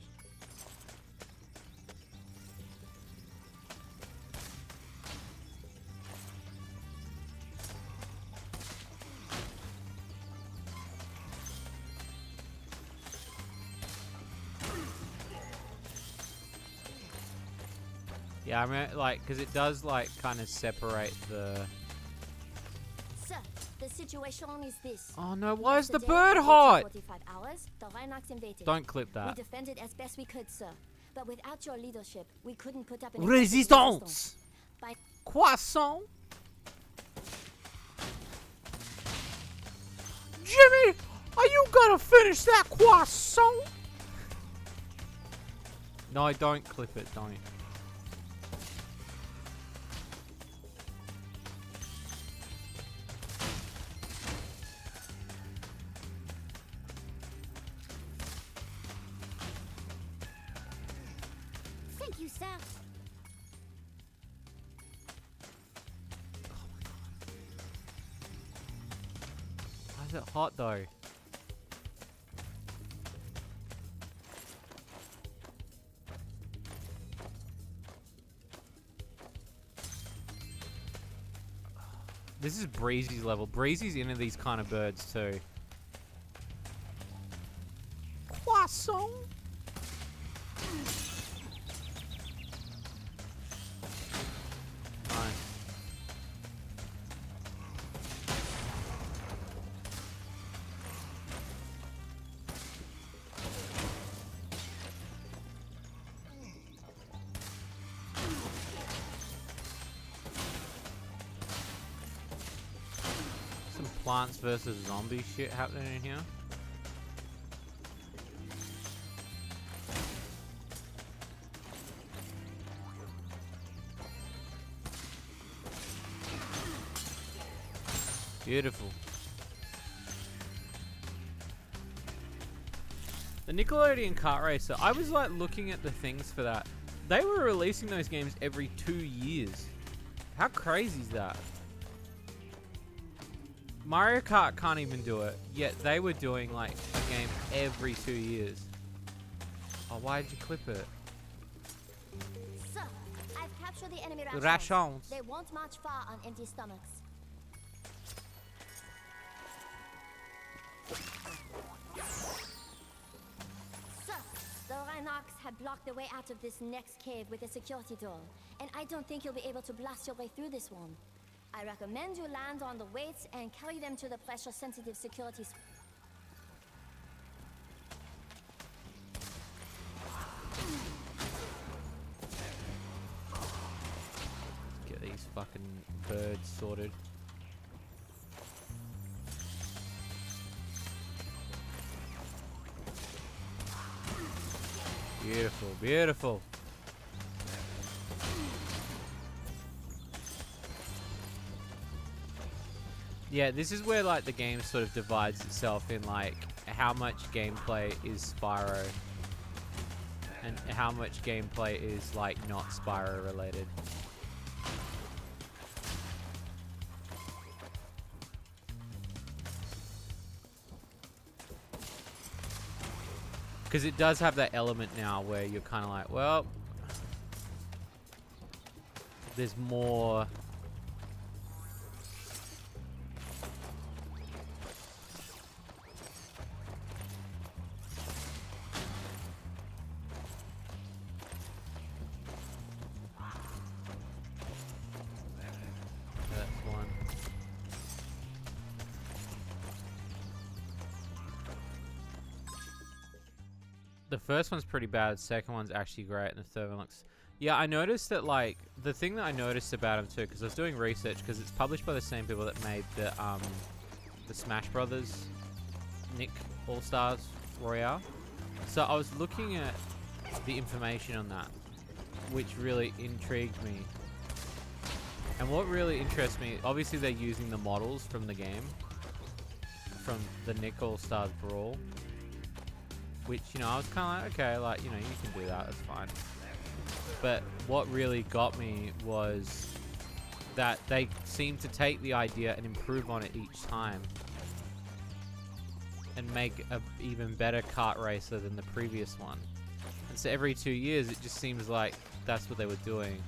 Yeah, I mean, like, because it does like kind of separate the. Sir, the situation is this. Oh no! Why is the Today, bird at hot? 45 hours, the Rhinox invaded. Don't clip We that. defended as best we could, sir. But without your leadership, we couldn't put up an Resistance. By Croissant. Jimmy, are you gonna finish that croissant? No, don't clip it. Don't. Thank you, sir. Why is it hot though? This is Breezy's level. Breezy's into these kind of birds too. Croissant. Nice. Some Plants vs. Zombie shit happening in here. Beautiful. The Nickelodeon Kart Racer, I was like looking at the things for that. They were releasing those games every 2 years. How crazy is that? Mario Kart can't even do it, yet they were doing like a game every 2 years. Oh, why did you clip it? Sir, I've captured the enemy The rations. rations. They won't march far on empty stomachs. Sir, the Rhinox have blocked the way out of this next cave with a security door, and I don't think you'll be able to blast your way through this one. I recommend you land on the weights and carry them to the pressure-sensitive security. Get these fucking birds sorted. Beautiful, beautiful. Yeah, this is where like the game sort of divides itself in like how much gameplay is Spyro and how much gameplay is like not Spyro related. Because it does have that element now where you're kind of like, well, there's more. That's one. The first one's pretty bad, the second one's actually great, and the third one looks... Yeah, I noticed that, like, the thing that I noticed about them too, because I was doing research, because it's published by the same people that made the Smash Brothers Nick All-Stars Royale. So I was looking at the information on that, which really intrigued me. And what really interests me, obviously they're using the models from the game, from the Nickel Stars Brawl. Which, you know, I was kind of like, okay, like, you know, you can do that, that's fine. But what really got me was that they seem to take the idea and improve on it each time. And make a even better kart racer than the previous one. And so every 2 years, it just seems like that's what they were doing.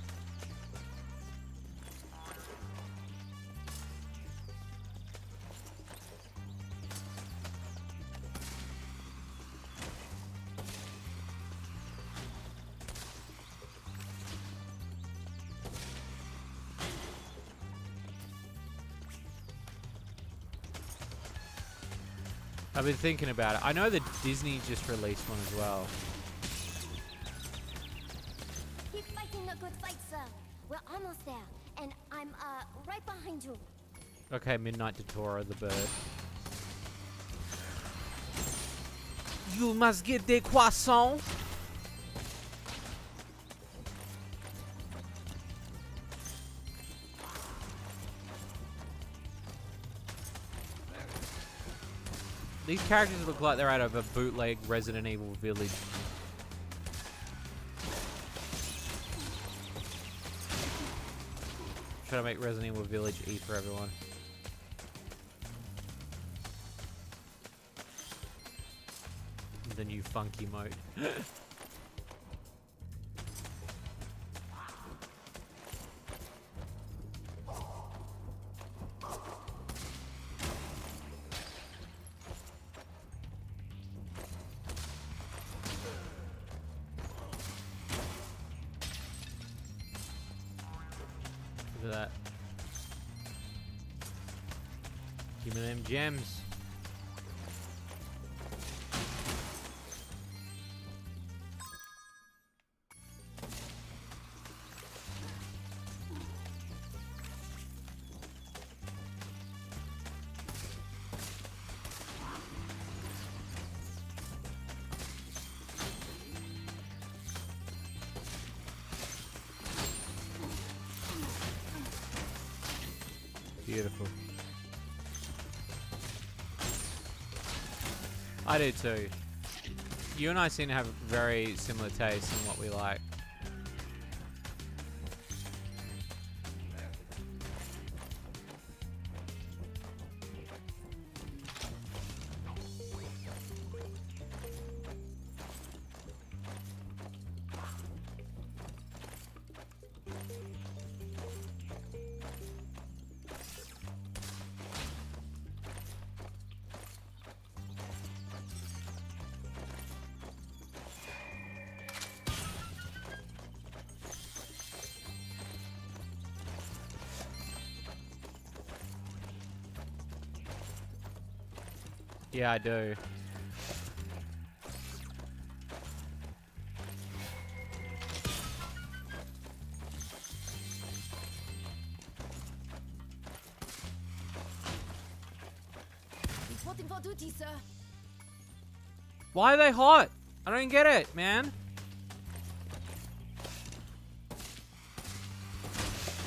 I've been thinking about it. I know that Disney just released one as well. Keep fighting the good fight, sir. We're almost there, and I'm right behind you. Okay, Midnight Datora, the bird. You must get the croissant. These characters look like they're out of a bootleg Resident Evil Village. Trying to make Resident Evil Village E for everyone. The new funky mode. Look at that. Give me them gems. Beautiful. I do too. You and I seem to have very similar tastes in what we like. Yeah, I do. Reporting for duty, sir. Why are they hot? I don't get it, man.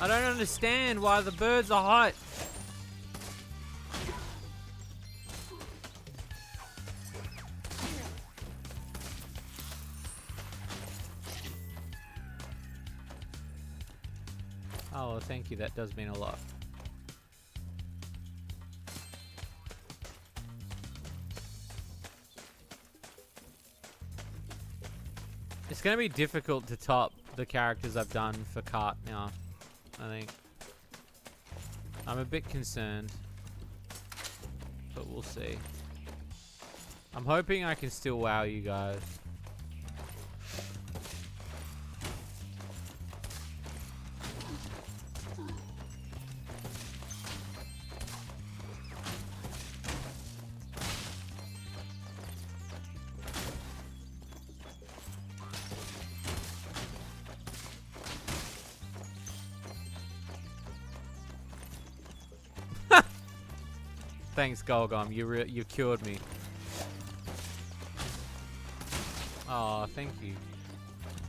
I don't understand why the birds are hot. Oh, well, thank you. That does mean a lot. It's going to be difficult to top the characters I've done for Kart now, I think. I'm a bit concerned, but we'll see. I'm hoping I can still wow you guys. Thanks, Golgom. You cured me. Oh, thank you.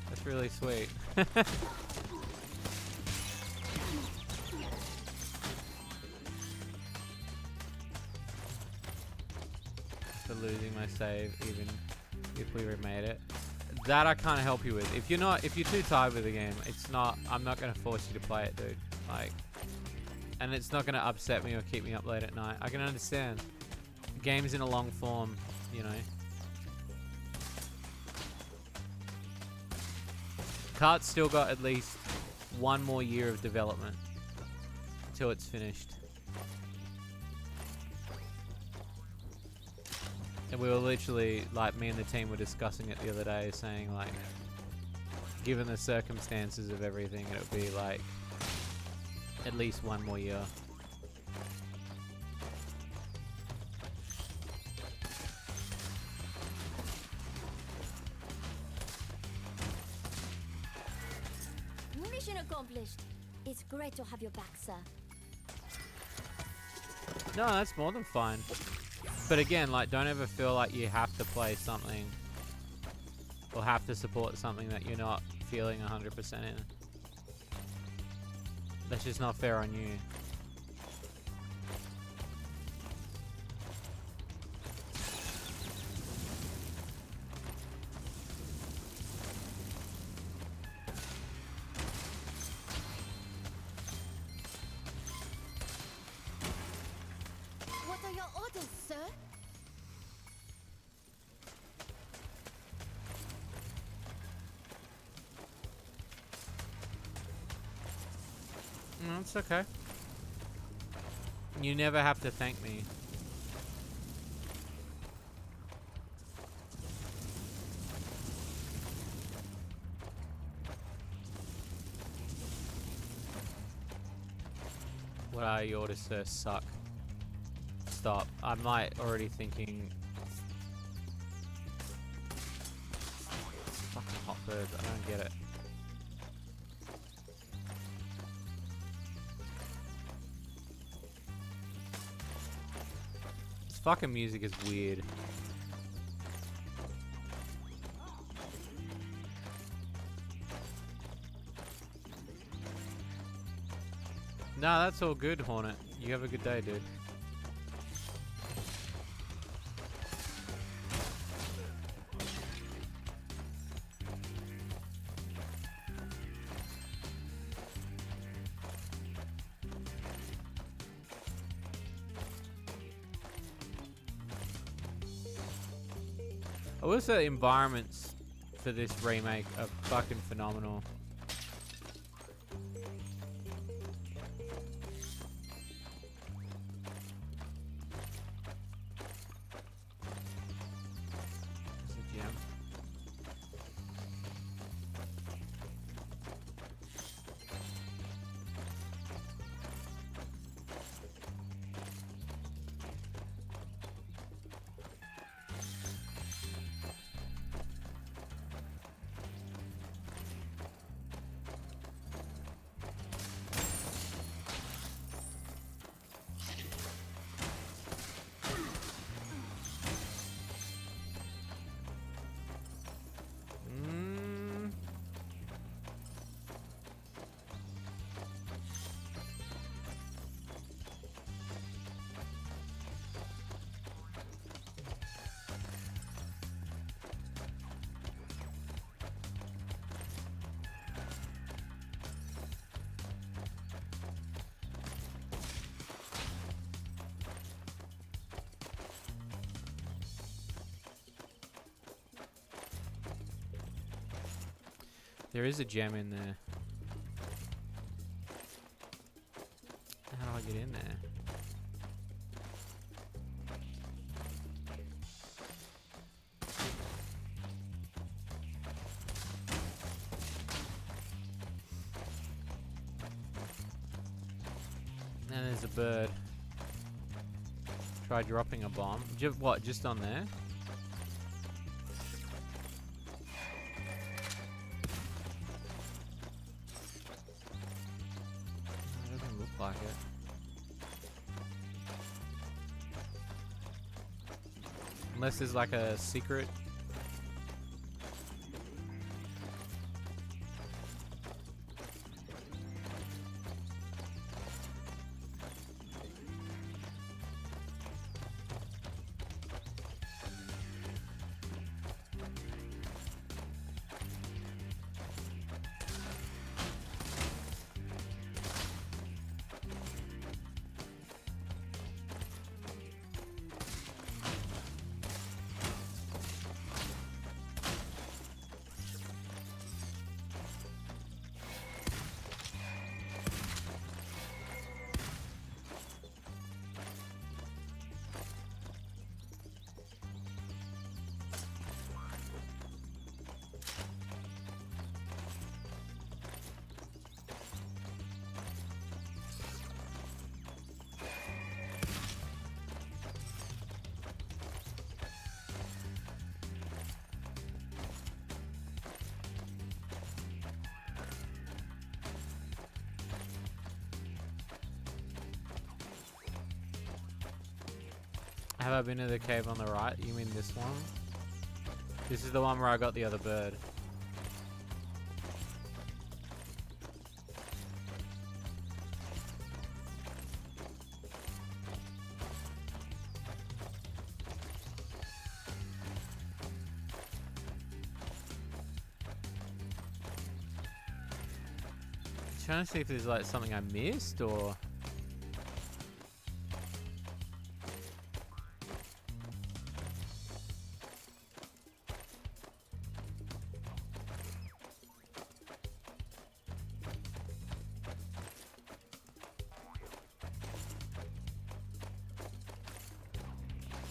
That's really sweet. losing my save even if we remade it. That I can't help you with. If you're too tired with the game, I'm not gonna force you to play it, dude. Like, and it's not gonna upset me or keep me up late at night. I can understand. The game's in a long form, you know. Kart's still got at least 1 more year of development until it's finished. And we were literally, like, me and the team were discussing it the other day, saying, like, given the circumstances of everything, it would be, like, at least 1 more year. Mission accomplished. It's great to have you back, sir. No, that's more than fine. But again, like, don't ever feel like you have to play something or have to support something that you're not feeling 100% in. That's just not fair on you. What are your orders, sir? No, it's okay. You never have to thank me. What are your orders, sir? Suck. Stop. I might already thinking. Fucking hot birds. I don't get it. This fucking music is weird. No, that's all good, Hornet. You have a good day, dude. I will say the environments for this remake are fucking phenomenal. There's a gem. There is a gem in there. How do I get in there? And there's a bird. Try dropping a bomb. What, just on there? Like it. Unless there's like a secret. Have I been to the cave on the right? You mean this one? This is the one where I got the other bird. Trying to see if there's like something I missed or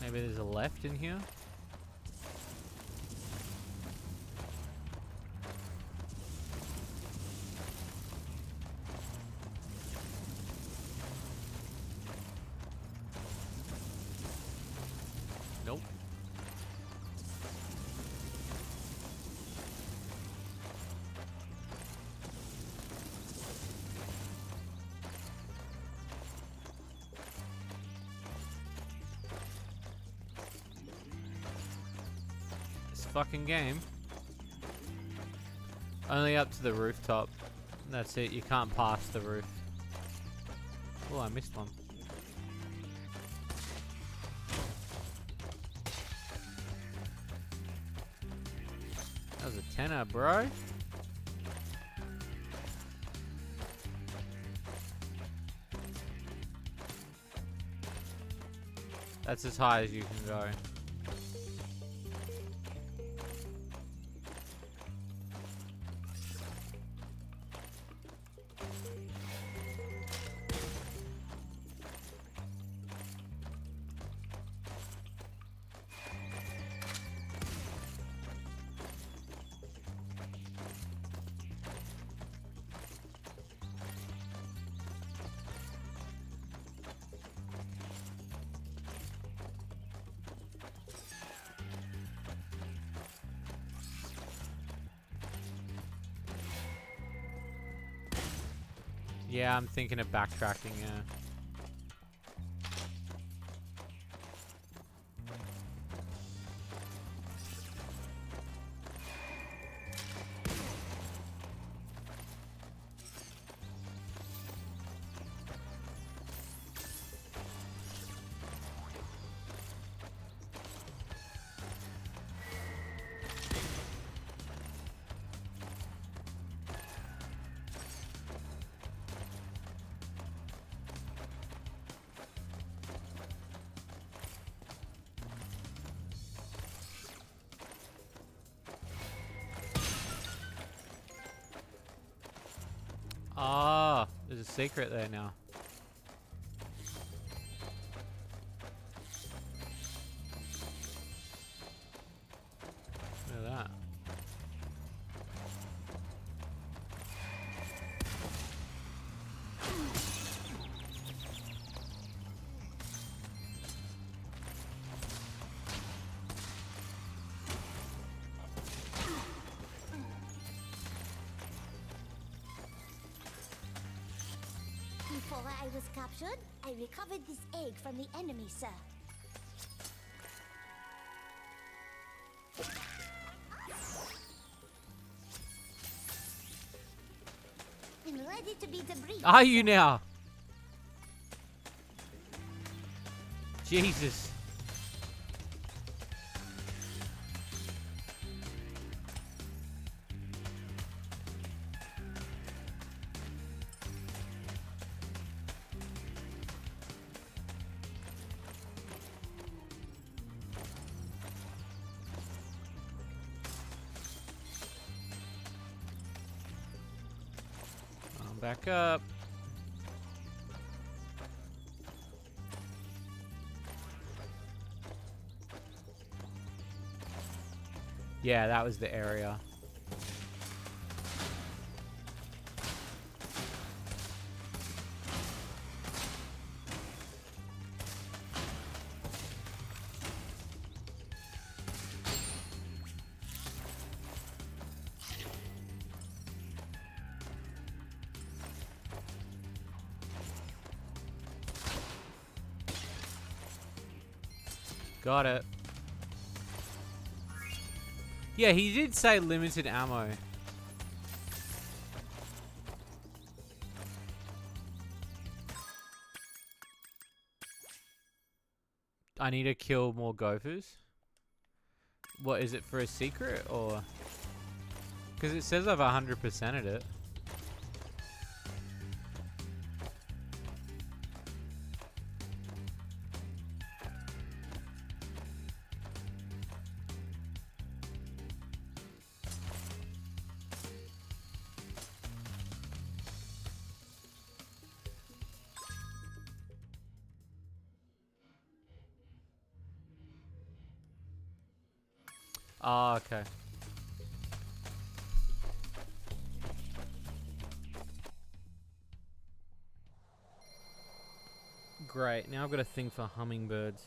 maybe there's a left in here. Nope. This fucking game. Only up to the rooftop. That's it. You can't pass the roof. Oh, I missed one. That was a tenner, bro. That's as high as you can go. Yeah, I'm thinking of backtracking, yeah. Ah, there's a secret there now. Look at that. Before I was captured, I recovered this egg from the enemy, sir. I'm ready to be debriefed. Are you now? Jesus. Back up. Yeah, that was the area. Got it. Yeah, he did say limited ammo. I need to kill more gophers. What, is it for a secret or? Because it says I've 100%ed it. Ah, okay. Great. Now I've got a thing for hummingbirds.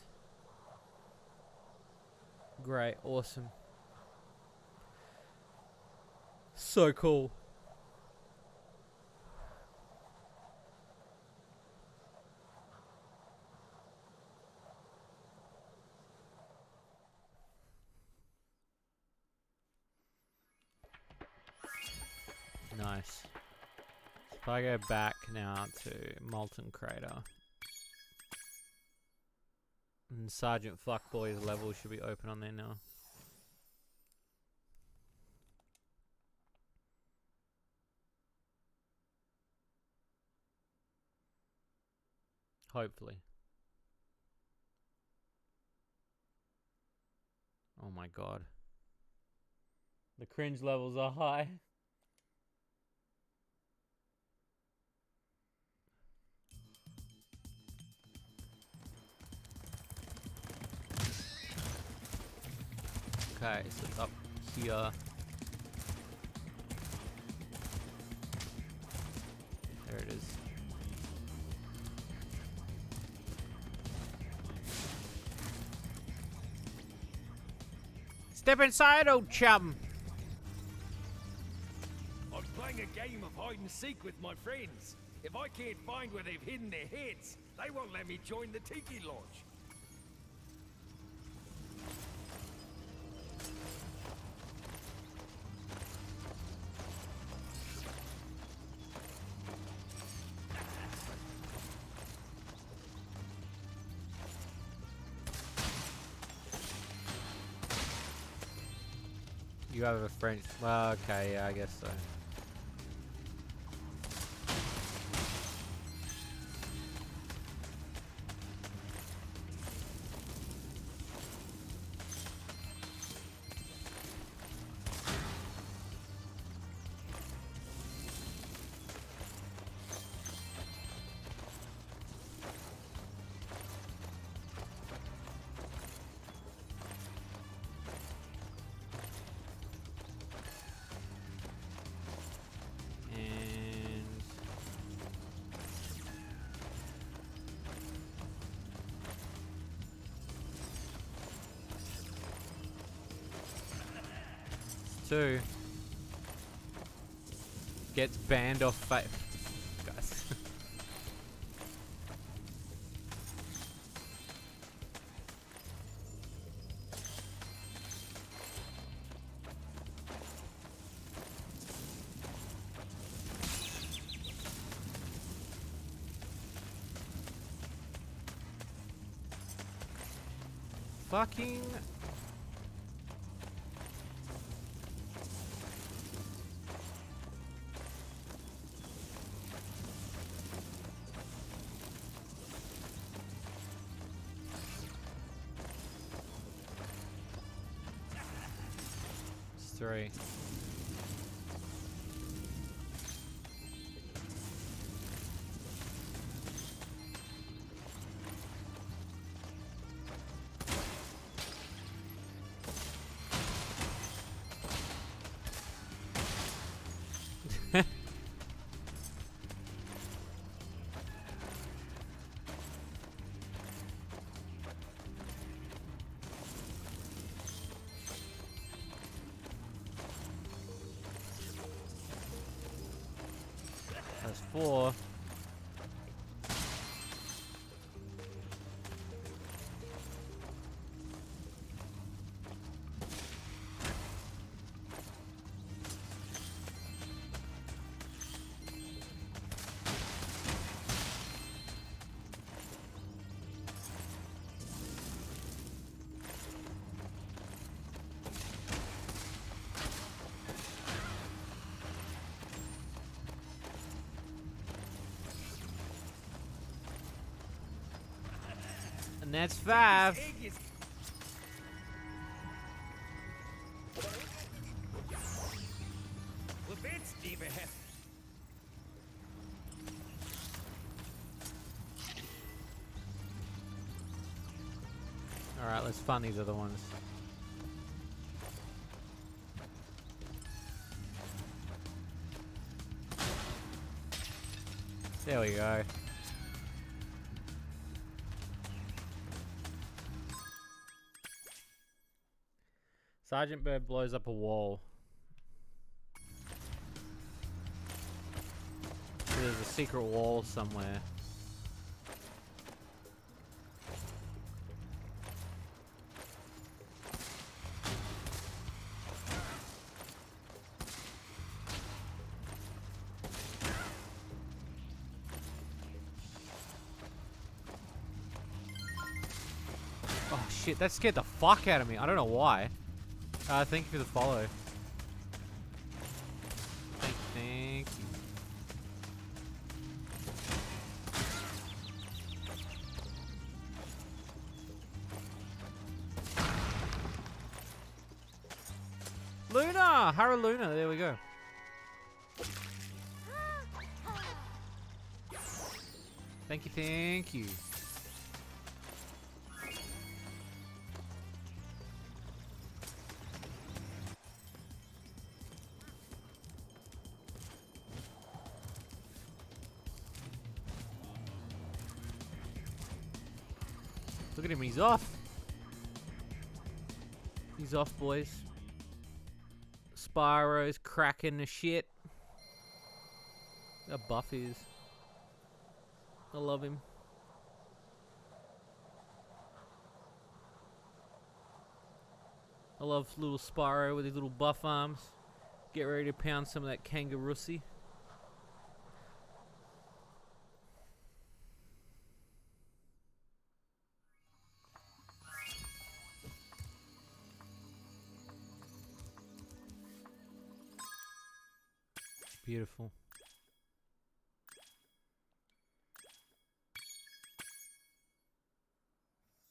Great. Awesome. So cool. Nice. If I go back now to Molten Crater. And Sergeant Fuckboy's level should be open on there now. Hopefully. Oh my god. The cringe levels are high. Okay, so it's up here. There it is. Step inside, old chum. I'm playing a game of hide and seek with my friends. If I can't find where they've hidden their heads, they won't let me join the Tiki Lodge. You have a French. Well, okay, yeah, I guess so. Two gets banned off guys. Fucking three. That's four. And that's 5. This egg is well, that's never happened. Alright, let's find these other ones. There we go. Sergeant Bird blows up a wall. So there's a secret wall somewhere. Oh shit, that scared the fuck out of me. I don't know why. Thank you for the follow. Thank you. Luna! Hara Luna, there we go. Thank you, thank you. Look at him, he's off. He's off, boys. Spyro's cracking the shit. That buff is. I love him. I love little Spyro with his little buff arms. Get ready to pound some of that kangaroosie. Beautiful.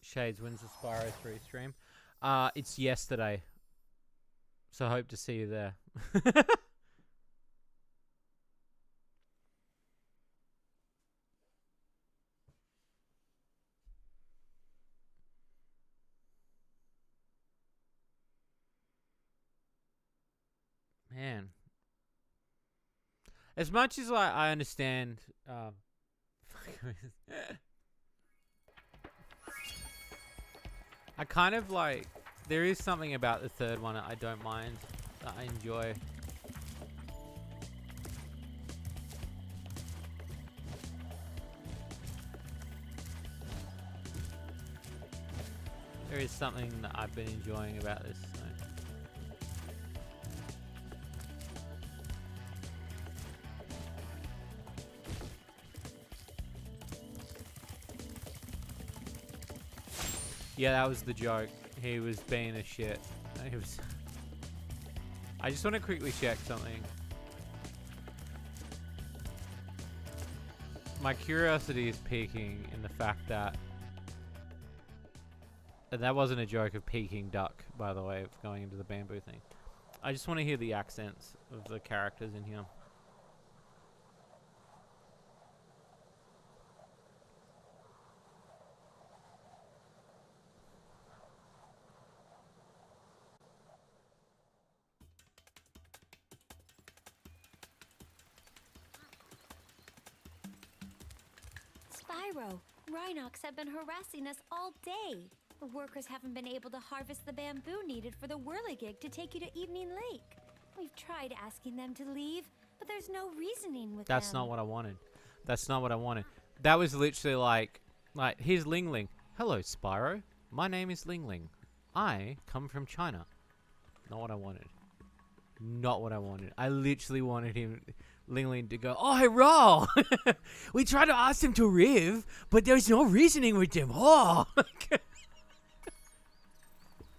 Shades, when's the Spyro 3 stream? It's yesterday. So I hope to see you there. Man. As much as I understand, I kind of like, there is something about the third one I don't mind, that I enjoy. There is something that I've been enjoying about this. So. Yeah, that was the joke. He was being a shit. He was. I just want to quickly check something. My curiosity is peaking in the fact that... And that wasn't a joke of Peking duck, by the way, of going into the bamboo thing. I just want to hear the accents of the characters in here. Spyro, Rhinox have been harassing us all day. The workers haven't been able to harvest the bamboo needed for the whirligig to take you to Evening Lake. We've tried asking them to leave, but there's no reasoning with them. That's not what I wanted. That's not what I wanted. That was literally like, here's Ling Ling. Hello, Spyro. My name is Ling Ling. I come from China. Not what I wanted. Not what I wanted. I literally wanted him, Ling Ling, to go, oh, hurrah! We tried to ask him to riv, but there's no reasoning with him. Oh!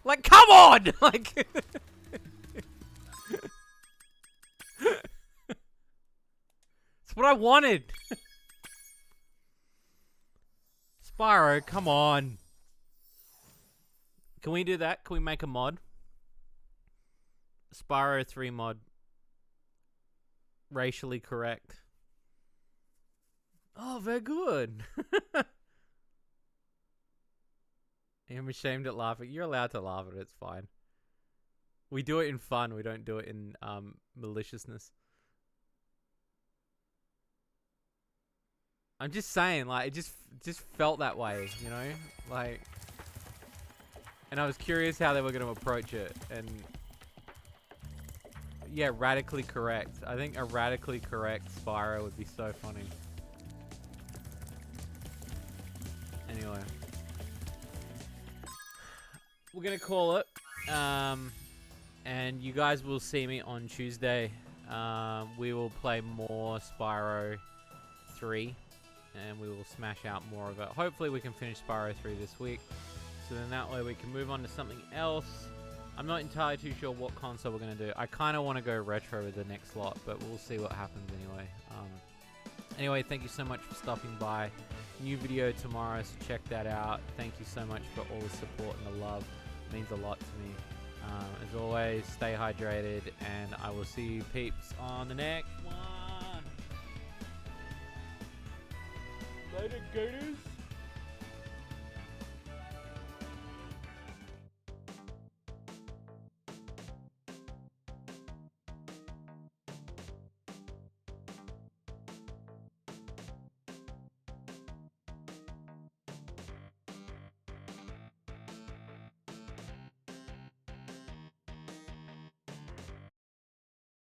Like, come on! Like... It's what I wanted. Spyro, come on. Can we do that? Can we make a mod? Spyro 3 mod. Racially correct. Oh, very good. I'm ashamed at laughing. You're allowed to laugh at it. It's fine. We do it in fun. We don't do it in maliciousness. I'm just saying, like, it just felt that way, you know? Like, and I was curious how they were going to approach it. And yeah, radically correct. I think a radically correct Spyro would be so funny. Anyway, we're gonna call it, and you guys will see me on Tuesday. We will play more Spyro 3, and we will smash out more of it. Hopefully we can finish Spyro 3 this week, so then that way we can move on to something else. I'm not entirely too sure what console we're gonna do. I kind of want to go retro with the next lot, but we'll see what happens anyway. Anyway, thank you so much for stopping by. New video tomorrow, so check that out. Thank you so much for all the support and the love. It means a lot to me. As always, stay hydrated, and I will see you peeps on the next one. Later, Gators.